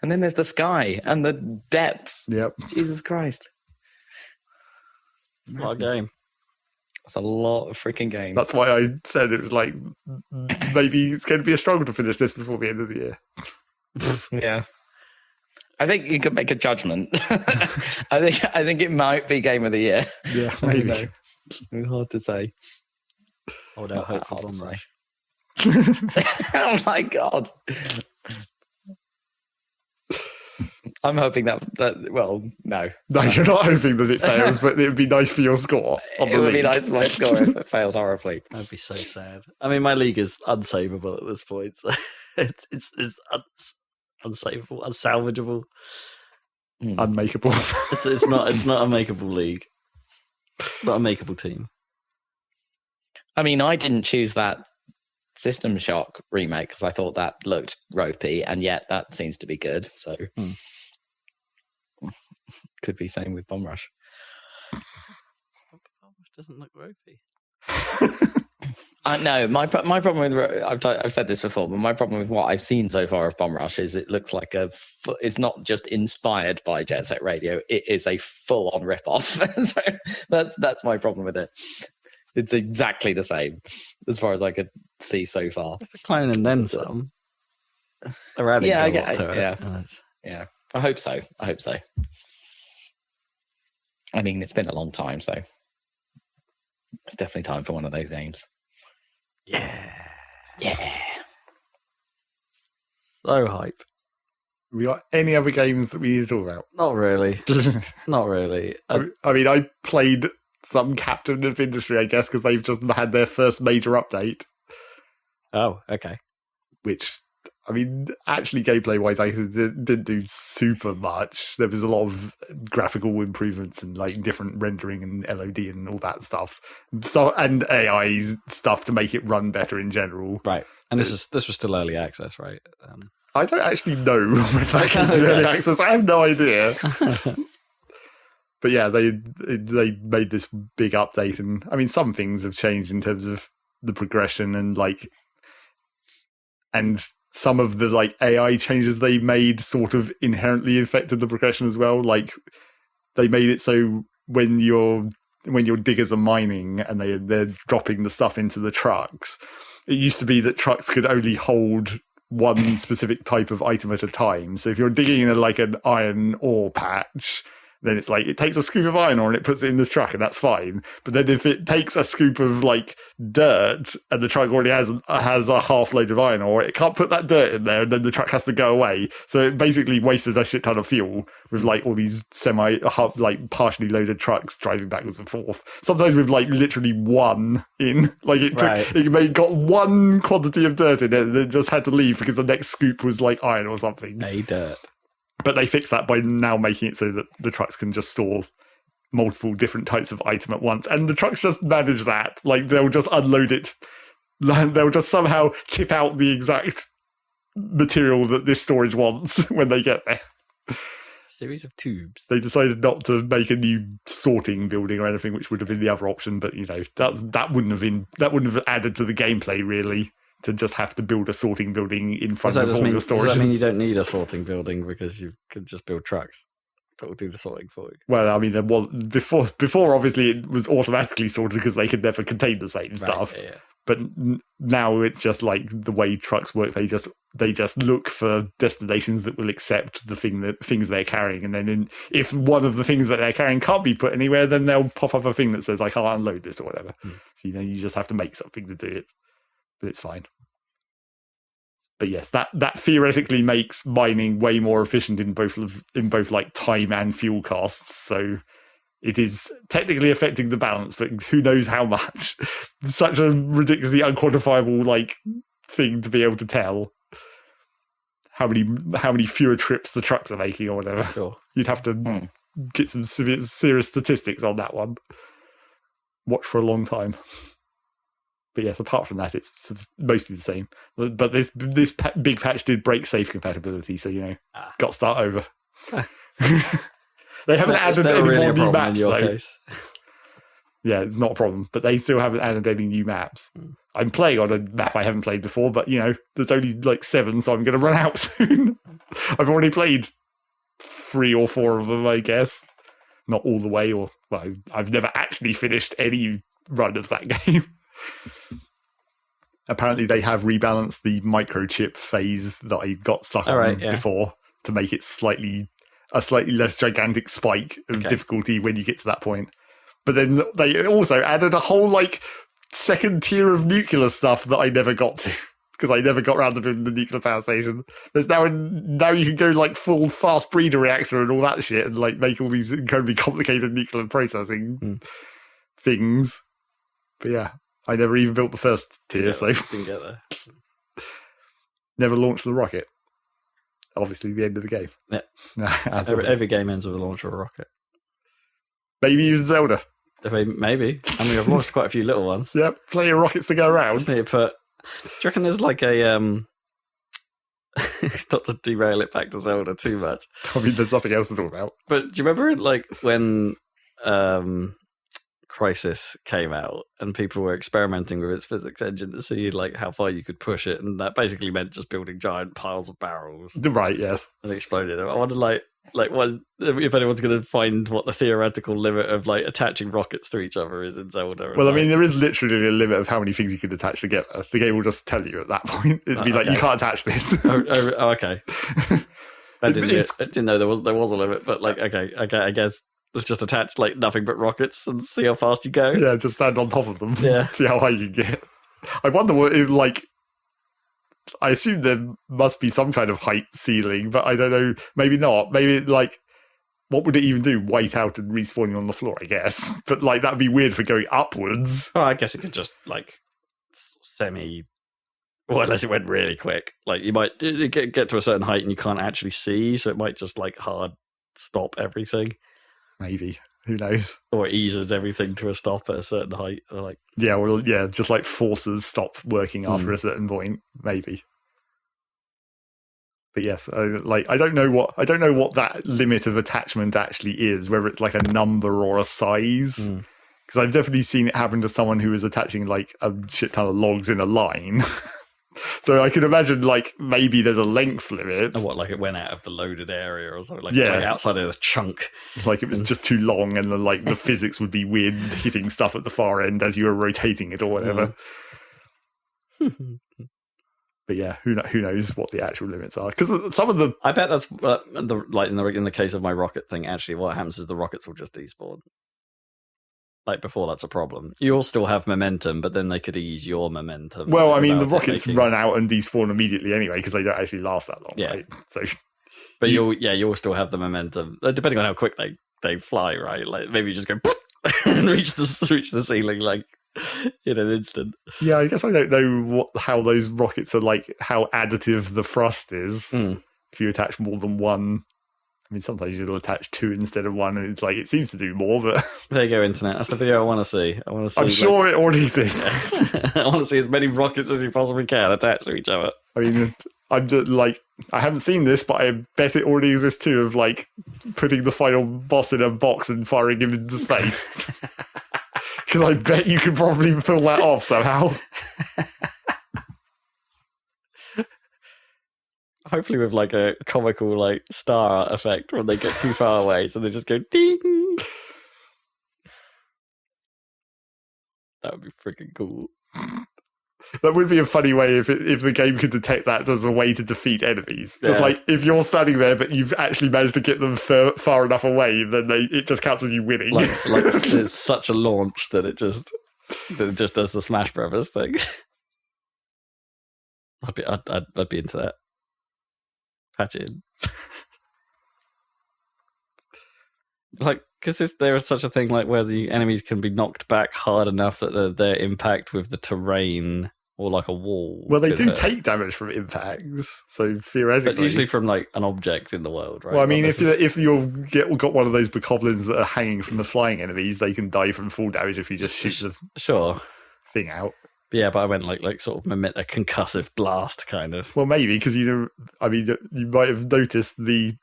And then there's the sky and the depths. Yep. Jesus Christ. What a game. That's a lot of freaking games. That's why I said it was like, maybe it's going to be a struggle to finish this before the end of the year. Yeah. I think you could make a judgment. I think it might be Game of the Year. Yeah, maybe. It's hard to say. Hold out hope for Bomb Rush. Oh my god. I'm hoping that well, no. No, you're not hoping that it fails, but it would be nice for your score. It would be nice for my score if it failed horribly. That'd be so sad. I mean, my league is unsavable at this point. So it's unsavable, unsalvageable, unmakeable. It's not a makeable league. Not a makeable team. I mean, I didn't choose that System Shock remake because I thought that looked ropey, and yet that seems to be good. So could be same with Bomb Rush. Bomb Rush doesn't look ropey. No, my problem with I've said this before, but my problem with what I've seen so far of Bomb Rush is it looks like it's not just inspired by Jet Set Radio; it is a full-on rip-off. So that's my problem with it. It's exactly the same as far as I could see so far. It's a clone and then some. They're adding a lot to it. Yeah. I hope so. I mean, it's been a long time, so it's definitely time for one of those games. Yeah. So hype. We got any other games that we need to talk about? Not really. Not really. I mean, I played some Captain of Industry, I guess, because they've just had their first major update. Oh, okay. Which, I mean, actually gameplay-wise, I didn't do super much. There was a lot of graphical improvements and like different rendering and LOD and all that stuff. And AI stuff to make it run better in general. Right. And this was still early access, right? I don't actually know if that comes in early access. I have no idea. But yeah, they made this big update, and I mean, some things have changed in terms of the progression and some of the like AI changes they made sort of inherently affected the progression as well. Like they made it so when your diggers are mining and they're dropping the stuff into the trucks, it used to be that trucks could only hold one specific type of item at a time. So if you're digging in an iron ore patch, then it's like, it takes a scoop of iron ore and it puts it in this truck and that's fine. But then if it takes a scoop of like dirt and the truck already has a half load of iron ore, it can't put that dirt in there and then the truck has to go away. So it basically wasted a shit ton of fuel with like all these partially loaded trucks driving backwards and forth. Sometimes with like literally one in, like it got one quantity of dirt in it and it just had to leave because the next scoop was like iron or something. Dirt. But they fixed that by now making it so that the trucks can just store multiple different types of item at once. And the trucks just manage that. Like, they'll just unload it. They'll just somehow tip out the exact material that this storage wants when they get there. Series of tubes. They decided not to make a new sorting building or anything, which would have been the other option. But, you know, that wouldn't have added to the gameplay, really. To just have to build a sorting building in front of all your storage. Does that mean you don't need a sorting building because you could just build trucks that will do the sorting for you? Well, I mean, before obviously it was automatically sorted because they could never contain the same stuff. Yeah. But now it's just like the way trucks work. They just look for destinations that will accept things they're carrying, and then if one of the things that they're carrying can't be put anywhere, then they'll pop up a thing that says I can't unload this or whatever. So you just have to make something to do it, but it's fine. But yes, that theoretically makes mining way more efficient in both like time and fuel costs. So it is technically affecting the balance, but who knows how much? Such a ridiculously unquantifiable like thing to be able to tell how many fewer trips the trucks are making or whatever. Sure. You'd have to get some serious statistics on that one. Watch for a long time. But yes, apart from that, it's mostly the same. But this big patch did break safe compatibility, so got to start over. They haven't added any more new maps, though. Yeah, it's not a problem. But they still haven't added any new maps. I'm playing on a map I haven't played before, but there's only like 7, so I'm going to run out soon. I've already played 3 or 4 of them, I guess. Not all the way, I've never actually finished any run of that game. Apparently they have rebalanced the microchip phase that I got stuck on before to make it a slightly less gigantic spike of difficulty when you get to that point. But then they also added a whole like second tier of nuclear stuff that I never got to because I never got around to building the nuclear power station. There's now you can go like full fast breeder reactor and all that shit and like make all these incredibly complicated nuclear processing things. But yeah, I never even built the first tier, so didn't get there. Never launched the rocket. Obviously, the end of the game. Yeah, every game ends with a launch of a rocket. Maybe even Zelda. Maybe. I mean, I've launched quite a few little ones. Yep, plenty of rockets to go around. Just need to put. Do you reckon there's like a not to derail it back to Zelda too much? I mean, there's nothing else to talk about. But do you remember like when Crisis came out and people were experimenting with its physics engine to see like how far you could push it, and that basically meant just building giant piles of barrels. Right, yes. And exploding them. I wonder like what, if anyone's going to find what the theoretical limit of like attaching rockets to each other is in Zelda. Well, I mean, there is literally a limit of how many things you can attach together. The game will just tell you at that point. It'd be like, you can't attach this. Okay. I didn't know there was a limit, but like, okay, I guess let's just attach like nothing but rockets and see how fast you go. Yeah, just stand on top of them. Yeah. See how high you get. I wonder what like. I assume there must be some kind of height ceiling, but I don't know. Maybe not. Maybe like, what would it even do? White out and respawning on the floor, I guess. But like, that'd be weird for going upwards. Oh, I guess it could just like well, unless it went really quick. Like you might get to a certain height and you can't actually see, so it might just like hard stop everything. Maybe. Who knows? Or it eases everything to a stop at a certain height. Or like just like forces stop working after a certain point. Maybe. But yes, I don't know what that limit of attachment actually is. Whether it's like a number or a size. Because I've definitely seen it happen to someone who was attaching like a shit ton of logs in a line. So I can imagine, like, maybe there's a length limit. And what, like it went out of the loaded area or something? Like outside of the chunk. Like it was just too long and then, like, the physics would be weird hitting stuff at the far end as you were rotating it or whatever. But yeah, who knows what the actual limits are? Because some of the... I bet that's, in the case of my rocket thing, actually, what happens is the rockets will just despawn. Like before, that's a problem. You'll still have momentum, but then they could ease your momentum. Well, I mean, the rockets run out and despawn immediately anyway because they don't actually last that long, right? So, but you'll still have the momentum, depending on how quick they fly, right? Like maybe you just go and reach the ceiling like in an instant. Yeah, I guess I don't know how those rockets are like, how additive the thrust is if you attach more than one. I mean, sometimes you'll attach 2 instead of 1, and it's like, it seems to do more, but... There you go, Internet. That's the video I want to see. I'm sure it already exists. I want to see as many rockets as you possibly can attached to each other. I mean, I'm just like, I haven't seen this, but I bet it already exists too, of like, putting the final boss in a box and firing him into space. Because I bet you could probably pull that off somehow. Hopefully with like a comical like star effect when they get too far away, so they just go ding. That would be freaking cool. That would be a funny way if the game could detect that as a way to defeat enemies. Just Yeah. like if you're standing there, but you've actually managed to get them far enough away, then it just counts as you winning. Like it's such a launch that it just does the Smash Brothers thing. I'd be into that. Patch it in. Like, because there is such a thing like where the enemies can be knocked back hard enough that their impact with the terrain or like a wall. Well, they could do hurt. take damage from impacts, so theoretically. But usually from like an object in the world, right? Well, I mean, Like, if you've got one of those bokoblins that are hanging from the flying enemies, they can die from full damage if you just shoot the sure, thing out. yeah, but I went like sort of a concussive blast kind of. Well, maybe because you might have noticed the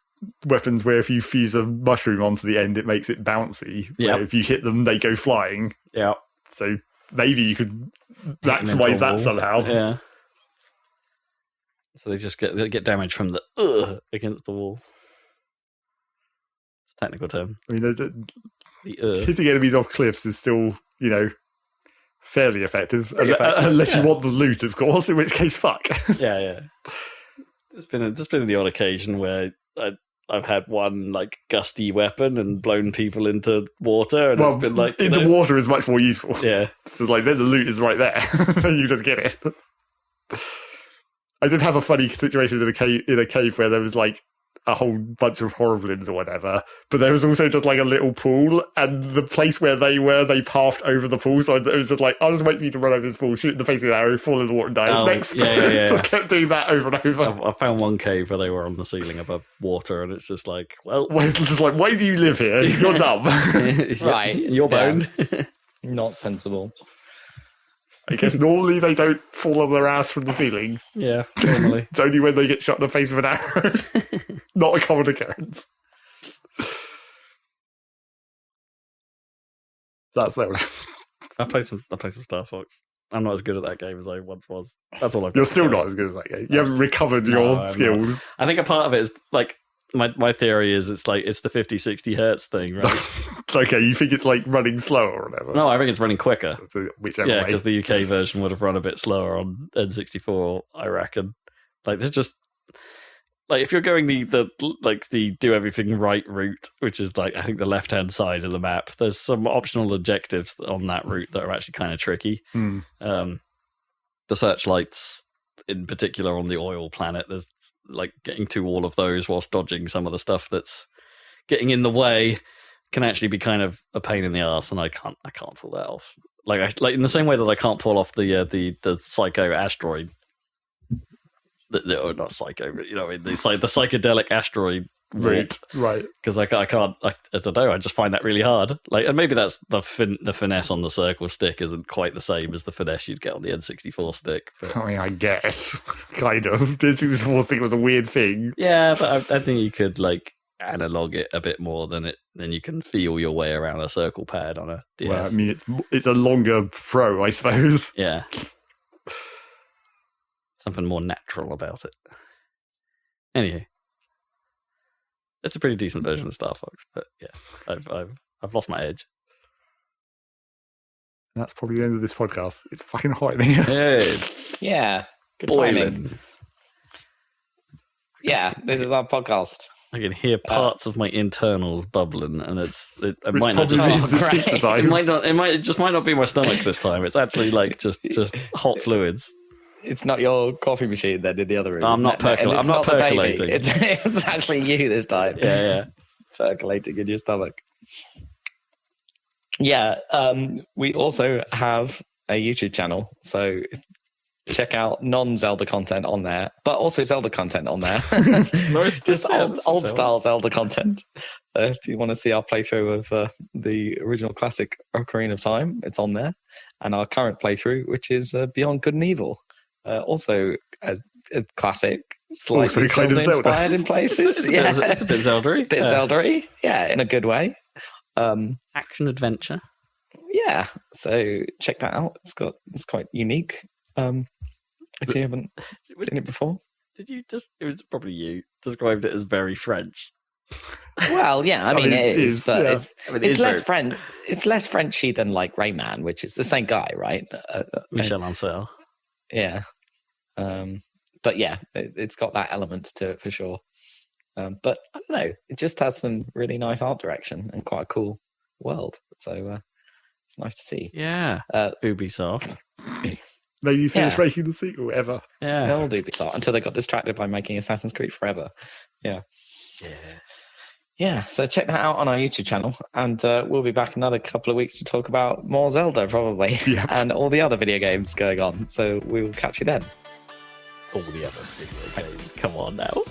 weapons where if you fuse a mushroom onto the end, it makes it bouncy. Yeah. If you hit them, they go flying. Yeah, So maybe you could Hit them into maximize a that wall. somehow. Yeah. So they just get damage from the against the wall. It's a technical term. I mean, The hitting enemies off cliffs is still, fairly effective. Pretty effective, Unless you yeah. want the loot, of course, in which case, fuck. Yeah. There's been the odd occasion where I've had one like gusty weapon and blown people into water, and it's been like into water is much more useful. Yeah, So like then the loot is right there. You just get it. I did have a funny situation in a cave where there was like a whole bunch of horriblins or whatever, but there was also just like a little pool, and the place where they were, they pathed over the pool, so it was just like, I'll just wait for you to run over this pool, shoot in the face with an arrow, fall in the water and die. Oh, Next. yeah. Just kept doing that over and over. I found one cave where they were on the ceiling above water, and it's just like, well, Well, it's just like, why do you live here? You're dumb. Right. You're boned. Not sensible. I guess normally they don't fall on their ass from the ceiling. Yeah, normally. It's only when they get shot in the face with an arrow. Not a common occurrence. That's Zelda. I played some Star Fox. I'm not as good at that game as I once was. That's all I've got You're to still say. not as good as that game. You haven't recovered No, your I'm skills. I think a part of it is like my theory is it's the 50-60 hertz thing, right? Okay, you think it's like running slower or whatever? No, I think it's running quicker. So whichever Yeah, way. because the UK version would have run a bit slower on N64, I reckon. Like, there's just like if you're going the do everything right route, which is like I think the left hand side of the map, there's some optional objectives on that route that are actually kind of tricky. Hmm. The searchlights, in particular on the oil planet, there's like getting to all of those whilst dodging some of the stuff that's getting in the way can actually be kind of a pain in the arse, and I can't pull that off. Like in the same way that I can't pull off the psycho asteroid. Not psycho, but the psychedelic asteroid warp. Right. Because I can't. I don't know. I just find that really hard. Like, and maybe that's the finesse on the circle stick isn't quite the same as the finesse you'd get on the N64 stick. But, I mean, I guess. Kind of. The N64 stick was a weird thing. yeah, but I think you could like analog it a bit more than you can feel your way around a circle pad on a DS. Well, I mean, it's a longer throw, I suppose. Yeah. Something more natural about it. Anyway. It's a pretty decent version of Star Fox, but yeah, I've lost my edge. That's probably the end of this podcast. It's fucking hot in here. It's Yeah. Good timing. boiling. Yeah, this is our podcast. I can hear parts of my internals bubbling, and it Which might not probably just be. means it's great. pizza It time. might not be my stomach this time. It's actually like just hot fluids. It's not your coffee machine then in the other room. I'm isn't not it? And percolating. it's I'm not the baby. percolating. It's actually you this time. Yeah. Percolating in your stomach. Yeah, we also have a YouTube channel, so check out non-Zelda content on there, but also Zelda content on there. Just old style Zelda content. If you want to see our playthrough of the original classic Ocarina of Time, it's on there, and our current playthrough, which is Beyond Good and Evil, also as a classic, slightly Also kind of Zelda. inspired in places. It's a bit Zelda-y. Bit Zelda-y, yeah, in a good way. Action adventure. Yeah, so check that out. It's quite unique. If you haven't seen it before. Did you just? It was probably you described it as very French. Well, yeah, I mean it is, but yeah. it's less French. It's less Frenchy than like Rayman, which is the same guy, right? Michel Ancel. Yeah. But yeah, it's got that element to it for sure. But I don't know, it just has some really nice art direction and quite a cool world. So it's nice to see. Yeah. Ubisoft. Maybe you finish making the sequel ever. Yeah. They'll do Ubisoft until they got distracted by making Assassin's Creed Forever. Yeah. Yeah, so check that out on our YouTube channel, and we'll be back another couple of weeks to talk about more Zelda, probably, and all the other video games going on. So we will catch you then. All the other video games. Come on now.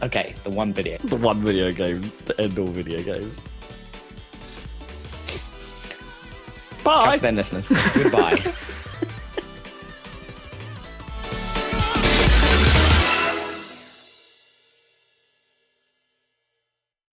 Okay, the one video. The one video game to end all video games. Bye. Catch you then, listeners. Goodbye.